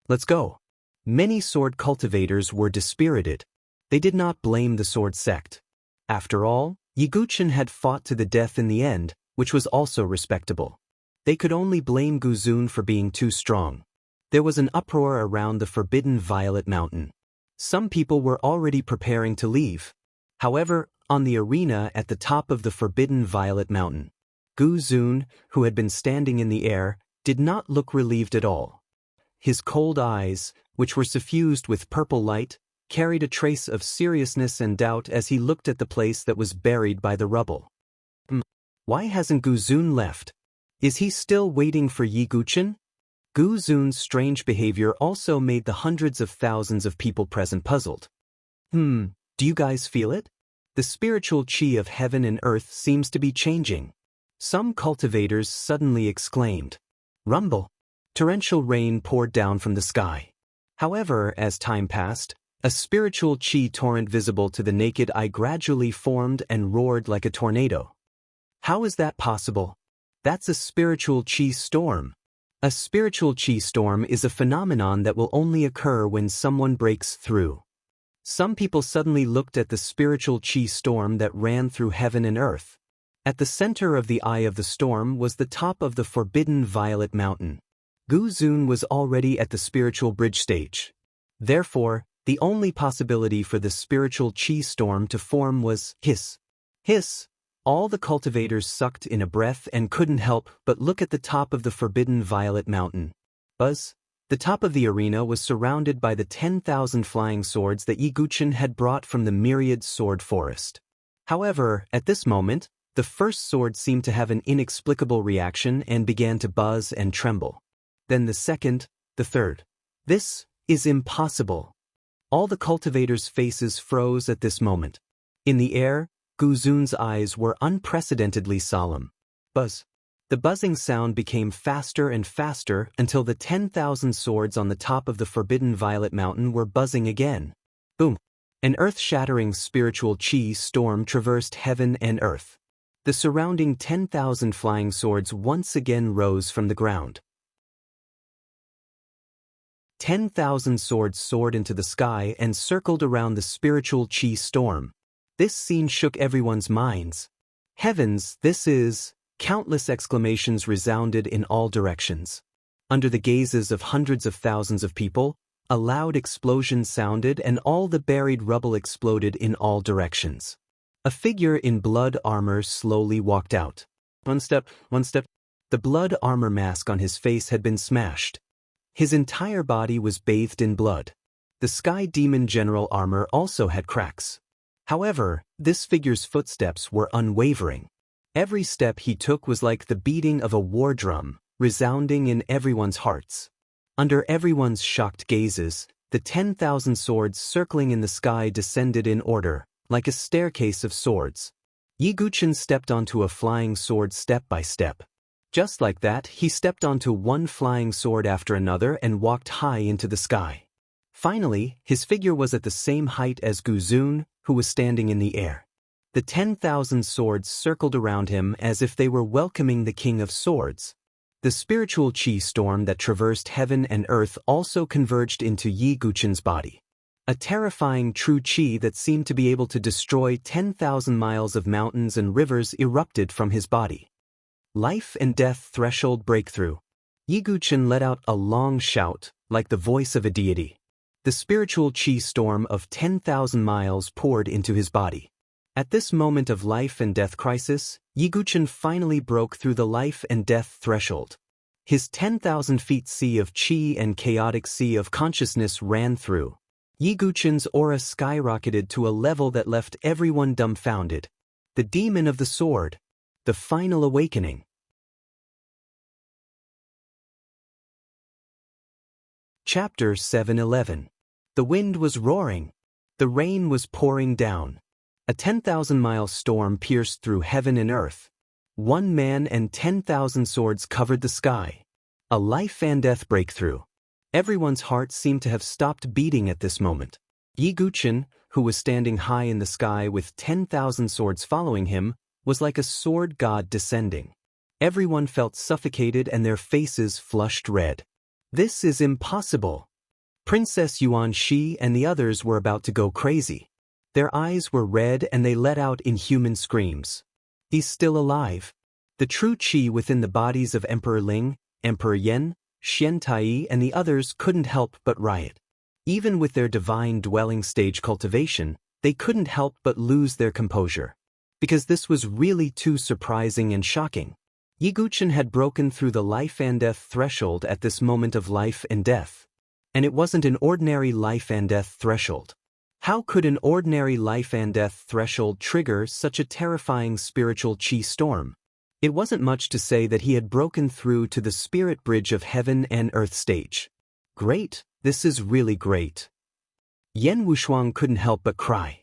Let's go. Many sword cultivators were dispirited. They did not blame the sword sect. After all, Yi Guqin had fought to the death in the end, which was also respectable. They could only blame Gu Zun for being too strong. There was an uproar around the Forbidden Violet Mountain. Some people were already preparing to leave. However, on the arena at the top of the Forbidden Violet Mountain, Gu Zun, who had been standing in the air, did not look relieved at all. His cold eyes, which were suffused with purple light, carried a trace of seriousness and doubt as he looked at the place that was buried by the rubble. Why hasn't Gu Zun left? Is he still waiting for Yi Guqin? Gu Zun's strange behavior also made the hundreds of thousands of people present puzzled. Do you guys feel it? The spiritual chi of heaven and earth seems to be changing. Some cultivators suddenly exclaimed. Rumble. Torrential rain poured down from the sky. However, as time passed, a spiritual chi torrent visible to the naked eye gradually formed and roared like a tornado. How is that possible? That's a spiritual chi storm. A spiritual chi storm is a phenomenon that will only occur when someone breaks through. Some people suddenly looked at the spiritual chi storm that ran through heaven and earth. At the center of the eye of the storm was the top of the Forbidden Violet Mountain. Gu Zun was already at the spiritual bridge stage. Therefore, the only possibility for the spiritual chi storm to form was hiss. Hiss! All the cultivators sucked in a breath and couldn't help but look at the top of the Forbidden Violet Mountain. Buzz! The top of the arena was surrounded by the 10,000 flying swords that Yi Guqin had brought from the myriad sword forest. However, at this moment, the first sword seemed to have an inexplicable reaction and began to buzz and tremble. Then the second, the third. This is impossible. All the cultivators' faces froze at this moment. In the air, Guzun's eyes were unprecedentedly solemn. Buzz. The buzzing sound became faster and faster until the 10,000 swords on the top of the forbidden violet mountain were buzzing again. Boom! An earth-shattering spiritual chi storm traversed heaven and earth. The surrounding 10,000 flying swords once again rose from the ground. 10,000 swords soared into the sky and circled around the spiritual chi storm. This scene shook everyone's minds. Heavens, this is... Countless exclamations resounded in all directions. Under the gazes of hundreds of thousands of people, a loud explosion sounded and all the buried rubble exploded in all directions. A figure in blood armor slowly walked out. One step. The blood armor mask on his face had been smashed. His entire body was bathed in blood. The Sky Demon General armor also had cracks. However, this figure's footsteps were unwavering. Every step he took was like the beating of a war drum, resounding in everyone's hearts. Under everyone's shocked gazes, the 10,000 swords circling in the sky descended in order, like a staircase of swords. Yi Guchen stepped onto a flying sword step by step. Just like that, he stepped onto one flying sword after another and walked high into the sky. Finally, his figure was at the same height as Guzun, who was standing in the air. The 10,000 swords circled around him as if they were welcoming the King of Swords. The spiritual chi storm that traversed heaven and earth also converged into Yi Guchen's body. A terrifying true chi that seemed to be able to destroy 10,000 miles of mountains and rivers erupted from his body. Life and death threshold breakthrough. Yi Guchen let out a long shout, like the voice of a deity. The spiritual chi storm of 10,000 miles poured into his body. At this moment of life and death crisis, Yi Guchen finally broke through the life and death threshold. His 10,000 feet sea of chi and chaotic sea of consciousness ran through. Yi Guchen's aura skyrocketed to a level that left everyone dumbfounded. The demon of the sword. The final awakening. Chapter 7:11. The wind was roaring. The rain was pouring down. A 10,000-mile storm pierced through heaven and earth. One man and 10,000 swords covered the sky. A life and death breakthrough. Everyone's heart seemed to have stopped beating at this moment. Yi Guchen, who was standing high in the sky with 10,000 swords following him, was like a sword god descending. Everyone felt suffocated and their faces flushed red. This is impossible. Princess Yuan Shi and the others were about to go crazy. Their eyes were red and they let out inhuman screams. He's still alive. The true chi within the bodies of Emperor Ling, Emperor Yan, Xian Tai and the others couldn't help but riot. Even with their divine dwelling stage cultivation, they couldn't help but lose their composure. Because this was really too surprising and shocking. Yi Guchen had broken through the life and death threshold at this moment of life and death. And it wasn't an ordinary life and death threshold. How could an ordinary life and death threshold trigger such a terrifying spiritual chi storm? It wasn't much to say that he had broken through to the spirit bridge of heaven and earth stage. Great, this is really great. Yan Wushuang couldn't help but cry.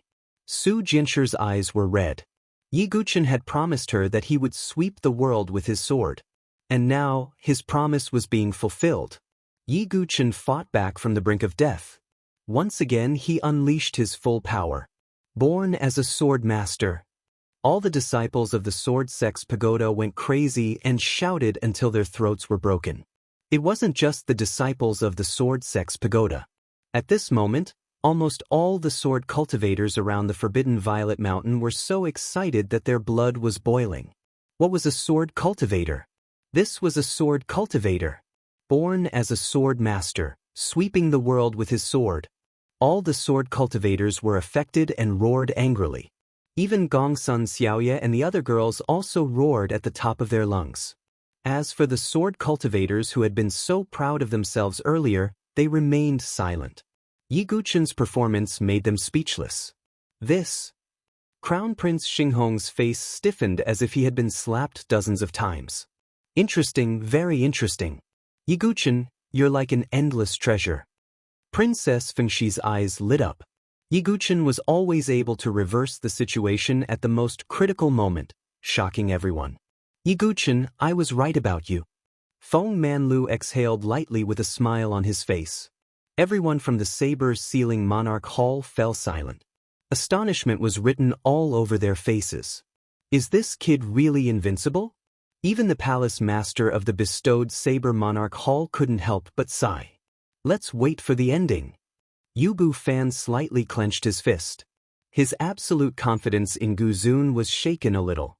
Su Jinshi's eyes were red. Yi Guchen had promised her that he would sweep the world with his sword. And now, his promise was being fulfilled. Yi Guchen fought back from the brink of death. Once again he unleashed his full power. Born as a sword master. All the disciples of the Sword Sex Pagoda went crazy and shouted until their throats were broken. It wasn't just the disciples of the Sword Sex Pagoda. At this moment, almost all the sword cultivators around the Forbidden Violet Mountain were so excited that their blood was boiling. What was a sword cultivator? This was a sword cultivator. Born as a sword master, sweeping the world with his sword. All the sword cultivators were affected and roared angrily. Even Gongsun Xiaoye and the other girls also roared at the top of their lungs. As for the sword cultivators who had been so proud of themselves earlier, they remained silent. Yi Guchen's performance made them speechless. This. Crown Prince Xinghong's face stiffened as if he had been slapped dozens of times. Interesting, very interesting. Yi Guchen, you're like an endless treasure. Princess Fengshi's eyes lit up. Yiguchen was always able to reverse the situation at the most critical moment, shocking everyone. Yiguchen, I was right about you. Feng Manlu exhaled lightly with a smile on his face. Everyone from the Saber's Ceiling Monarch Hall fell silent. Astonishment was written all over their faces. Is this kid really invincible? Even the palace master of the bestowed Saber Monarch Hall couldn't help but sigh. Let's wait for the ending. Yubu Fan slightly clenched his fist. His absolute confidence in Guzun was shaken a little.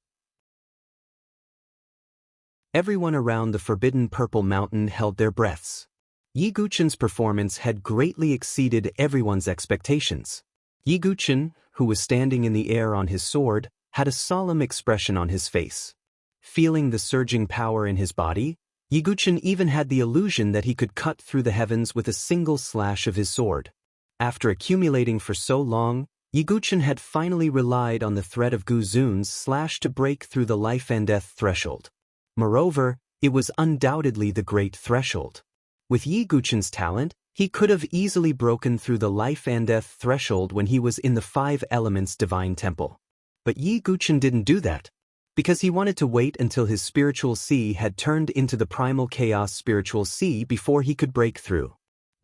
Everyone around the Forbidden Purple Mountain held their breaths. Yiguchen's performance had greatly exceeded everyone's expectations. Yiguchen, who was standing in the air on his sword, had a solemn expression on his face. Feeling the surging power in his body, Yiguchen even had the illusion that he could cut through the heavens with a single slash of his sword. After accumulating for so long, Yiguchen had finally relied on the threat of Guzun's slash to break through the life and death threshold. Moreover, it was undoubtedly the great threshold. With Yiguchen's talent, he could have easily broken through the life and death threshold when he was in the Five Elements Divine Temple. But Yiguchen didn't do that, because he wanted to wait until his spiritual sea had turned into the primal chaos spiritual sea before he could break through.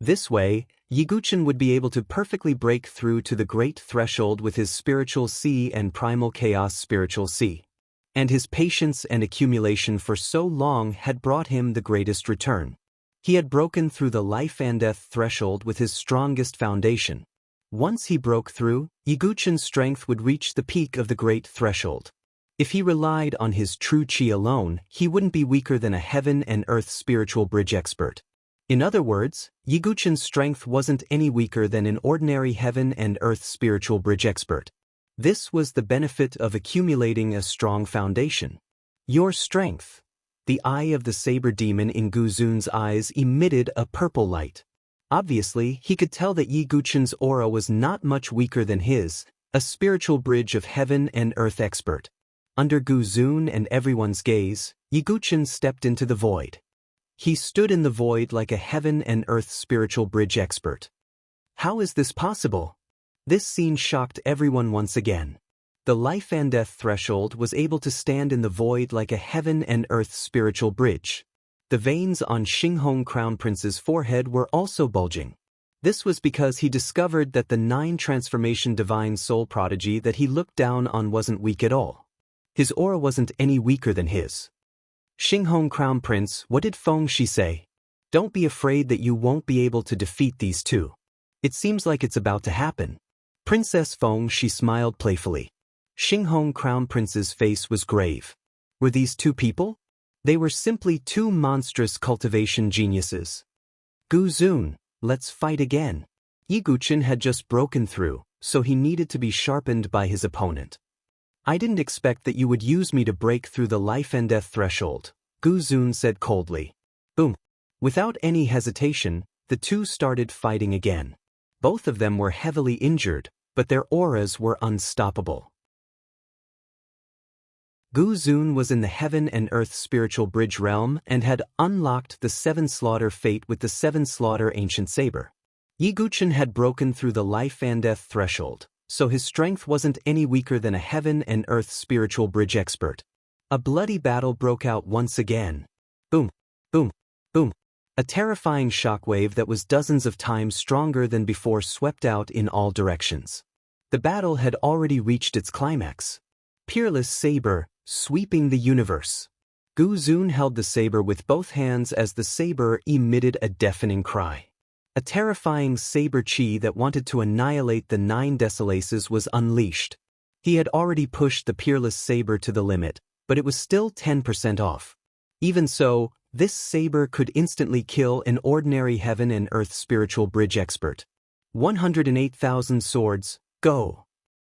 This way, Yiguchen would be able to perfectly break through to the great threshold with his spiritual sea and primal chaos spiritual sea. And his patience and accumulation for so long had brought him the greatest return. He had broken through the life and death threshold with his strongest foundation. Once he broke through, Yiguchen's strength would reach the peak of the great threshold. If he relied on his true chi alone, he wouldn't be weaker than a heaven and earth spiritual bridge expert. In other words, Yiguchen's strength wasn't any weaker than an ordinary heaven and earth spiritual bridge expert. This was the benefit of accumulating a strong foundation. Your strength. The eye of the saber demon in Guzun's eyes emitted a purple light. Obviously, he could tell that Yiguchen's aura was not much weaker than his, a spiritual bridge of heaven and earth expert. Under Guzun and everyone's gaze, Yiguchen stepped into the void. He stood in the void like a heaven and earth spiritual bridge expert. How is this possible? This scene shocked everyone once again. The life and death threshold was able to stand in the void like a heaven and earth spiritual bridge. The veins on Xinghong Crown Prince's forehead were also bulging. This was because he discovered that the 9 transformation divine soul prodigy that he looked down on wasn't weak at all. His aura wasn't any weaker than his. Xinghong Crown Prince, what did Feng Shi say? Don't be afraid that you won't be able to defeat these two. It seems like it's about to happen. Princess Feng Shi smiled playfully. Xinghong Crown Prince's face was grave. Were these two people? They were simply two monstrous cultivation geniuses. Guzun, let's fight again. Yiguchen had just broken through, so he needed to be sharpened by his opponent. I didn't expect that you would use me to break through the life and death threshold, Guzun said coldly. Boom. Without any hesitation, the two started fighting again. Both of them were heavily injured, but their auras were unstoppable. Guzun was in the heaven and earth spiritual bridge realm and had unlocked the 7 slaughter fate with the 7 slaughter ancient saber. Yiguchen had broken through the life and death threshold, so his strength wasn't any weaker than a heaven and earth spiritual bridge expert. A bloody battle broke out once again. Boom, boom, boom. A terrifying shockwave that was dozens of times stronger than before swept out in all directions. The battle had already reached its climax. Peerless saber, sweeping the universe. Guzun held the saber with both hands as the saber emitted a deafening cry. A terrifying saber chi that wanted to annihilate the 9 Desolaces was unleashed. He had already pushed the peerless saber to the limit, but it was still 10% off. Even so, this saber could instantly kill an ordinary heaven and earth spiritual bridge expert. 108,000 swords, go!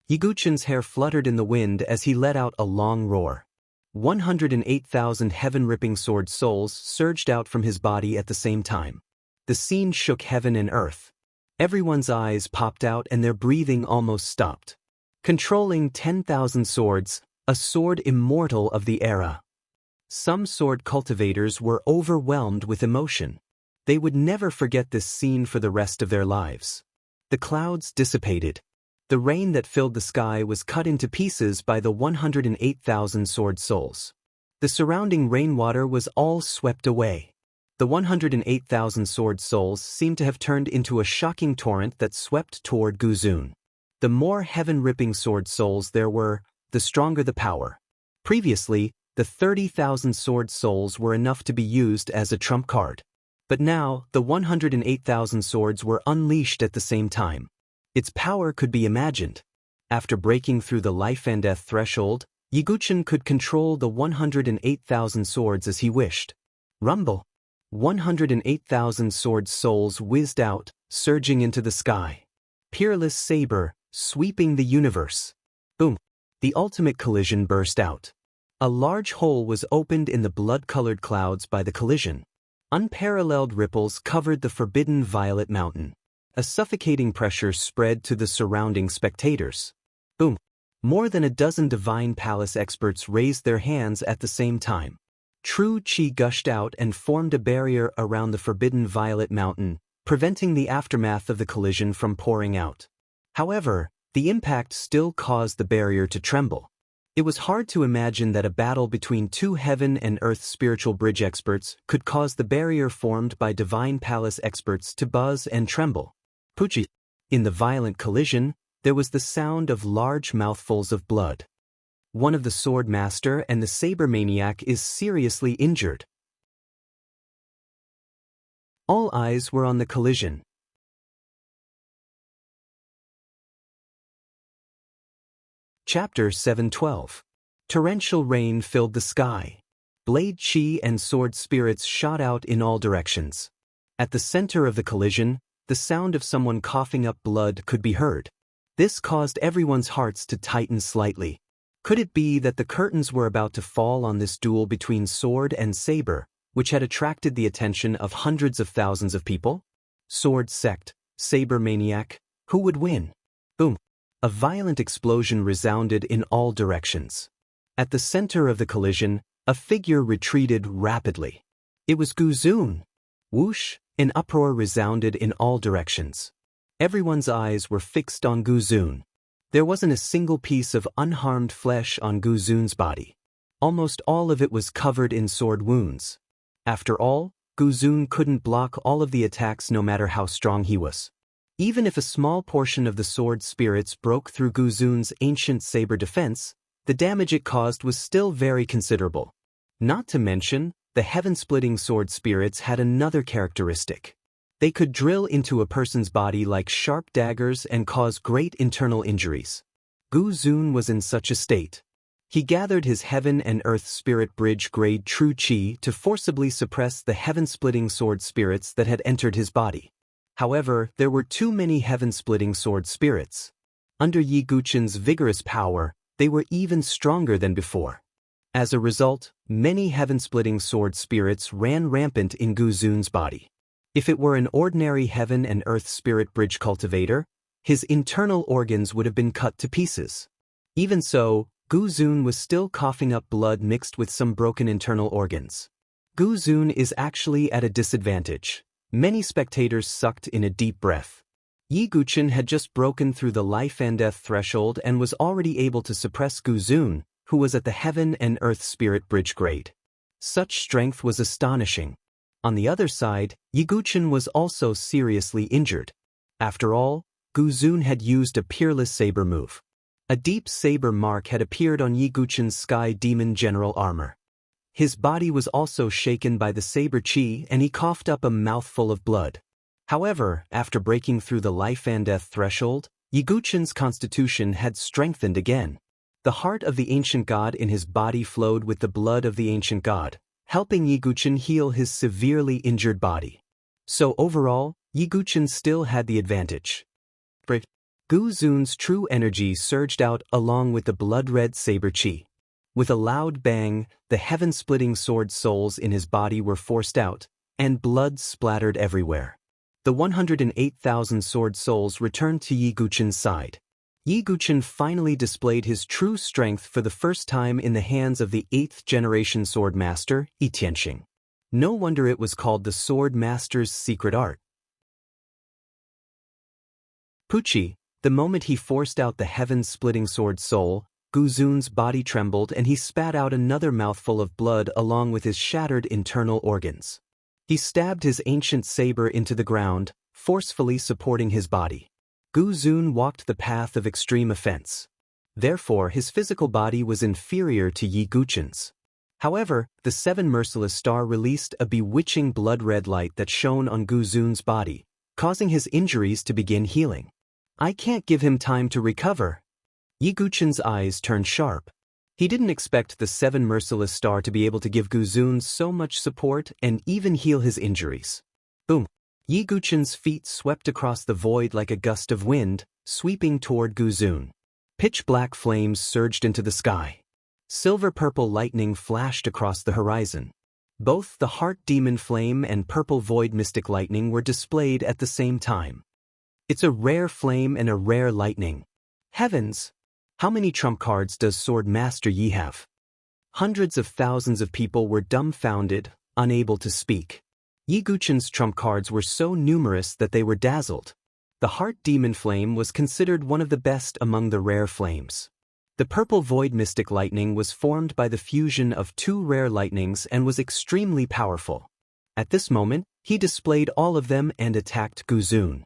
Yiguchen's hair fluttered in the wind as he let out a long roar. 108,000 heaven-ripping sword souls surged out from his body at the same time. The scene shook heaven and earth. Everyone's eyes popped out and their breathing almost stopped. Controlling 10,000 swords, a sword immortal of the era. Some sword cultivators were overwhelmed with emotion. They would never forget this scene for the rest of their lives. The clouds dissipated. The rain that filled the sky was cut into pieces by the 108,000 sword souls. The surrounding rainwater was all swept away. The 108,000 sword souls seemed to have turned into a shocking torrent that swept toward Guzun. The more heaven-ripping sword souls there were, the stronger the power. Previously, the 30,000 sword souls were enough to be used as a trump card. But now, the 108,000 swords were unleashed at the same time. Its power could be imagined. After breaking through the life and death threshold, Yiguchen could control the 108,000 swords as he wished. Rumble! 108,000 sword souls whizzed out, surging into the sky. Peerless saber, sweeping the universe. Boom! The ultimate collision burst out. A large hole was opened in the blood-colored clouds by the collision. Unparalleled ripples covered the forbidden violet mountain. A suffocating pressure spread to the surrounding spectators. Boom! More than a dozen Divine Palace experts raised their hands at the same time. True Qi gushed out and formed a barrier around the forbidden violet mountain, preventing the aftermath of the collision from pouring out. However, the impact still caused the barrier to tremble. It was hard to imagine that a battle between two heaven and earth spiritual bridge experts could cause the barrier formed by Divine Palace experts to buzz and tremble. Puchi! In the violent collision, there was the sound of large mouthfuls of blood. One of the sword master and the saber maniac is seriously injured. All eyes were on the collision. Chapter 712. Torrential rain filled the sky. Blade Qi and sword spirits shot out in all directions. At the center of the collision, the sound of someone coughing up blood could be heard. This caused everyone's hearts to tighten slightly. Could it be that the curtains were about to fall on this duel between sword and saber, which had attracted the attention of hundreds of thousands of people? Sword sect, saber maniac, who would win? Boom! A violent explosion resounded in all directions. At the center of the collision, a figure retreated rapidly. It was Guzun. Whoosh! An uproar resounded in all directions. Everyone's eyes were fixed on Guzun. There wasn't a single piece of unharmed flesh on Guzun's body. Almost all of it was covered in sword wounds. After all, Guzun couldn't block all of the attacks no matter how strong he was. Even if a small portion of the sword spirits broke through Guzun's ancient saber defense, the damage it caused was still very considerable. Not to mention, the heaven-splitting sword spirits had another characteristic. They could drill into a person's body like sharp daggers and cause great internal injuries. Guzun was in such a state. He gathered his heaven and earth spirit bridge grade true Qi to forcibly suppress the heaven-splitting sword spirits that had entered his body. However, there were too many heaven-splitting sword spirits. Under Yi Guchen's vigorous power, they were even stronger than before. As a result, many heaven-splitting sword spirits ran rampant in Guzun's body. If it were an ordinary heaven and earth spirit bridge cultivator, his internal organs would have been cut to pieces. Even so, Guzun was still coughing up blood mixed with some broken internal organs. Guzun is actually at a disadvantage. Many spectators sucked in a deep breath. Yi Guchen had just broken through the life and death threshold and was already able to suppress Guzun, who was at the heaven and earth spirit bridge grade. Such strength was astonishing. On the other side, Yi Guchen was also seriously injured. After all, Guzun had used a peerless saber move. A deep saber mark had appeared on Yi Guchen's Sky Demon General armor. His body was also shaken by the saber Qi and he coughed up a mouthful of blood. However, after breaking through the life and death threshold, Yi Guchen's constitution had strengthened again. The heart of the ancient god in his body flowed with the blood of the ancient god, helping Yi Guchen heal his severely injured body. So overall, Yi Guchen still had the advantage. Guzun's true energy surged out along with the blood-red saber Qi. With a loud bang, the heaven-splitting sword souls in his body were forced out, and blood splattered everywhere. The 108,000 sword souls returned to Yi Guchen's side. Yi Guchen finally displayed his true strength for the first time in the hands of the 8th-generation sword master, Yi Tianxing. No wonder it was called the Sword Master's secret art. Pucci, the moment he forced out the heaven-splitting sword soul, Guzun's body trembled and he spat out another mouthful of blood along with his shattered internal organs. He stabbed his ancient saber into the ground, forcefully supporting his body. Guzun walked the path of extreme offense. Therefore, his physical body was inferior to Yi Guchen's. However, the seven merciless star released a bewitching blood-red light that shone on Guzun's body, causing his injuries to begin healing. I can't give him time to recover. Yi Guchen's eyes turned sharp. He didn't expect the seven merciless star to be able to give Guzun so much support and even heal his injuries. Boom! Yi Guchen's feet swept across the void like a gust of wind, sweeping toward Guzun. Pitch-black flames surged into the sky. Silver-purple lightning flashed across the horizon. Both the Heart Demon Flame and Purple Void Mystic Lightning were displayed at the same time. It's a rare flame and a rare lightning. Heavens! How many trump cards does Sword Master Yi have? Hundreds of thousands of people were dumbfounded, unable to speak. Yi Guchen's trump cards were so numerous that they were dazzled. The Heart Demon Flame was considered one of the best among the rare flames. The Purple Void Mystic Lightning was formed by the fusion of two rare lightnings and was extremely powerful. At this moment, he displayed all of them and attacked Guzun.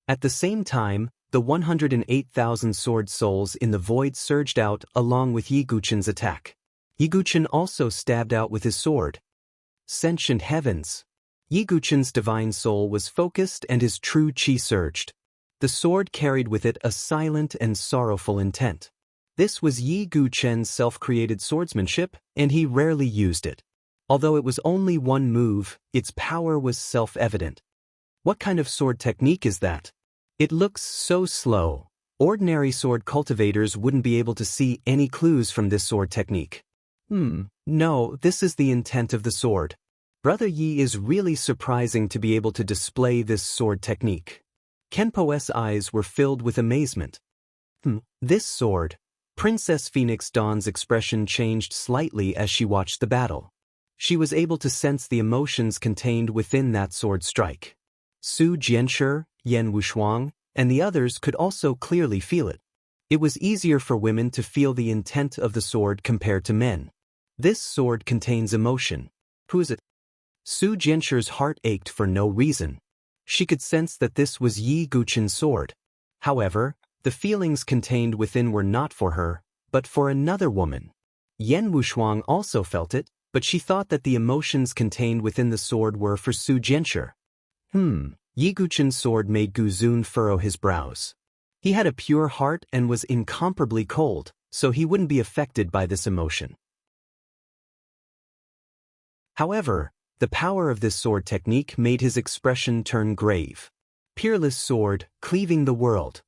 At the same time, the 108,000 sword souls in the void surged out along with Yi Guchen's attack. Yi Guchen also stabbed out with his sword. Sentient heavens! Yi Guchen's divine soul was focused and his true chi surged. The sword carried with it a silent and sorrowful intent. This was Yi Guchen's self-created swordsmanship, and he rarely used it. Although it was only one move, its power was self-evident. What kind of sword technique is that? It looks so slow. Ordinary sword cultivators wouldn't be able to see any clues from this sword technique. No, this is the intent of the sword. Brother Yi is really surprising to be able to display this sword technique. Kenpo's eyes were filled with amazement. This sword. Princess Phoenix Dawn's expression changed slightly as she watched the battle. She was able to sense the emotions contained within that sword strike. Su Jianshi, Yan Wushuang, and the others could also clearly feel it. It was easier for women to feel the intent of the sword compared to men. This sword contains emotion. Who is it? Su Jianshi's heart ached for no reason. She could sense that this was Yi Guchen's sword. However, the feelings contained within were not for her, but for another woman. Yan Wushuang also felt it, but she thought that the emotions contained within the sword were for Su Jianshi. Yi Guchen's sword made Guzun furrow his brows. He had a pure heart and was incomparably cold, so he wouldn't be affected by this emotion. However, the power of this sword technique made his expression turn grave. Peerless sword, cleaving the world.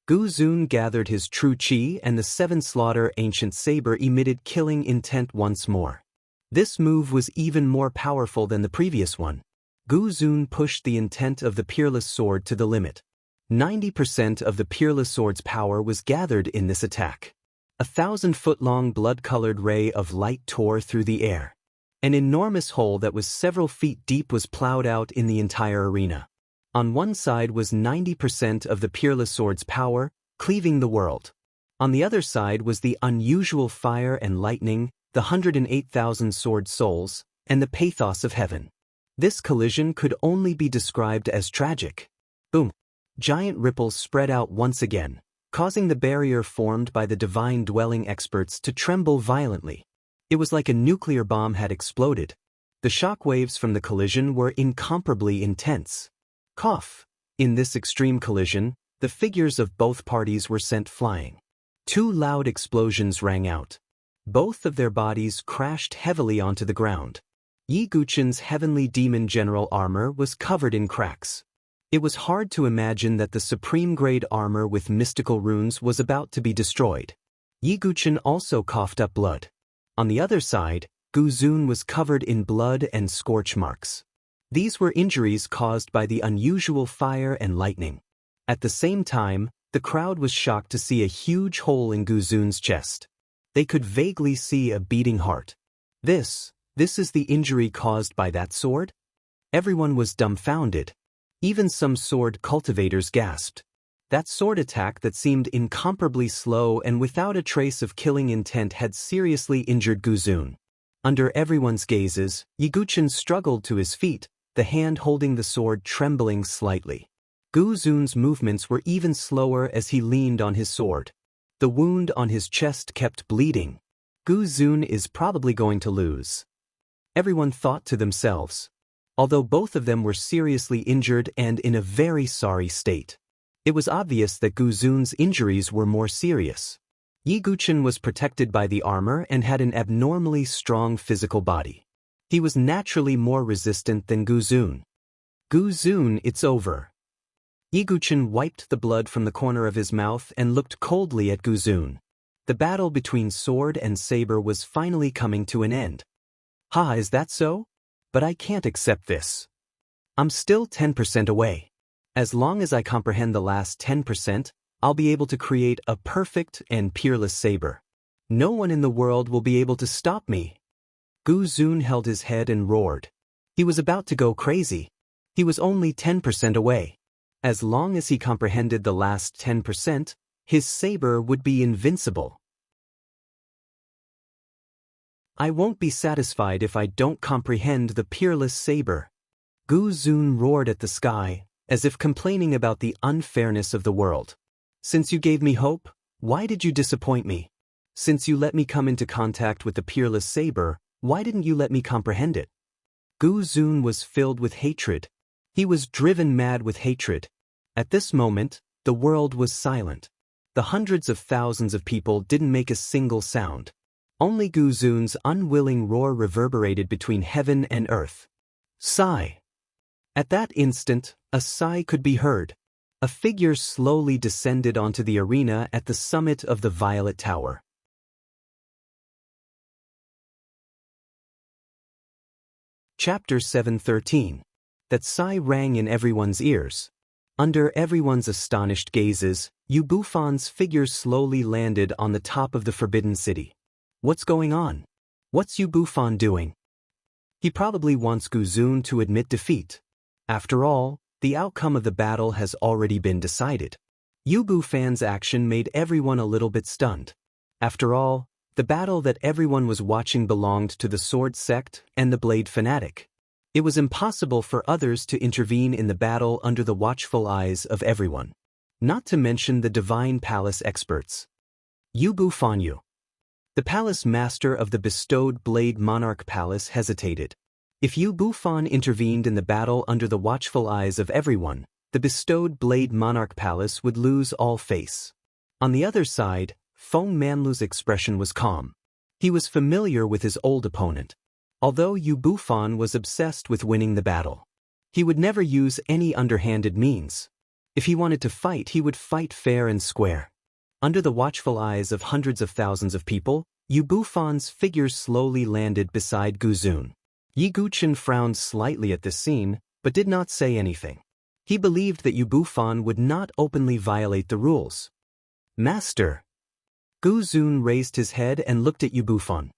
Guzun gathered his true chi and the seven slaughter ancient saber emitted killing intent once more. This move was even more powerful than the previous one. Guzun pushed the intent of the peerless sword to the limit. 90% of the peerless sword's power was gathered in this attack. 1,000-foot-long blood-colored ray of light tore through the air. An enormous hole that was several feet deep was plowed out in the entire arena. On one side was 90% of the peerless sword's power, cleaving the world. On the other side was the unusual fire and lightning, the 108,000 sword souls, and the pathos of heaven. This collision could only be described as tragic. Boom! Giant ripples spread out once again, causing the barrier formed by the divine dwelling experts to tremble violently. It was like a nuclear bomb had exploded. The shock waves from the collision were incomparably intense. Cough! In this extreme collision, the figures of both parties were sent flying. Two loud explosions rang out. Both of their bodies crashed heavily onto the ground. Yi Guchen's heavenly demon general armor was covered in cracks. It was hard to imagine that the supreme-grade armor with mystical runes was about to be destroyed. Yi Guchen also coughed up blood. On the other side, Guzun was covered in blood and scorch marks. These were injuries caused by the unusual fire and lightning. At the same time, the crowd was shocked to see a huge hole in Guzun's chest. They could vaguely see a beating heart. This This is the injury caused by that sword? Everyone was dumbfounded. Even some sword cultivators gasped. That sword attack that seemed incomparably slow and without a trace of killing intent had seriously injured Guzun. Under everyone's gazes, Yiguchin struggled to his feet, the hand holding the sword trembling slightly. Guzun's movements were even slower as he leaned on his sword. The wound on his chest kept bleeding. Guzun is probably going to lose. Everyone thought to themselves. Although both of them were seriously injured and in a very sorry state. It was obvious that Guzun's injuries were more serious. Yiguchin was protected by the armor and had an abnormally strong physical body. He was naturally more resistant than Guzun. Guzun, it's over. Yiguchin wiped the blood from the corner of his mouth and looked coldly at Guzun. The battle between sword and saber was finally coming to an end. Ha, is that so? But I can't accept this. I'm still 10% away. As long as I comprehend the last 10%, I'll be able to create a perfect and peerless saber. No one in the world will be able to stop me. Guzun held his head and roared. He was about to go crazy. He was only 10% away. As long as he comprehended the last 10%, his saber would be invincible. I won't be satisfied if I don't comprehend the peerless saber. Guzun roared at the sky, as if complaining about the unfairness of the world. Since you gave me hope, why did you disappoint me? Since you let me come into contact with the peerless saber, why didn't you let me comprehend it? Guzun was filled with hatred. He was driven mad with hatred. At this moment, the world was silent. The hundreds of thousands of people didn't make a single sound. Only Guzun's unwilling roar reverberated between heaven and earth. Sigh. At that instant, a sigh could be heard. A figure slowly descended onto the arena at the summit of the Violet Tower. Chapter 7:13. That sigh rang in everyone's ears. Under everyone's astonished gazes, Yu Bufan's figure slowly landed on the top of the Forbidden City. What's going on? What's Yu Bufan doing? He probably wants Guzun to admit defeat. After all, the outcome of the battle has already been decided. Yu Bufan's action made everyone a little bit stunned. After all, the battle that everyone was watching belonged to the Sword Sect and the Blade Fanatic. It was impossible for others to intervene in the battle under the watchful eyes of everyone. Not to mention the Divine Palace experts. Yu Bufanyu. The palace master of the bestowed Blade Monarch Palace hesitated. If Yu Bufan intervened in the battle under the watchful eyes of everyone, the bestowed Blade Monarch Palace would lose all face. On the other side, Feng Manlu's expression was calm. He was familiar with his old opponent. Although Yu Bufan was obsessed with winning the battle, he would never use any underhanded means. If he wanted to fight, he would fight fair and square. Under the watchful eyes of hundreds of thousands of people, Yu Bufan's figure slowly landed beside Guzun. Yiguchin frowned slightly at this scene, but did not say anything. He believed that Yu Bufan would not openly violate the rules. Master. Guzun raised his head and looked at Yu Bufan.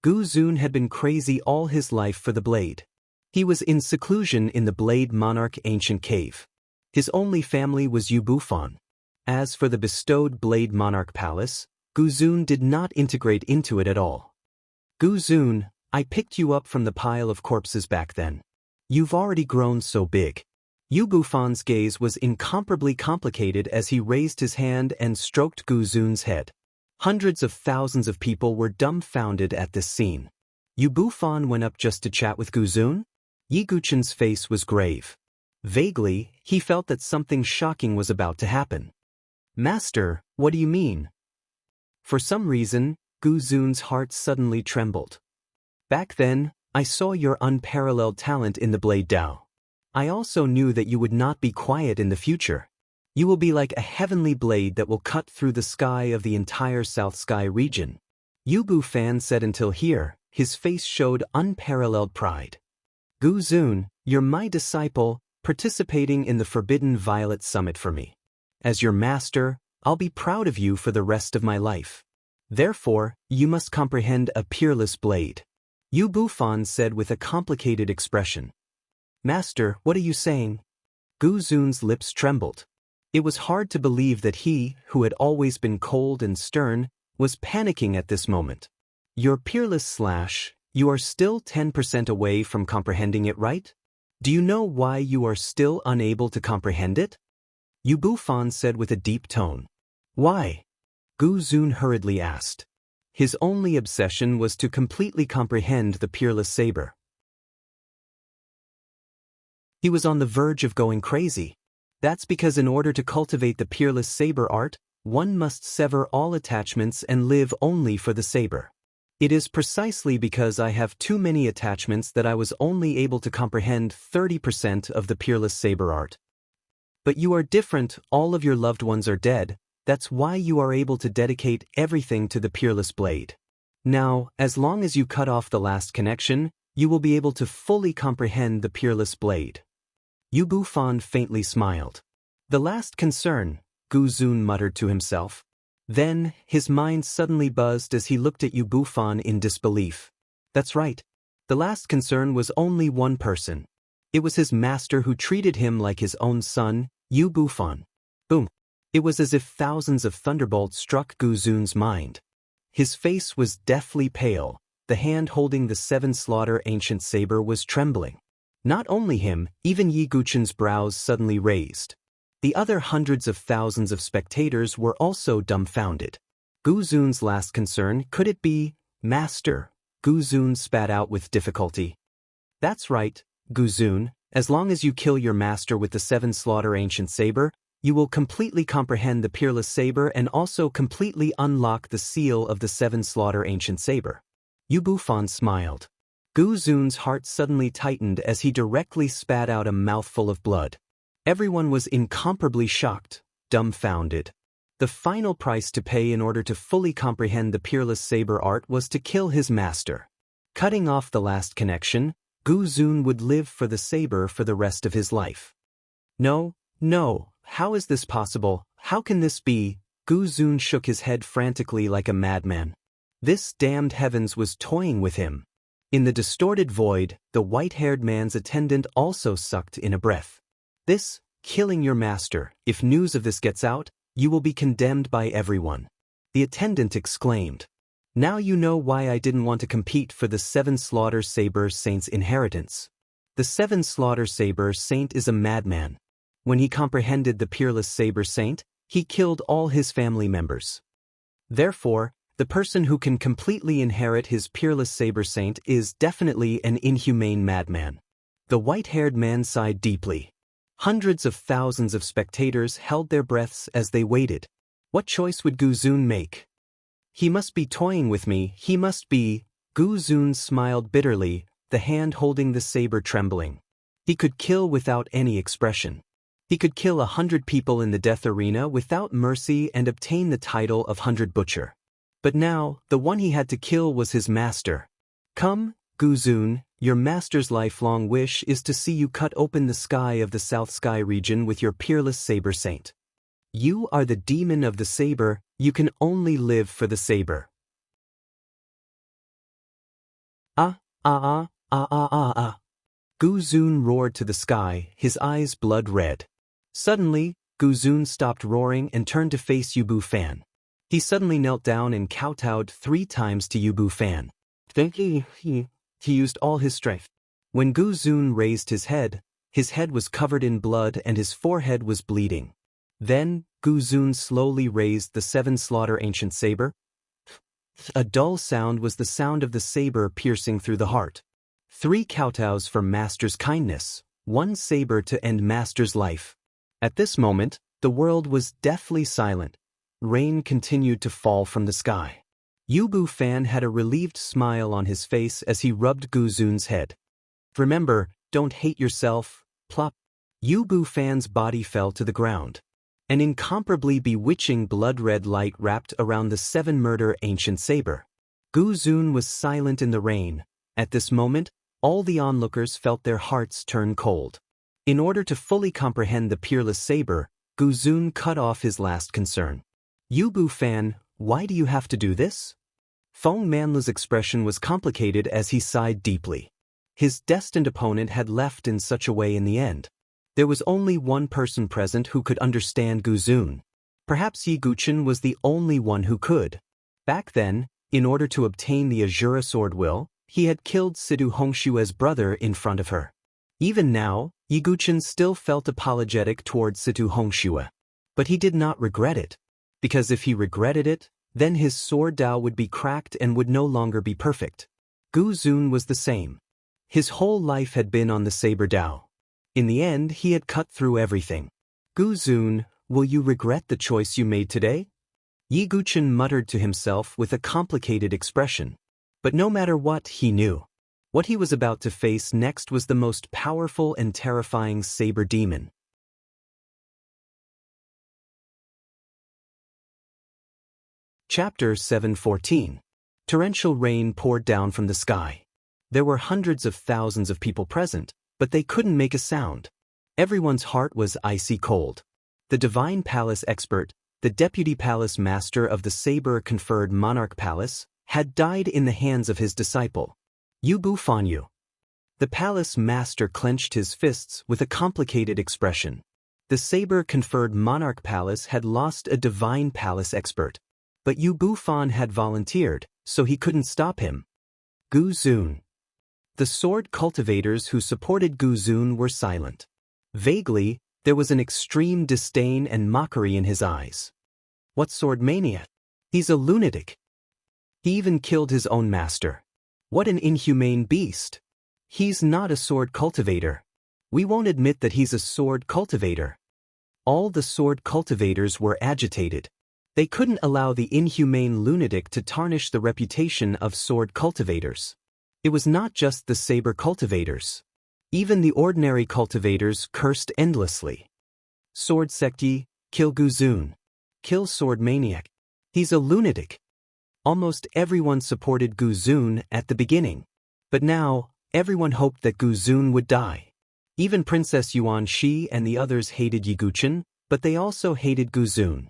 Guzun had been crazy all his life for the blade. He was in seclusion in the Blade Monarch ancient cave. His only family was Yu Bufan. As for the bestowed Blade Monarch Palace, Guzun did not integrate into it at all. Guzun, I picked you up from the pile of corpses back then. You've already grown so big. Yu Bufan's gaze was incomparably complicated as he raised his hand and stroked Guzun's head. Hundreds of thousands of people were dumbfounded at this scene. Yu Bufan went up just to chat with Guzun? Yiguchin's face was grave. Vaguely, he felt that something shocking was about to happen. Master, what do you mean? For some reason, Guzun's heart suddenly trembled. Back then, I saw your unparalleled talent in the Blade Dao. I also knew that you would not be quiet in the future. You will be like a heavenly blade that will cut through the sky of the entire South Sky region. Yu Bufan said until here, his face showed unparalleled pride. Guzun, you're my disciple, participating in the Forbidden Violet Summit for me. As your master, I'll be proud of you for the rest of my life. Therefore, you must comprehend a peerless blade. Yu Bufan said with a complicated expression. Master, what are you saying? Gu Zun's lips trembled. It was hard to believe that he, who had always been cold and stern, was panicking at this moment. You're peerless / you are still 10% away from comprehending it, right? Do you know why you are still unable to comprehend it? Yu Bufan said with a deep tone. Why? Gu Zun hurriedly asked. His only obsession was to completely comprehend the peerless saber. He was on the verge of going crazy. That's because in order to cultivate the peerless saber art, one must sever all attachments and live only for the saber. It is precisely because I have too many attachments that I was only able to comprehend 30% of the peerless saber art. But you are different, all of your loved ones are dead, that's why you are able to dedicate everything to the peerless blade. Now, as long as you cut off the last connection, you will be able to fully comprehend the peerless blade. Yu Bufan faintly smiled. The last concern, Gu Zun muttered to himself. Then, his mind suddenly buzzed as he looked at Yu Bufan in disbelief. That's right. The last concern was only one person. It was his master who treated him like his own son, Yu Bufan. Boom. It was as if thousands of thunderbolts struck Gu Zun's mind. His face was deathly pale, the hand holding the seven slaughter ancient saber was trembling. Not only him, even Yi Guchen's brows suddenly raised. The other hundreds of thousands of spectators were also dumbfounded. Gu Zun's last concern, could it be, Master? Gu Zun spat out with difficulty. That's right, Gu Zun, as long as you kill your master with the seven slaughter ancient saber, you will completely comprehend the peerless saber and also completely unlock the seal of the seven slaughter ancient saber. Yu Bufan smiled. Gu Zun's heart suddenly tightened as he directly spat out a mouthful of blood. Everyone was incomparably shocked, dumbfounded. The final price to pay in order to fully comprehend the peerless saber art was to kill his master. Cutting off the last connection, Gu Zun would live for the saber for the rest of his life. No, how is this possible? How can this be? Gu Zun shook his head frantically like a madman. This damned heavens was toying with him. In the distorted void, the white-haired man's attendant also sucked in a breath. This, killing your master, if news of this gets out, you will be condemned by everyone. The attendant exclaimed. Now you know why I didn't want to compete for the seven slaughter saber saint's inheritance. The seven slaughter saber saint is a madman. When he comprehended the peerless saber saint, he killed all his family members. Therefore, the person who can completely inherit his peerless saber saint is definitely an inhumane madman. The white-haired man sighed deeply. Hundreds of thousands of spectators held their breaths as they waited. What choice would Gu Zun make? He must be toying with me, he must be. Gu Zun smiled bitterly, the hand holding the saber trembling. He could kill without any expression. He could kill 100 people in the death arena without mercy and obtain the title of 100 Butcher. But now, the one he had to kill was his master. Come, Gu Zun, your master's lifelong wish is to see you cut open the sky of the South Sky region with your peerless saber saint. You are the demon of the saber, you can only live for the saber. Gu Zun roared to the sky, his eyes blood red. Suddenly, Gu Zun stopped roaring and turned to face Yu Bufan. He suddenly knelt down and kowtowed 3 times to Yu Bufan. He used all his strength. When Gu Zun raised his head was covered in blood and his forehead was bleeding. Then, Gu Zun slowly raised the seven slaughter ancient saber. A dull sound was the sound of the saber piercing through the heart. 3 kowtows for master's kindness, 1 saber to end master's life. At this moment, the world was deathly silent. Rain continued to fall from the sky. Yu Bufan had a relieved smile on his face as he rubbed Gu Zun's head. Remember, don't hate yourself, plop. Yu Bufan's body fell to the ground. An incomparably bewitching blood-red light wrapped around the 7-murder ancient saber. Gu Zun was silent in the rain. At this moment, all the onlookers felt their hearts turn cold. In order to fully comprehend the peerless saber, Gu Zun cut off his last concern. Yu Bufan, why do you have to do this? Feng Manlu's expression was complicated as he sighed deeply. His destined opponent had left in such a way in the end. There was only one person present who could understand Gu Zun. Perhaps Yi Guqin was the only one who could. Back then, in order to obtain the Azura sword will, he had killed Sidu Hongshue's brother in front of her. Even now, Yi Guqin still felt apologetic towards Sidu Hongxue. But he did not regret it. Because if he regretted it, then his sword Dao would be cracked and would no longer be perfect. Gu Zun was the same. His whole life had been on the saber Dao. In the end, he had cut through everything. Gu Zun, will you regret the choice you made today? Yi Guqin muttered to himself with a complicated expression. But no matter what, he knew. What he was about to face next was the most powerful and terrifying saber demon. Chapter 714. Torrential rain poured down from the sky. There were hundreds of thousands of people present, but they couldn't make a sound. Everyone's heart was icy cold. The Divine Palace expert, the Deputy Palace Master of the Saber-conferred Monarch Palace, had died in the hands of his disciple, Yu Bu Fanyu. The Palace Master clenched his fists with a complicated expression. The Saber-conferred Monarch Palace had lost a Divine Palace expert. But Yu Bu Fan had volunteered, so he couldn't stop him. Gu Zun. The sword cultivators who supported Gu Zun were silent. Vaguely, there was an extreme disdain and mockery in his eyes. What sword mania? He's a lunatic. He even killed his own master. What an inhumane beast. He's not a sword cultivator. We won't admit that he's a sword cultivator. All the sword cultivators were agitated. They couldn't allow the inhumane lunatic to tarnish the reputation of sword cultivators. It was not just the saber cultivators. Even the ordinary cultivators cursed endlessly. Sword Sekti, kill Gu Zun. Kill Sword Maniac. He's a lunatic. Almost everyone supported Gu Zun at the beginning. But now, everyone hoped that Gu Zun would die. Even Princess Yuan Shi and the others hated Yi Guqin, but they also hated Gu Zun.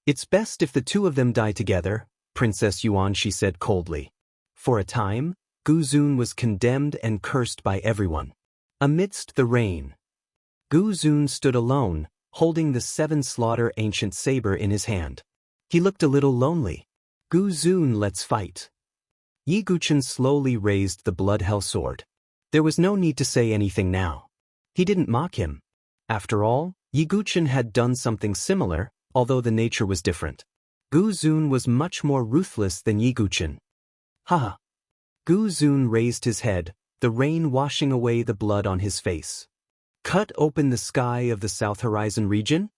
It's best if the two of them die together, Princess Yuan Shi said coldly. For a time, Gu Zun was condemned and cursed by everyone. Amidst the rain, Gu Zun stood alone, holding the 7 slaughter ancient saber in his hand. He looked a little lonely. Gu Zun, let's fight. Yi Guqin slowly raised the blood hell sword. There was no need to say anything now. He didn't mock him. After all, Yi Guqin had done something similar, although the nature was different. Gu Zun was much more ruthless than Yi Guqin. Ha! Gu Zun raised his head, the rain washing away the blood on his face. Cut open the sky of the South Horizon region?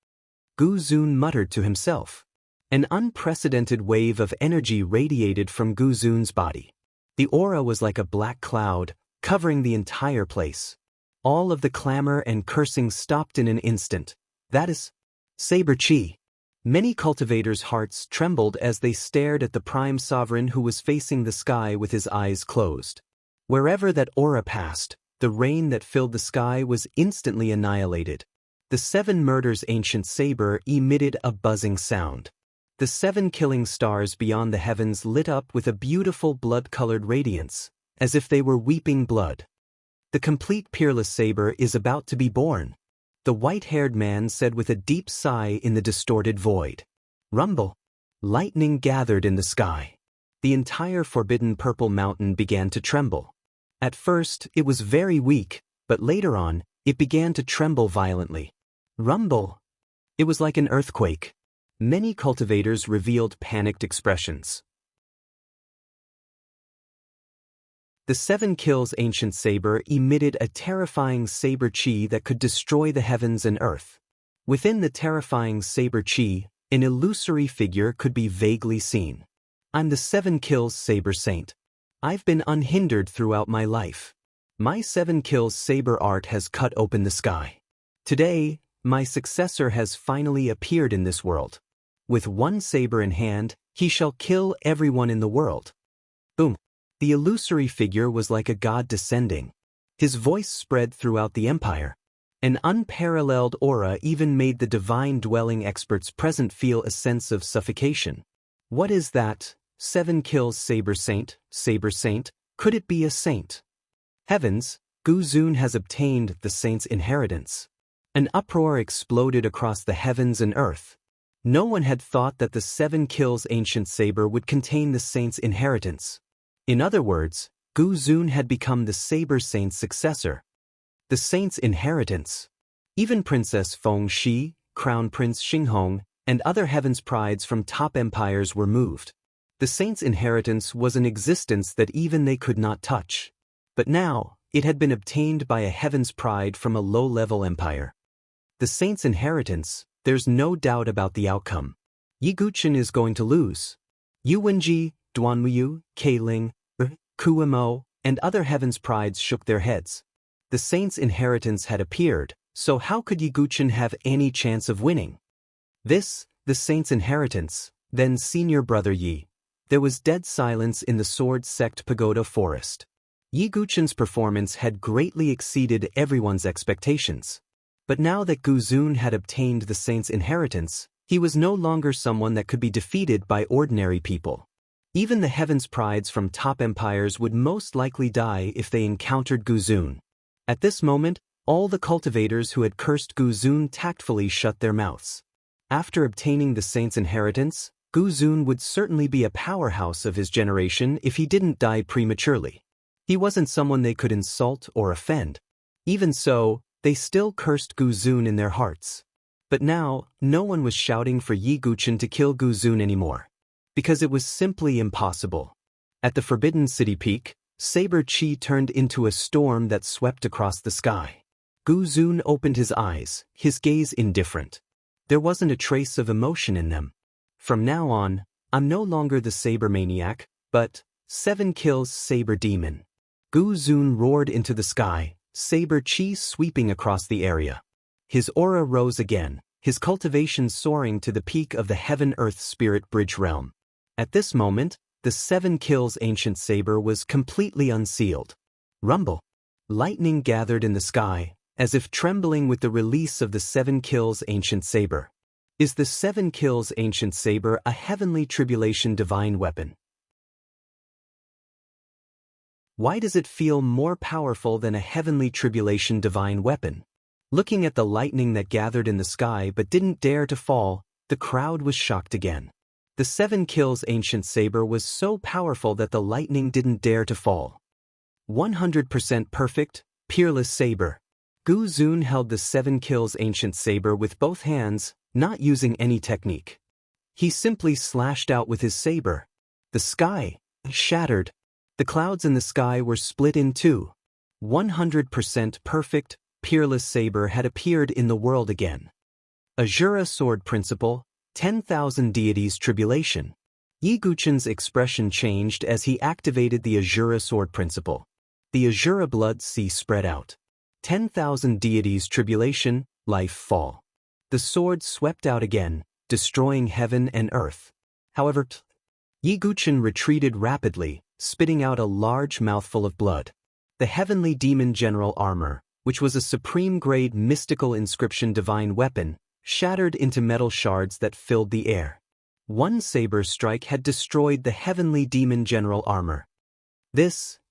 Gu Zun muttered to himself. An unprecedented wave of energy radiated from Gu Zun's body. The aura was like a black cloud, covering the entire place. All of the clamor and cursing stopped in an instant. That is Saber Chi. Many cultivators' hearts trembled as they stared at the prime sovereign who was facing the sky with his eyes closed. Wherever that aura passed, the rain that filled the sky was instantly annihilated. The 7 murders ancient saber emitted a buzzing sound. The 7 killing stars beyond the heavens lit up with a beautiful blood-colored radiance, as if they were weeping blood. The complete peerless saber is about to be born. The white-haired man said with a deep sigh in the distorted void. Rumble. Lightning gathered in the sky. The entire forbidden purple mountain began to tremble. At first, it was very weak, but later on, it began to tremble violently. Rumble. It was like an earthquake. Many cultivators revealed panicked expressions. The 7 kills ancient saber emitted a terrifying saber chi that could destroy the heavens and earth. Within the terrifying saber chi, an illusory figure could be vaguely seen. I'm the 7 kills saber saint. I've been unhindered throughout my life. My 7 kills saber art has cut open the sky. Today, my successor has finally appeared in this world. With 1 saber in hand, he shall kill everyone in the world. Boom. The illusory figure was like a god descending. His voice spread throughout the empire. An unparalleled aura even made the divine dwelling experts present feel a sense of suffocation. What is that? 7 kills Saber Saint, could it be a saint? Heavens, Gu Zun has obtained the saint's inheritance. An uproar exploded across the heavens and earth. No one had thought that the 7 kills ancient saber would contain the saint's inheritance. In other words, Gu Zun had become the saber saint's successor. The saint's inheritance. Even Princess Feng Shi, Crown Prince Xinghong, and other heavens prides from top empires were moved. The saint's inheritance was an existence that even they could not touch. But now, it had been obtained by a heaven's pride from a low-level empire. The saint's inheritance, there's no doubt about the outcome. Yi Guqin is going to lose. Yu Wenji, Duanmuyu, Keiling, Kuimo, and other heaven's prides shook their heads. The saint's inheritance had appeared, so how could Yi Guqin have any chance of winning? This, the saint's inheritance, then senior brother Yi. There was dead silence in the Sword Sect Pagoda forest. Yi Guqin's performance had greatly exceeded everyone's expectations. But now that Gu Zun had obtained the saint's inheritance, he was no longer someone that could be defeated by ordinary people. Even the heavens prides from top empires would most likely die if they encountered Gu Zun. At this moment, all the cultivators who had cursed Gu Zun tactfully shut their mouths. After obtaining the saint's inheritance, Gu Zun would certainly be a powerhouse of his generation if he didn't die prematurely. He wasn't someone they could insult or offend. Even so, they still cursed Gu Zun in their hearts. But now, no one was shouting for Yi Guqin to kill Gu Zun anymore. Because it was simply impossible. At the Forbidden City peak, Saber Chi turned into a storm that swept across the sky. Gu Zun opened his eyes, his gaze indifferent. There wasn't a trace of emotion in them. From now on, I'm no longer the Saber Maniac, but 7 kills Saber Demon. Gu Zun roared into the sky, Saber Chi sweeping across the area. His aura rose again, his cultivation soaring to the peak of the Heaven-Earth Spirit Bridge realm. At this moment, the 7 kills ancient saber was completely unsealed. Rumble. Lightning gathered in the sky, as if trembling with the release of the 7 kills ancient saber. Is the 7 kills ancient saber a heavenly tribulation divine weapon? Why does it feel more powerful than a heavenly tribulation divine weapon? Looking at the lightning that gathered in the sky but didn't dare to fall, the crowd was shocked again. The 7 kills ancient saber was so powerful that the lightning didn't dare to fall. 100% perfect, peerless saber. Gu Zun held the 7 kills ancient saber with both hands, not using any technique. He simply slashed out with his saber. The sky shattered. The clouds in the sky were split in two. 100% perfect, peerless saber had appeared in the world again. Azura Sword Principle, 10,000 Deities Tribulation. Yi Guqin's expression changed as he activated the Azura Sword Principle. The Azura Blood Sea spread out. 10,000 Deities Tribulation, Life Fall. The sword swept out again, destroying heaven and earth. However, Yi Guqin retreated rapidly, spitting out a large mouthful of blood. The Heavenly Demon General Armor, which was a supreme-grade mystical inscription divine weapon, shattered into metal shards that filled the air. One saber strike had destroyed the Heavenly Demon General Armor.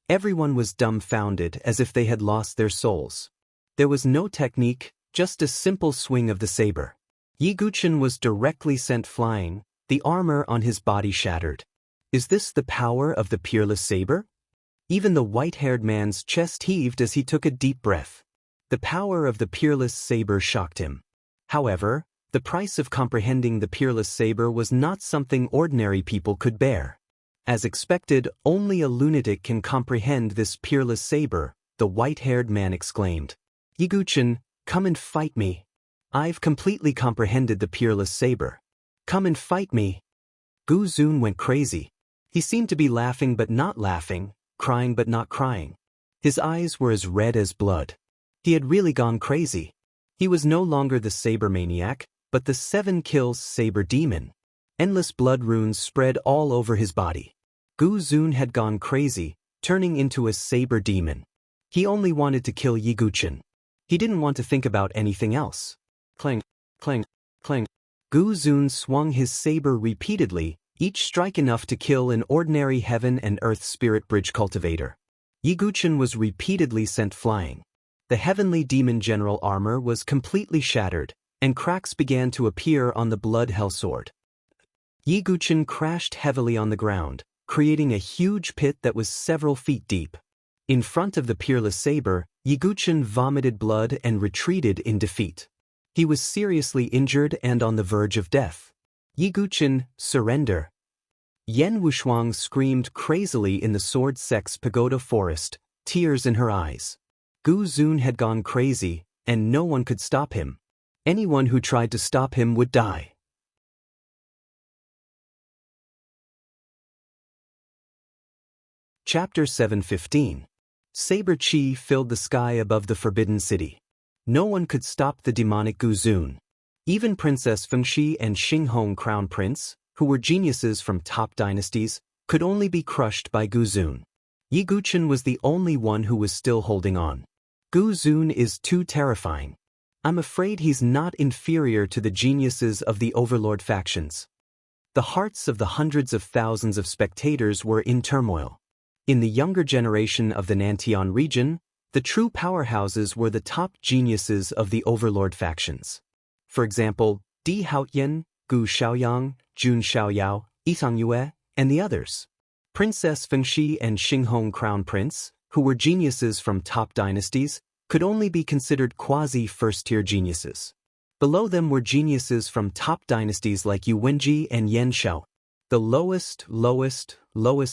Everyone was dumbfounded as if they had lost their souls. There was no technique, just a simple swing of the saber. Yi Guqin was directly sent flying, the armor on his body shattered. Is this the power of the peerless saber? Even the white-haired man's chest heaved as he took a deep breath. The power of the peerless saber shocked him. However, the price of comprehending the peerless saber was not something ordinary people could bear. As expected, only a lunatic can comprehend this peerless saber, the white-haired man exclaimed. Yi Guqin, come and fight me. I've completely comprehended the peerless saber. Come and fight me. Gu Zun went crazy. He seemed to be laughing but not laughing, crying but not crying. His eyes were as red as blood. He had really gone crazy. He was no longer the saber maniac, but the 7 kills saber demon. Endless blood runes spread all over his body. Gu Zun had gone crazy, turning into a saber demon. He only wanted to kill Yi Guqin. He didn't want to think about anything else. Clang, clang, clang. Gu Zun swung his saber repeatedly, each strike enough to kill an ordinary heaven and earth spirit bridge cultivator. Yi Guqin was repeatedly sent flying. The heavenly demon general armor was completely shattered, and cracks began to appear on the blood hell sword. Yi Guqin crashed heavily on the ground, creating a huge pit that was several feet deep. In front of the peerless saber, Yi Guqin vomited blood and retreated in defeat. He was seriously injured and on the verge of death. Yi Guqin, surrender. Yan Wushuang screamed crazily in the Sword Sect's pagoda forest, tears in her eyes. Gu Zun had gone crazy, and no one could stop him. Anyone who tried to stop him would die. Chapter 7:15. Saber Qi filled the sky above the Forbidden City. No one could stop the demonic Gu Zun. Even Princess Fengxi and Xinghong Crown Prince, who were geniuses from top dynasties, could only be crushed by Gu Zun. Yi Guqin was the only one who was still holding on. Gu Zun is too terrifying. I'm afraid he's not inferior to the geniuses of the overlord factions. The hearts of the hundreds of thousands of spectators were in turmoil. In the younger generation of the Nantian region, the true powerhouses were the top geniuses of the overlord factions. For example, Di Haoyan, Gu Xiaoyang, Jun Xiaoyao, Yitang Yue, and the others. Princess Fengxi and Xinghong Crown Prince, who were geniuses from top dynasties, could only be considered quasi-first-tier geniuses. Below them were geniuses from top dynasties like Yu Wenji and Yan Shao. The lowest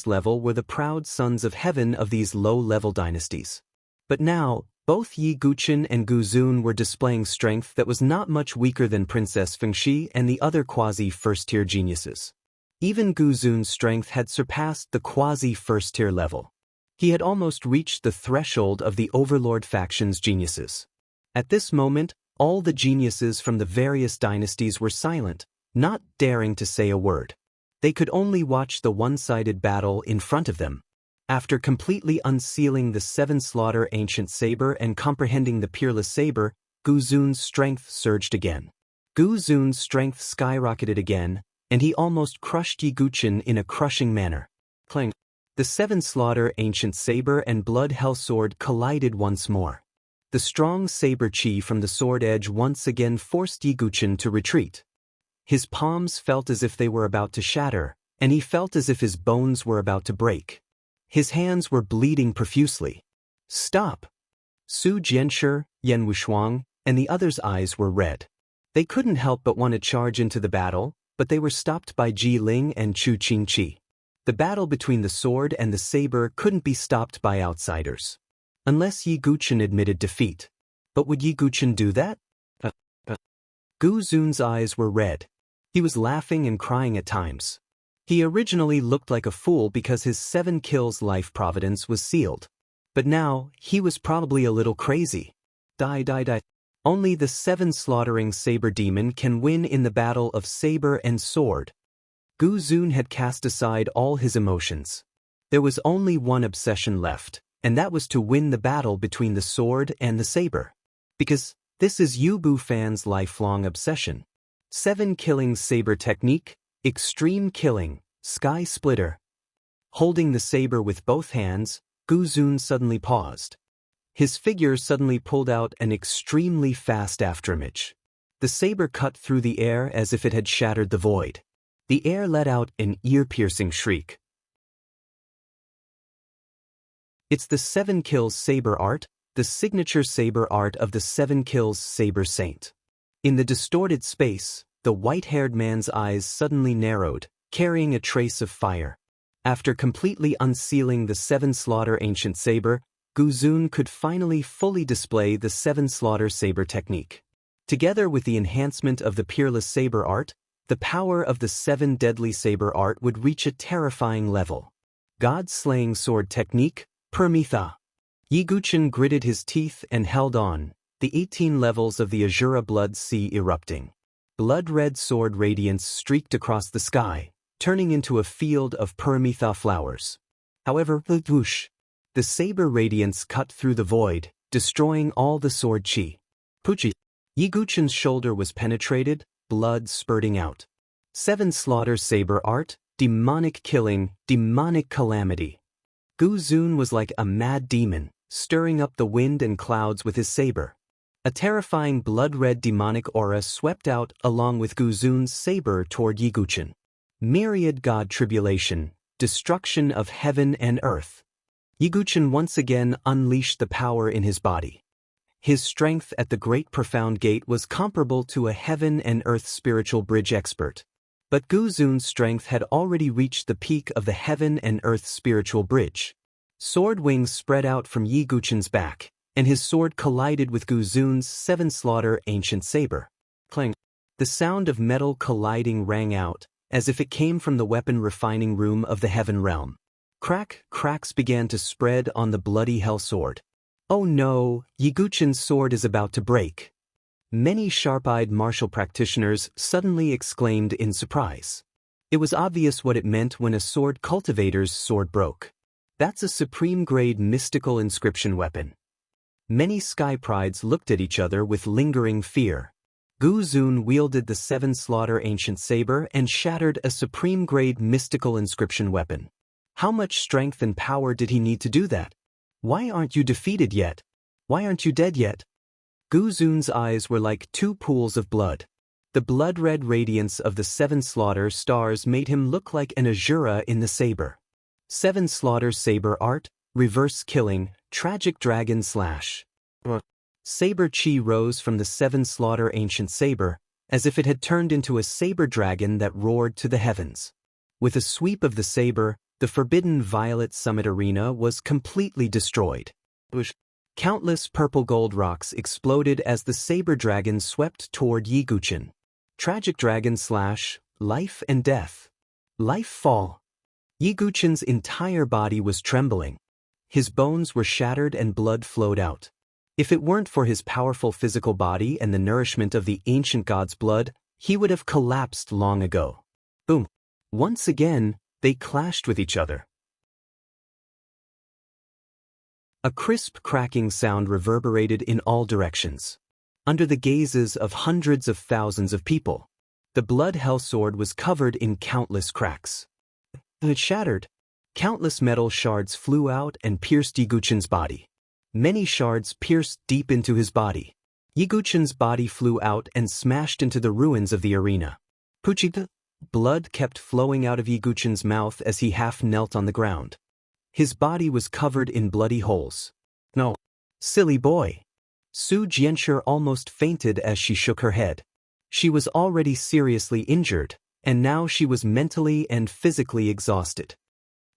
level were the proud sons of heaven of these low-level dynasties. But now, both Yi Guqin and Gu Zun were displaying strength that was not much weaker than Princess Fengxi and the other quasi-first-tier geniuses. Even Gu Zun's strength had surpassed the quasi-first-tier level. He had almost reached the threshold of the overlord faction's geniuses. At this moment, all the geniuses from the various dynasties were silent, not daring to say a word. They could only watch the one-sided battle in front of them. After completely unsealing the seven-slaughter ancient saber and comprehending the peerless saber, Gu Zun's strength surged again. Gu Zun's strength skyrocketed again, and he almost crushed Yi Guqin in a crushing manner. Clang! The seven-slaughter ancient saber and blood hell sword collided once more. The strong saber chi from the sword edge once again forced Yi Guqin to retreat. His palms felt as if they were about to shatter, and he felt as if his bones were about to break. His hands were bleeding profusely. Stop! Su Jianshi, Yan Wushuang, and the others' eyes were red. They couldn't help but want to charge into the battle, but they were stopped by Ji Ling and Chu Qingqi. The battle between the sword and the saber couldn't be stopped by outsiders. Unless Yi Guqin admitted defeat. But would Yi Guqin do that? Gu Zun's eyes were red. He was laughing and crying at times. He originally looked like a fool because his 7 kills life providence was sealed. But now, he was probably a little crazy. Die. Only the 7 slaughtering saber demon can win in the battle of saber and sword. Gu Zun had cast aside all his emotions. There was only one obsession left, and that was to win the battle between the sword and the saber. Because this is Yu Bu Fan's lifelong obsession. 7 killing saber technique, extreme killing, sky splitter. Holding the saber with both hands, Gu Zun suddenly paused. His figure suddenly pulled out an extremely fast afterimage. The saber cut through the air as if it had shattered the void. The air let out an ear-piercing shriek. It's the 7 kills saber art, the signature saber art of the 7 kills saber saint. In the distorted space, the white-haired man's eyes suddenly narrowed, carrying a trace of fire. After completely unsealing the 7 slaughter ancient saber, Gu Zun could finally fully display the 7 slaughter saber technique. Together with the enhancement of the peerless saber art, the power of the 7 deadly saber art would reach a terrifying level. God-slaying sword technique, Permitha. Yi Guqin gritted his teeth and held on, the 18 levels of the Azura blood sea erupting. Blood-red sword radiance streaked across the sky, turning into a field of Permitha flowers. However, whoosh! The saber radiance cut through the void, destroying all the sword chi. Puchi! Yi Guqin's shoulder was penetrated, blood spurting out. 7 slaughter saber art, demonic killing, demonic calamity. Gu Zun was like a mad demon, stirring up the wind and clouds with his saber. A terrifying blood-red demonic aura swept out along with Gu Zun's saber toward Yi Guchen. Myriad god tribulation, destruction of heaven and earth. Yi Guchen once again unleashed the power in his body. His strength at the great profound gate was comparable to a heaven and earth spiritual bridge expert. But Gu Zun's strength had already reached the peak of the heaven and earth spiritual bridge. Sword wings spread out from Yi Guchen's back, and his sword collided with Gu Zun's seven slaughter ancient saber. Clang! The sound of metal colliding rang out, as if it came from the weapon refining room of the heaven realm. Cracks began to spread on the bloody hell sword. Oh no, Yi Guchen's sword is about to break. Many sharp-eyed martial practitioners suddenly exclaimed in surprise. It was obvious what it meant when a sword cultivator's sword broke. That's a supreme-grade mystical inscription weapon. Many sky prides looked at each other with lingering fear. Gu Zun wielded the seven slaughter ancient saber and shattered a supreme-grade mystical inscription weapon. How much strength and power did he need to do that? Why aren't you defeated yet? Why aren't you dead yet? Gu Zun's eyes were like two pools of blood. The blood-red radiance of the seven slaughter stars made him look like an Azura in the saber. Seven slaughter saber art, reverse killing, tragic dragon slash. Saber chi rose from the seven slaughter ancient saber, as if it had turned into a saber dragon that roared to the heavens. With a sweep of the saber, the forbidden violet summit arena was completely destroyed. Countless purple gold rocks exploded as the saber dragon swept toward Yi Guchen. Tragic dragon slash, life and death. Life fall. Yi Guchen's entire body was trembling. His bones were shattered and blood flowed out. If it weren't for his powerful physical body and the nourishment of the ancient god's blood, he would have collapsed long ago. Boom. Once again, they clashed with each other. A crisp cracking sound reverberated in all directions. Under the gazes of hundreds of thousands of people, the blood hell sword was covered in countless cracks. It shattered. Countless metal shards flew out and pierced Yi Guchen's body. Many shards pierced deep into his body. Yi Guchen's body flew out and smashed into the ruins of the arena. Puchita. Blood kept flowing out of Yi Guchen's mouth as he half knelt on the ground. His body was covered in bloody holes. No. Silly boy. Su Jianshi almost fainted as she shook her head. She was already seriously injured, and now she was mentally and physically exhausted.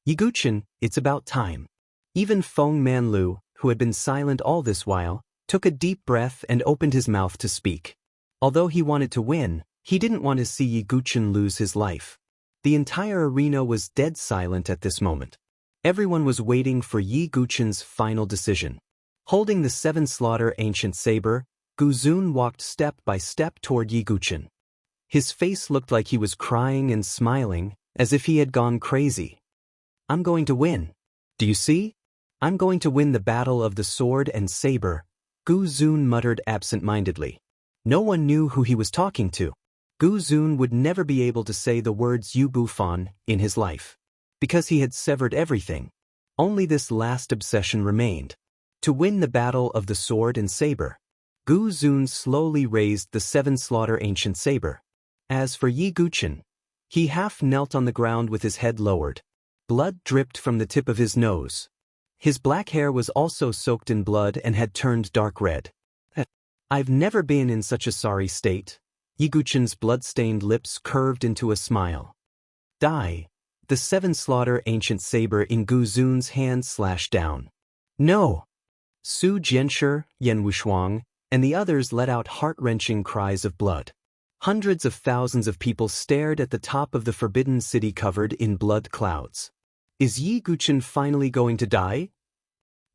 Yi Guchen, it's about time. Even Feng Manlu, who had been silent all this while, took a deep breath and opened his mouth to speak. Although he wanted to win, he didn't want to see Yi Guchen lose his life. The entire arena was dead silent at this moment. Everyone was waiting for Yi Guchen's final decision. Holding the seven slaughter ancient saber, Gu Zun walked step by step toward Yi Guchen. His face looked like he was crying and smiling, as if he had gone crazy. I'm going to win. Do you see? I'm going to win the battle of the sword and saber, Gu Zun muttered absent-mindedly. No one knew who he was talking to. Gu Zun would never be able to say the words Yu Bufan in his life. Because he had severed everything. Only this last obsession remained. To win the battle of the sword and saber. Gu Zun slowly raised the seven slaughter ancient saber. As for Yi Guchen, he half knelt on the ground with his head lowered. Blood dripped from the tip of his nose. His black hair was also soaked in blood and had turned dark red. I've never been in such a sorry state. Yi Guchen's blood-stained lips curved into a smile. Die. The seven slaughter ancient saber in Gu Zun's hand slashed down. No! Su Jianshi, Yan Wushuang, and the others let out heart-wrenching cries of blood. Hundreds of thousands of people stared at the top of the forbidden city covered in blood clouds. Is Yi Guchen finally going to die?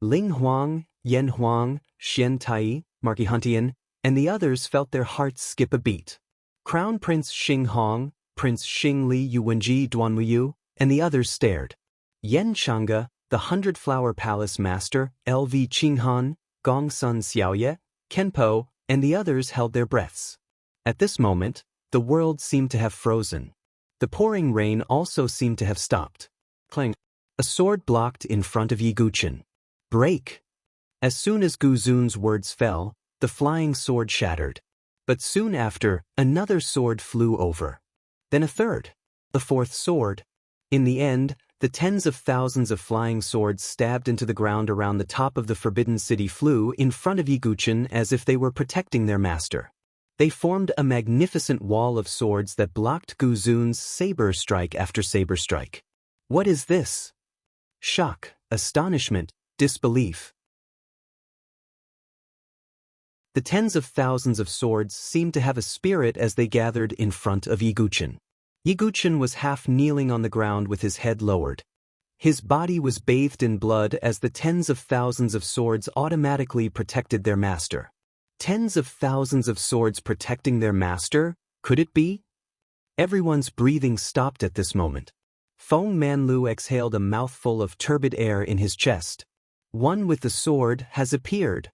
Ling Huang, Yan Huang, Xian Tai, Marquis Huntian, and the others felt their hearts skip a beat. Crown Prince Xing Hong, Prince Xing Li Yuwenji Duanmuyu, and the others stared. Yan Changge, the Hundred-Flower Palace Master, LV Qinghan, Gongsun Xiaoye, Kenpo, and the others held their breaths. At this moment, the world seemed to have frozen. The pouring rain also seemed to have stopped. Clang. A sword blocked in front of Yi Guqin. Break! As soon as Gu Zun's words fell, the flying sword shattered. But soon after, another sword flew over. Then a third. A fourth sword. In the end, the tens of thousands of flying swords stabbed into the ground around the top of the Forbidden City flew in front of Yi Guqin as if they were protecting their master. They formed a magnificent wall of swords that blocked Gu Zun's saber strike after saber strike. What is this? Shock, astonishment, disbelief. The tens of thousands of swords seemed to have a spirit as they gathered in front of Yi Guqin. Yi Guqin was half kneeling on the ground with his head lowered. His body was bathed in blood as the tens of thousands of swords automatically protected their master. Tens of thousands of swords protecting their master? Could it be? Everyone's breathing stopped at this moment. Feng Manlu exhaled a mouthful of turbid air in his chest. One with the sword has appeared.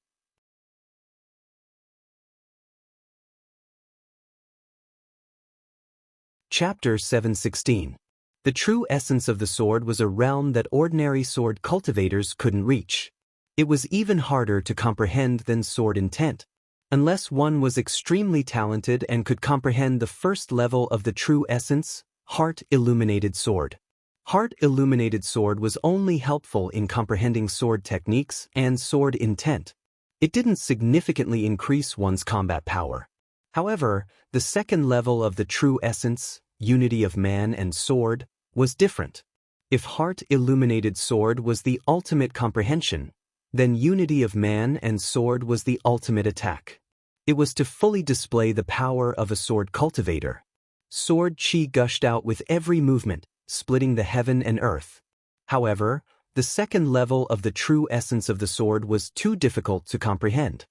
Chapter 716. The true essence of the sword was a realm that ordinary sword cultivators couldn't reach. It was even harder to comprehend than sword intent, unless one was extremely talented and could comprehend the first level of the true essence, heart-illuminated sword. Heart-illuminated sword was only helpful in comprehending sword techniques and sword intent. It didn't significantly increase one's combat power. However, the second level of the true essence, unity of man and sword, was different. If heart-illuminated sword was the ultimate comprehension, then unity of man and sword was the ultimate attack. It was to fully display the power of a sword cultivator. Sword chi gushed out with every movement, splitting the heaven and earth. However, the second level of the true essence of the sword was too difficult to comprehend.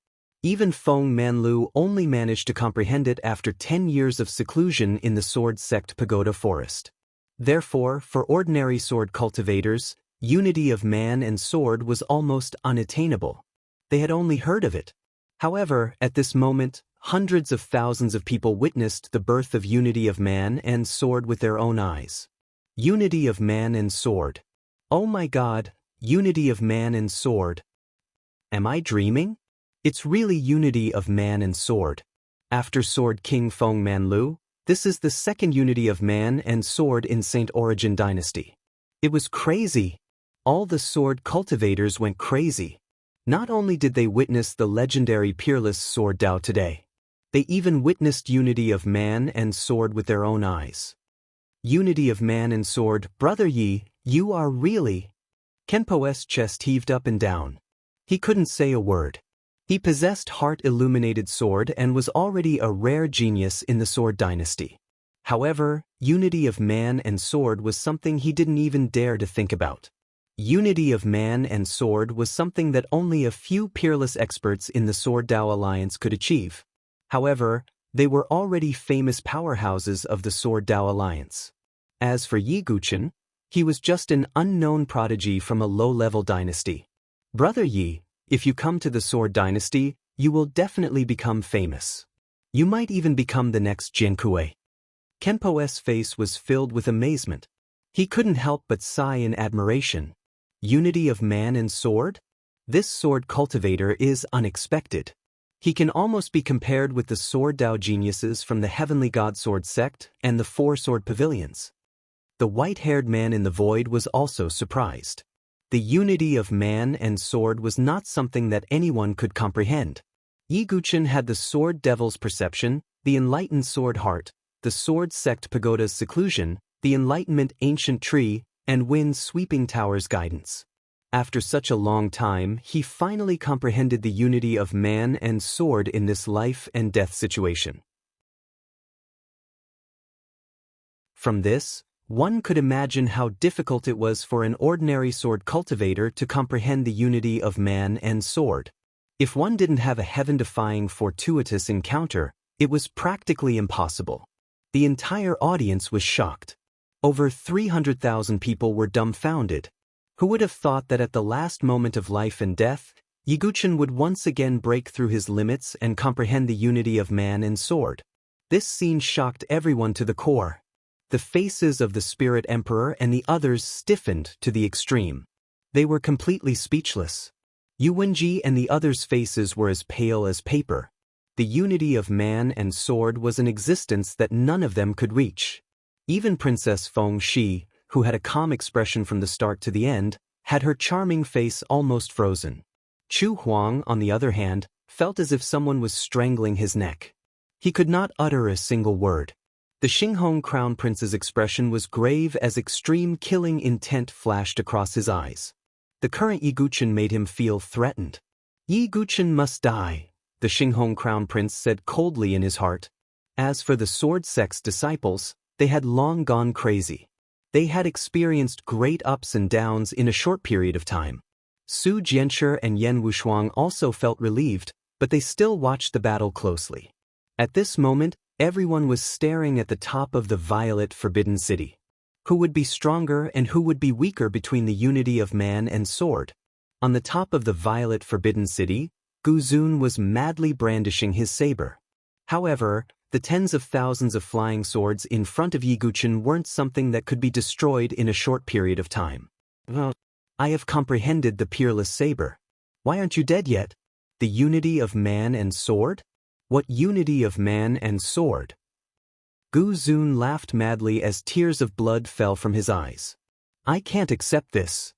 Even Feng Manlu only managed to comprehend it after 10 years of seclusion in the Sword Sect Pagoda Forest. Therefore, for ordinary sword cultivators, unity of man and sword was almost unattainable. They had only heard of it. However, at this moment, hundreds of thousands of people witnessed the birth of unity of man and sword with their own eyes. Unity of man and sword. Oh my God, unity of man and sword. Am I dreaming? It's really unity of man and sword. After Sword King Feng Manlu, this is the second unity of man and sword in Saint Origin Dynasty. It was crazy. All the sword cultivators went crazy. Not only did they witness the legendary peerless sword Dao today, they even witnessed unity of man and sword with their own eyes. Unity of man and sword, Brother Yi, you are really... Kenpo's chest heaved up and down. He couldn't say a word. He possessed heart-illuminated sword and was already a rare genius in the Sword Dynasty. However, unity of man and sword was something he didn't even dare to think about. Unity of man and sword was something that only a few peerless experts in the Sword Dao Alliance could achieve. However, they were already famous powerhouses of the Sword Dao Alliance. As for Yi Guqin, he was just an unknown prodigy from a low-level dynasty. Brother Yi, if you come to the Sword Dynasty, you will definitely become famous. You might even become the next Jiankui. Kenpo's face was filled with amazement. He couldn't help but sigh in admiration. Unity of man and sword? This sword cultivator is unexpected. He can almost be compared with the Sword Dao geniuses from the Heavenly God Sword Sect and the Four Sword Pavilions. The white-haired man in the void was also surprised. The unity of man and sword was not something that anyone could comprehend. Yi Guqin had the Sword Devil's perception, the enlightened sword heart, the Sword Sect Pagoda's seclusion, the enlightenment ancient tree, and Wind's sweeping tower's guidance. After such a long time, he finally comprehended the unity of man and sword in this life and death situation. From this, one could imagine how difficult it was for an ordinary sword cultivator to comprehend the unity of man and sword. If one didn't have a heaven-defying fortuitous encounter, it was practically impossible. The entire audience was shocked. Over 300,000 people were dumbfounded. Who would have thought that at the last moment of life and death, Yi Guqin would once again break through his limits and comprehend the unity of man and sword? This scene shocked everyone to the core. the faces of the Spirit Emperor and the others stiffened to the extreme. They were completely speechless. Yu Wenji and the others' faces were as pale as paper. The unity of man and sword was an existence that none of them could reach. Even Princess Feng Shi, who had a calm expression from the start to the end, had her charming face almost frozen. Chu Huang, on the other hand, felt as if someone was strangling his neck. He could not utter a single word. The Xinghong Crown Prince's expression was grave as extreme killing intent flashed across his eyes. The current Yi Guchen made him feel threatened. Yi Guchen must die, the Xinghong Crown Prince said coldly in his heart. As for the sword sect's disciples, they had long gone crazy. They had experienced great ups and downs in a short period of time. Su Jianshi and Yan Wushuang also felt relieved, but they still watched the battle closely. At this moment, everyone was staring at the top of the Violet Forbidden City. Who would be stronger and who would be weaker between the unity of man and sword? On the top of the Violet Forbidden City, Gu Zun was madly brandishing his saber. However, the tens of thousands of flying swords in front of Yi Guchen weren't something that could be destroyed in a short period of time. Well, I have comprehended the peerless saber. Why aren't you dead yet? The unity of man and sword? What unity of man and sword? Gu Zun laughed madly as tears of blood fell from his eyes. I can't accept this.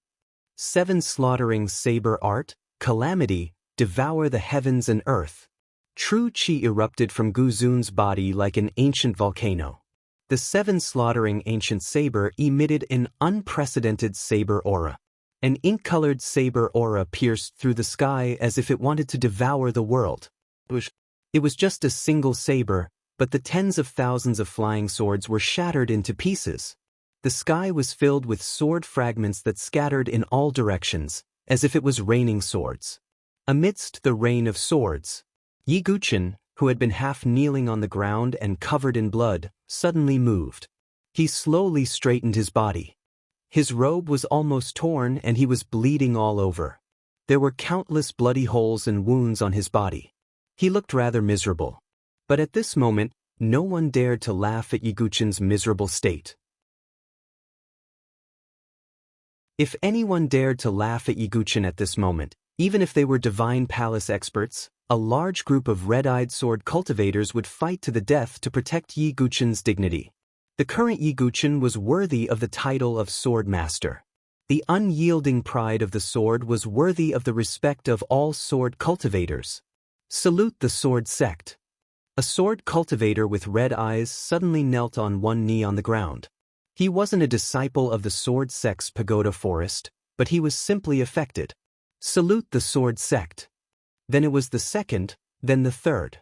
7 slaughtering saber art, calamity, devour the heavens and earth. True chi erupted from Gu Zun's body like an ancient volcano. The 7 slaughtering ancient saber emitted an unprecedented saber aura. An ink-colored saber aura pierced through the sky as if it wanted to devour the world. It was just a single saber, but the tens of thousands of flying swords were shattered into pieces. The sky was filled with sword fragments that scattered in all directions, as if it was raining swords. Amidst the rain of swords, Yi Guchen, who had been half kneeling on the ground and covered in blood, suddenly moved. He slowly straightened his body. His robe was almost torn and he was bleeding all over. There were countless bloody holes and wounds on his body. He looked rather miserable. But at this moment, no one dared to laugh at Yi Guchen's miserable state. If anyone dared to laugh at Yi Guchen at this moment, even if they were Divine Palace experts, a large group of red-eyed sword cultivators would fight to the death to protect Yi Guchen's dignity. The current Yi Guchen was worthy of the title of Sword Master. The unyielding pride of the sword was worthy of the respect of all sword cultivators. Salute the sword sect. A sword cultivator with red eyes suddenly knelt on one knee on the ground. He wasn't a disciple of the sword sect's pagoda forest, but he was simply affected. Salute the sword sect. Then it was the second, then the third.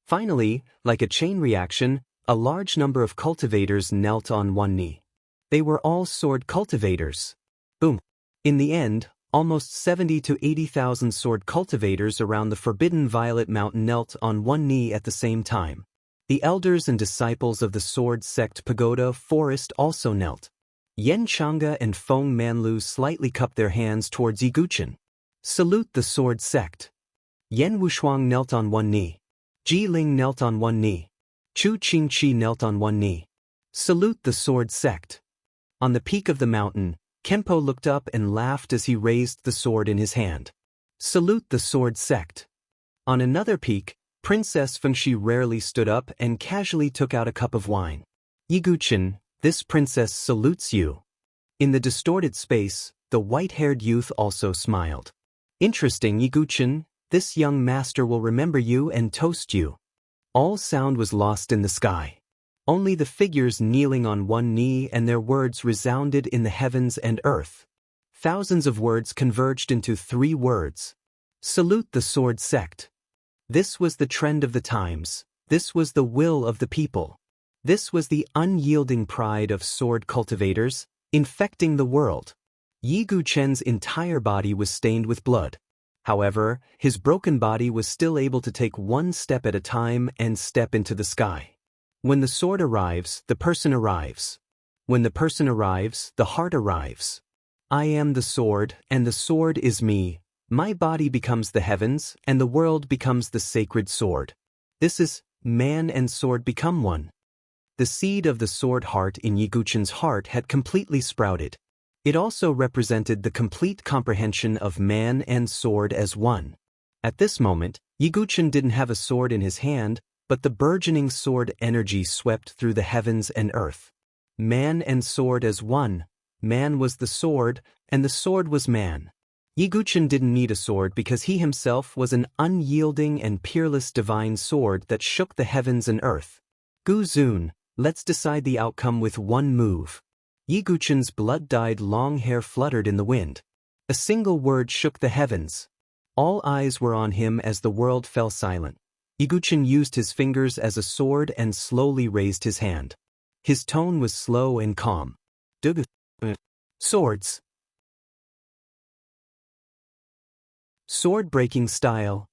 Finally, like a chain reaction, a large number of cultivators knelt on one knee. They were all sword cultivators. Boom. In the end, almost 70 to 80,000 sword cultivators around the Forbidden Violet Mountain knelt on one knee at the same time. The elders and disciples of the Sword Sect Pagoda Forest also knelt. Yen Chang'e and Feng Manlu slightly cupped their hands towards Yi Guchen. Salute the Sword Sect. Yan Wushuang knelt on one knee. Ji Ling knelt on one knee. Chu Qingqi knelt on one knee. Salute the Sword Sect. On the peak of the mountain, Kempo looked up and laughed as he raised the sword in his hand. Salute the Sword Sect. On another peak, Princess Fengxi rarely stood up and casually took out a cup of wine. Yi Guchen, this princess salutes you. In the distorted space, the white-haired youth also smiled. Interesting, Yi Guchen, this young master will remember you and toast you. All sound was lost in the sky. Only the figures kneeling on one knee and their words resounded in the heavens and earth. Thousands of words converged into 3 words. Salute the Sword Sect. This was the trend of the times. This was the will of the people. This was the unyielding pride of sword cultivators, infecting the world. Yi Guchen's entire body was stained with blood. However, his broken body was still able to take one step at a time and step into the sky. When the sword arrives, the person arrives. When the person arrives, the heart arrives. I am the sword, and the sword is me. My body becomes the heavens, and the world becomes the sacred sword. This is, man and sword become one. The seed of the sword heart in Yi Guqin's heart had completely sprouted. It also represented the complete comprehension of man and sword as one. At this moment, Yi Guqin didn't have a sword in his hand, but the burgeoning sword energy swept through the heavens and earth. Man and sword as one. Man was the sword, and the sword was man. Yi Guqin didn't need a sword because he himself was an unyielding and peerless divine sword that shook the heavens and earth. Gu Zun, let's decide the outcome with one move. Yi Guqin's blood-dyed long hair fluttered in the wind. A single word shook the heavens. All eyes were on him as the world fell silent. Yi Guqin used his fingers as a sword and slowly raised his hand. His tone was slow and calm. Swords. Sword-breaking style.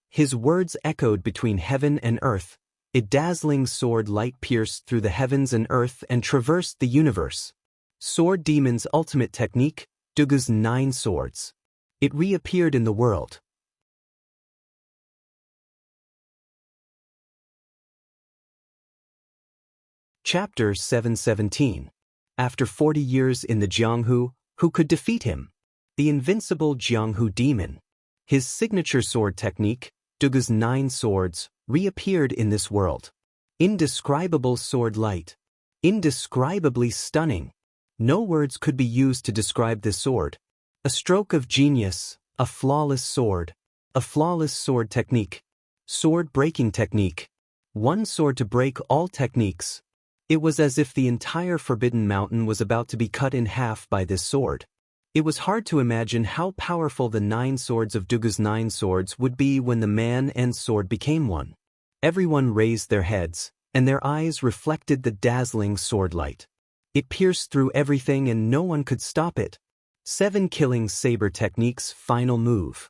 His words echoed between heaven and earth. A dazzling sword light pierced through the heavens and earth and traversed the universe. Sword Demon's ultimate technique, Dugu's 9 swords. It reappeared in the world. Chapter 717. After 40 years in the Jianghu, who could defeat him? The invincible Jianghu demon. His signature sword technique, Dugu's 9 swords, reappeared in this world. Indescribable sword light. Indescribably stunning. No words could be used to describe this sword. A stroke of genius, a flawless sword technique. Sword-breaking technique. One sword to break all techniques. It was as if the entire Forbidden Mountain was about to be cut in half by this sword. It was hard to imagine how powerful the 9 swords of Dugu's 9 swords would be when the man and sword became one. Everyone raised their heads, and their eyes reflected the dazzling sword light. It pierced through everything and no one could stop it. 7 Killing Saber Technique's final move.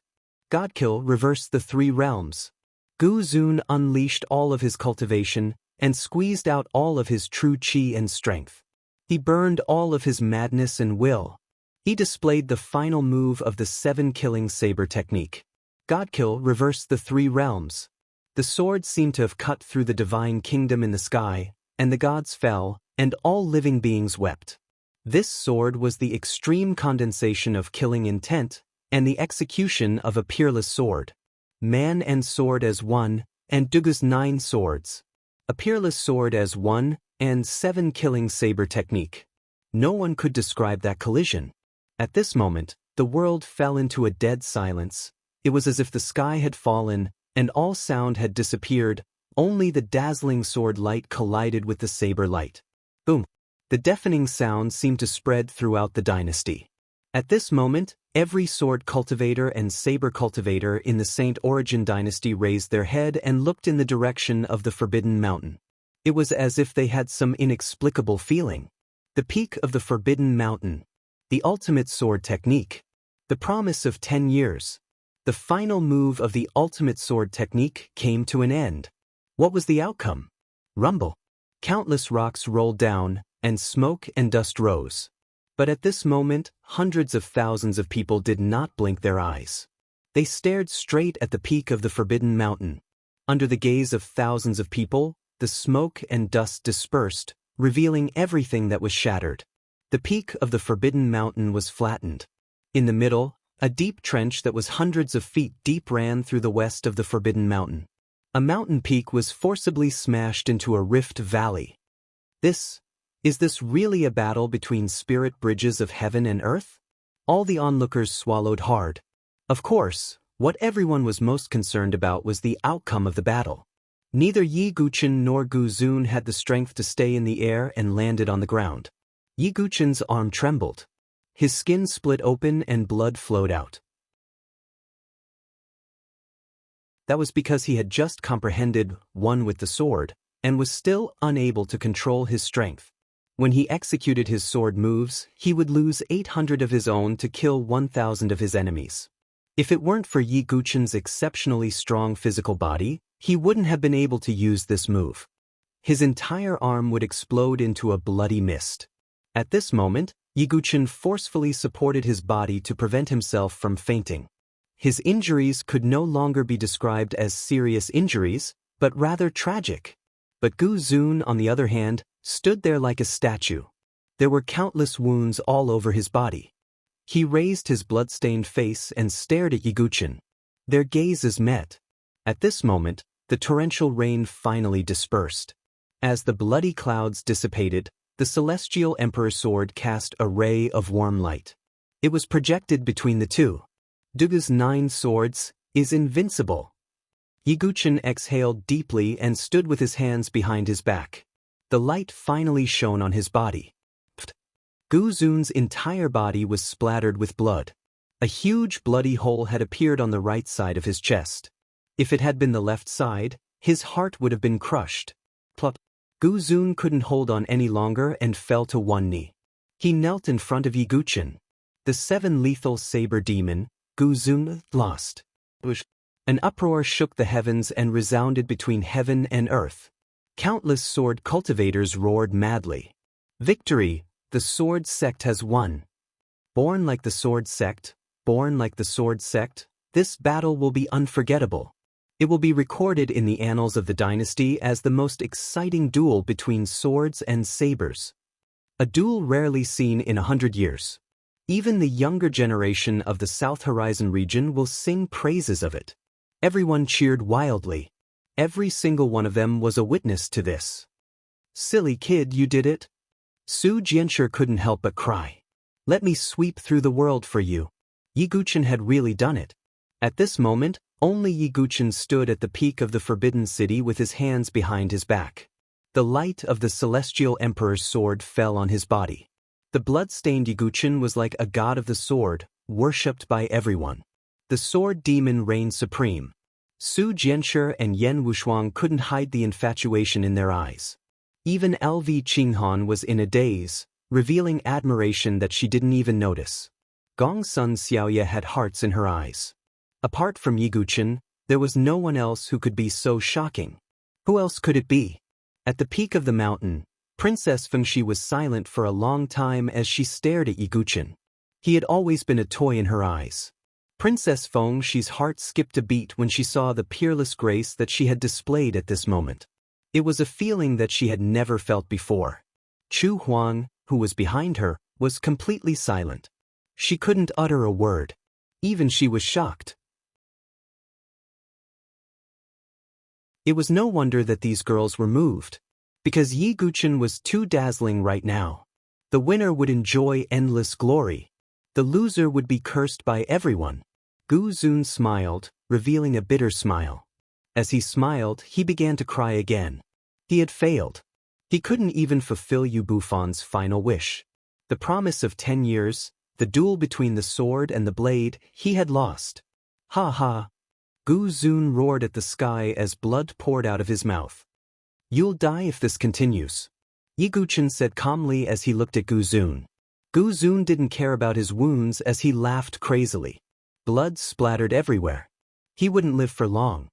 Godkill reversed the 3 realms. Gu Zun unleashed all of his cultivation and squeezed out all of his true chi and strength. He burned all of his madness and will. He displayed the final move of the 7 Killing Saber Technique. Godkill reversed the 3 realms. The sword seemed to have cut through the divine kingdom in the sky, and the gods fell, and all living beings wept. This sword was the extreme condensation of killing intent, and the execution of a peerless sword. Man and sword as one, and Dugu's 9 swords. A peerless sword as one, and 7 Killing Saber Technique. No one could describe that collision. At this moment, the world fell into a dead silence. It was as if the sky had fallen, and all sound had disappeared. Only the dazzling sword light collided with the saber light. Boom! The deafening sound seemed to spread throughout the dynasty. At this moment, every sword cultivator and saber cultivator in the Saint Origin dynasty raised their head and looked in the direction of the Forbidden Mountain. It was as if they had some inexplicable feeling. The peak of the Forbidden Mountain. The ultimate sword technique. The promise of 10 years. The final move of the ultimate sword technique came to an end. What was the outcome? Rumble. Countless rocks rolled down, and smoke and dust rose. But at this moment, hundreds of thousands of people did not blink their eyes. They stared straight at the peak of the Forbidden Mountain. Under the gaze of thousands of people, the smoke and dust dispersed, revealing everything that was shattered. The peak of the Forbidden Mountain was flattened. In the middle, a deep trench that was hundreds of feet deep ran through the west of the Forbidden Mountain. A mountain peak was forcibly smashed into a rift valley. Is this really a battle between spirit bridges of heaven and earth? All the onlookers swallowed hard. Of course, what everyone was most concerned about was the outcome of the battle. Neither Yi Guqin nor Gu Zun had the strength to stay in the air and landed on the ground. Yi Guqin's arm trembled. His skin split open and blood flowed out. That was because he had just comprehended one with the sword, and was still unable to control his strength. When he executed his sword moves, he would lose 800 of his own to kill 1,000 of his enemies. If it weren't for Yi Guqin's exceptionally strong physical body, he wouldn't have been able to use this move. His entire arm would explode into a bloody mist. At this moment, Yi Guqin forcefully supported his body to prevent himself from fainting. His injuries could no longer be described as serious injuries, but rather tragic. But Gu Zun, on the other hand, stood there like a statue. There were countless wounds all over his body. He raised his blood-stained face and stared at Yi Guqin. Their gazes met. At this moment, the torrential rain finally dispersed. As the bloody clouds dissipated, the celestial emperor's sword cast a ray of warm light. It was projected between the two. Duga's 9 swords is invincible. Yi Guqin exhaled deeply and stood with his hands behind his back. The light finally shone on his body. Gu Zun's entire body was splattered with blood. A huge bloody hole had appeared on the right side of his chest. If it had been the left side, his heart would have been crushed. Plop. Gu Zun couldn't hold on any longer and fell to one knee. He knelt in front of Yi Guqin. The 7 lethal saber demon, Gu Zun, lost. An uproar shook the heavens and resounded between heaven and earth. Countless sword cultivators roared madly. Victory! The sword sect has won. Born like the sword sect, born like the sword sect, this battle will be unforgettable. It will be recorded in the annals of the dynasty as the most exciting duel between swords and sabers. A duel rarely seen in 100 years. Even the younger generation of the South Horizon region will sing praises of it. Everyone cheered wildly. Every single one of them was a witness to this. Silly kid, you did it? Su Jianshi couldn't help but cry. Let me sweep through the world for you. Yi Guqin had really done it. At this moment, only Yi Guqin stood at the peak of the Forbidden City with his hands behind his back. The light of the celestial emperor's sword fell on his body. The blood-stained Yi Guqin was like a god of the sword, worshipped by everyone. The sword demon reigned supreme. Su Jianshi and Yan Wushuang couldn't hide the infatuation in their eyes. Even LV Qinghan was in a daze, revealing admiration that she didn't even notice. Gong Sun Xiaoye had hearts in her eyes. Apart from Yi Guqin, there was no one else who could be so shocking. Who else could it be? At the peak of the mountain, Princess Fengxi was silent for a long time as she stared at Yi Guqin. He had always been a toy in her eyes. Princess Fengxi's heart skipped a beat when she saw the peerless grace that she had displayed at this moment. It was a feeling that she had never felt before. Chu Huang, who was behind her, was completely silent. She couldn't utter a word. Even she was shocked. It was no wonder that these girls were moved. Because Yi Guqin was too dazzling right now. The winner would enjoy endless glory. The loser would be cursed by everyone. Gu Zun smiled, revealing a bitter smile. As he smiled, he began to cry again. He had failed. He couldn't even fulfill Yu Bufon's final wish. The promise of 10 years, the duel between the sword and the blade, he had lost. Ha ha! Gu Zun roared at the sky as blood poured out of his mouth. You'll die if this continues. Yi Guqin said calmly as he looked at Gu Zun. Gu Zun didn't care about his wounds as he laughed crazily. Blood splattered everywhere. He wouldn't live for long.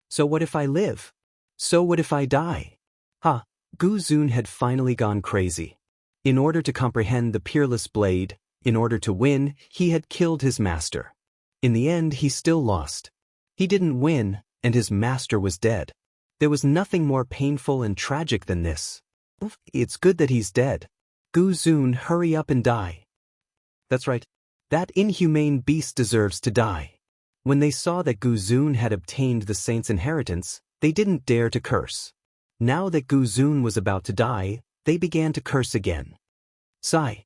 So what if I live? So what if I die? Ha! Gu Zun had finally gone crazy. In order to comprehend the peerless blade, in order to win, he had killed his master. In the end, he still lost. He didn't win, and his master was dead. There was nothing more painful and tragic than this. It's good that he's dead. Gu Zun, hurry up and die. That's right. That inhumane beast deserves to die. When they saw that Gu Zun had obtained the saint's inheritance, they didn't dare to curse. Now that Gu Zun was about to die, they began to curse again. Sigh.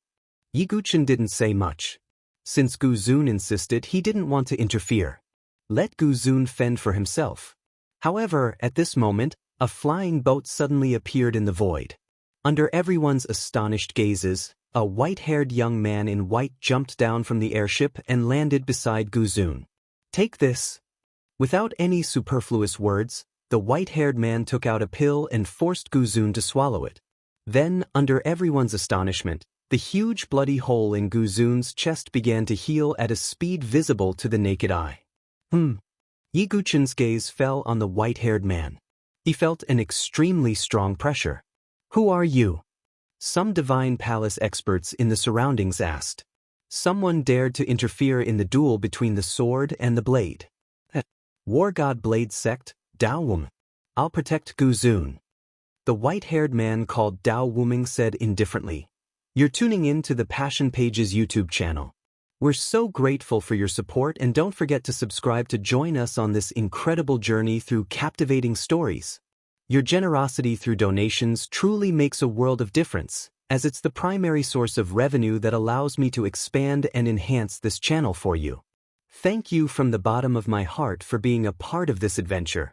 Yi Guqin didn't say much. Since Gu Zun insisted, he didn't want to interfere. Let Gu Zun fend for himself. However, at this moment, a flying boat suddenly appeared in the void. Under everyone's astonished gazes, a white-haired young man in white jumped down from the airship and landed beside Gu Zun. Take this. Without any superfluous words, the white-haired man took out a pill and forced Gu Zun to swallow it. Then, under everyone's astonishment, the huge bloody hole in Gu Zun's chest began to heal at a speed visible to the naked eye. Yi Guqin's gaze fell on the white-haired man. He felt an extremely strong pressure. Who are you? Some divine palace experts in the surroundings asked. Someone dared to interfere in the duel between the sword and the blade. War God Blade Sect, Daowum. I'll protect Gu Zun. The white-haired man called Dao Wuming said indifferently. You're tuning in to the Passion Pages YouTube channel. We're so grateful for your support, and don't forget to subscribe to join us on this incredible journey through captivating stories. Your generosity through donations truly makes a world of difference, as it's the primary source of revenue that allows me to expand and enhance this channel for you. Thank you from the bottom of my heart for being a part of this adventure.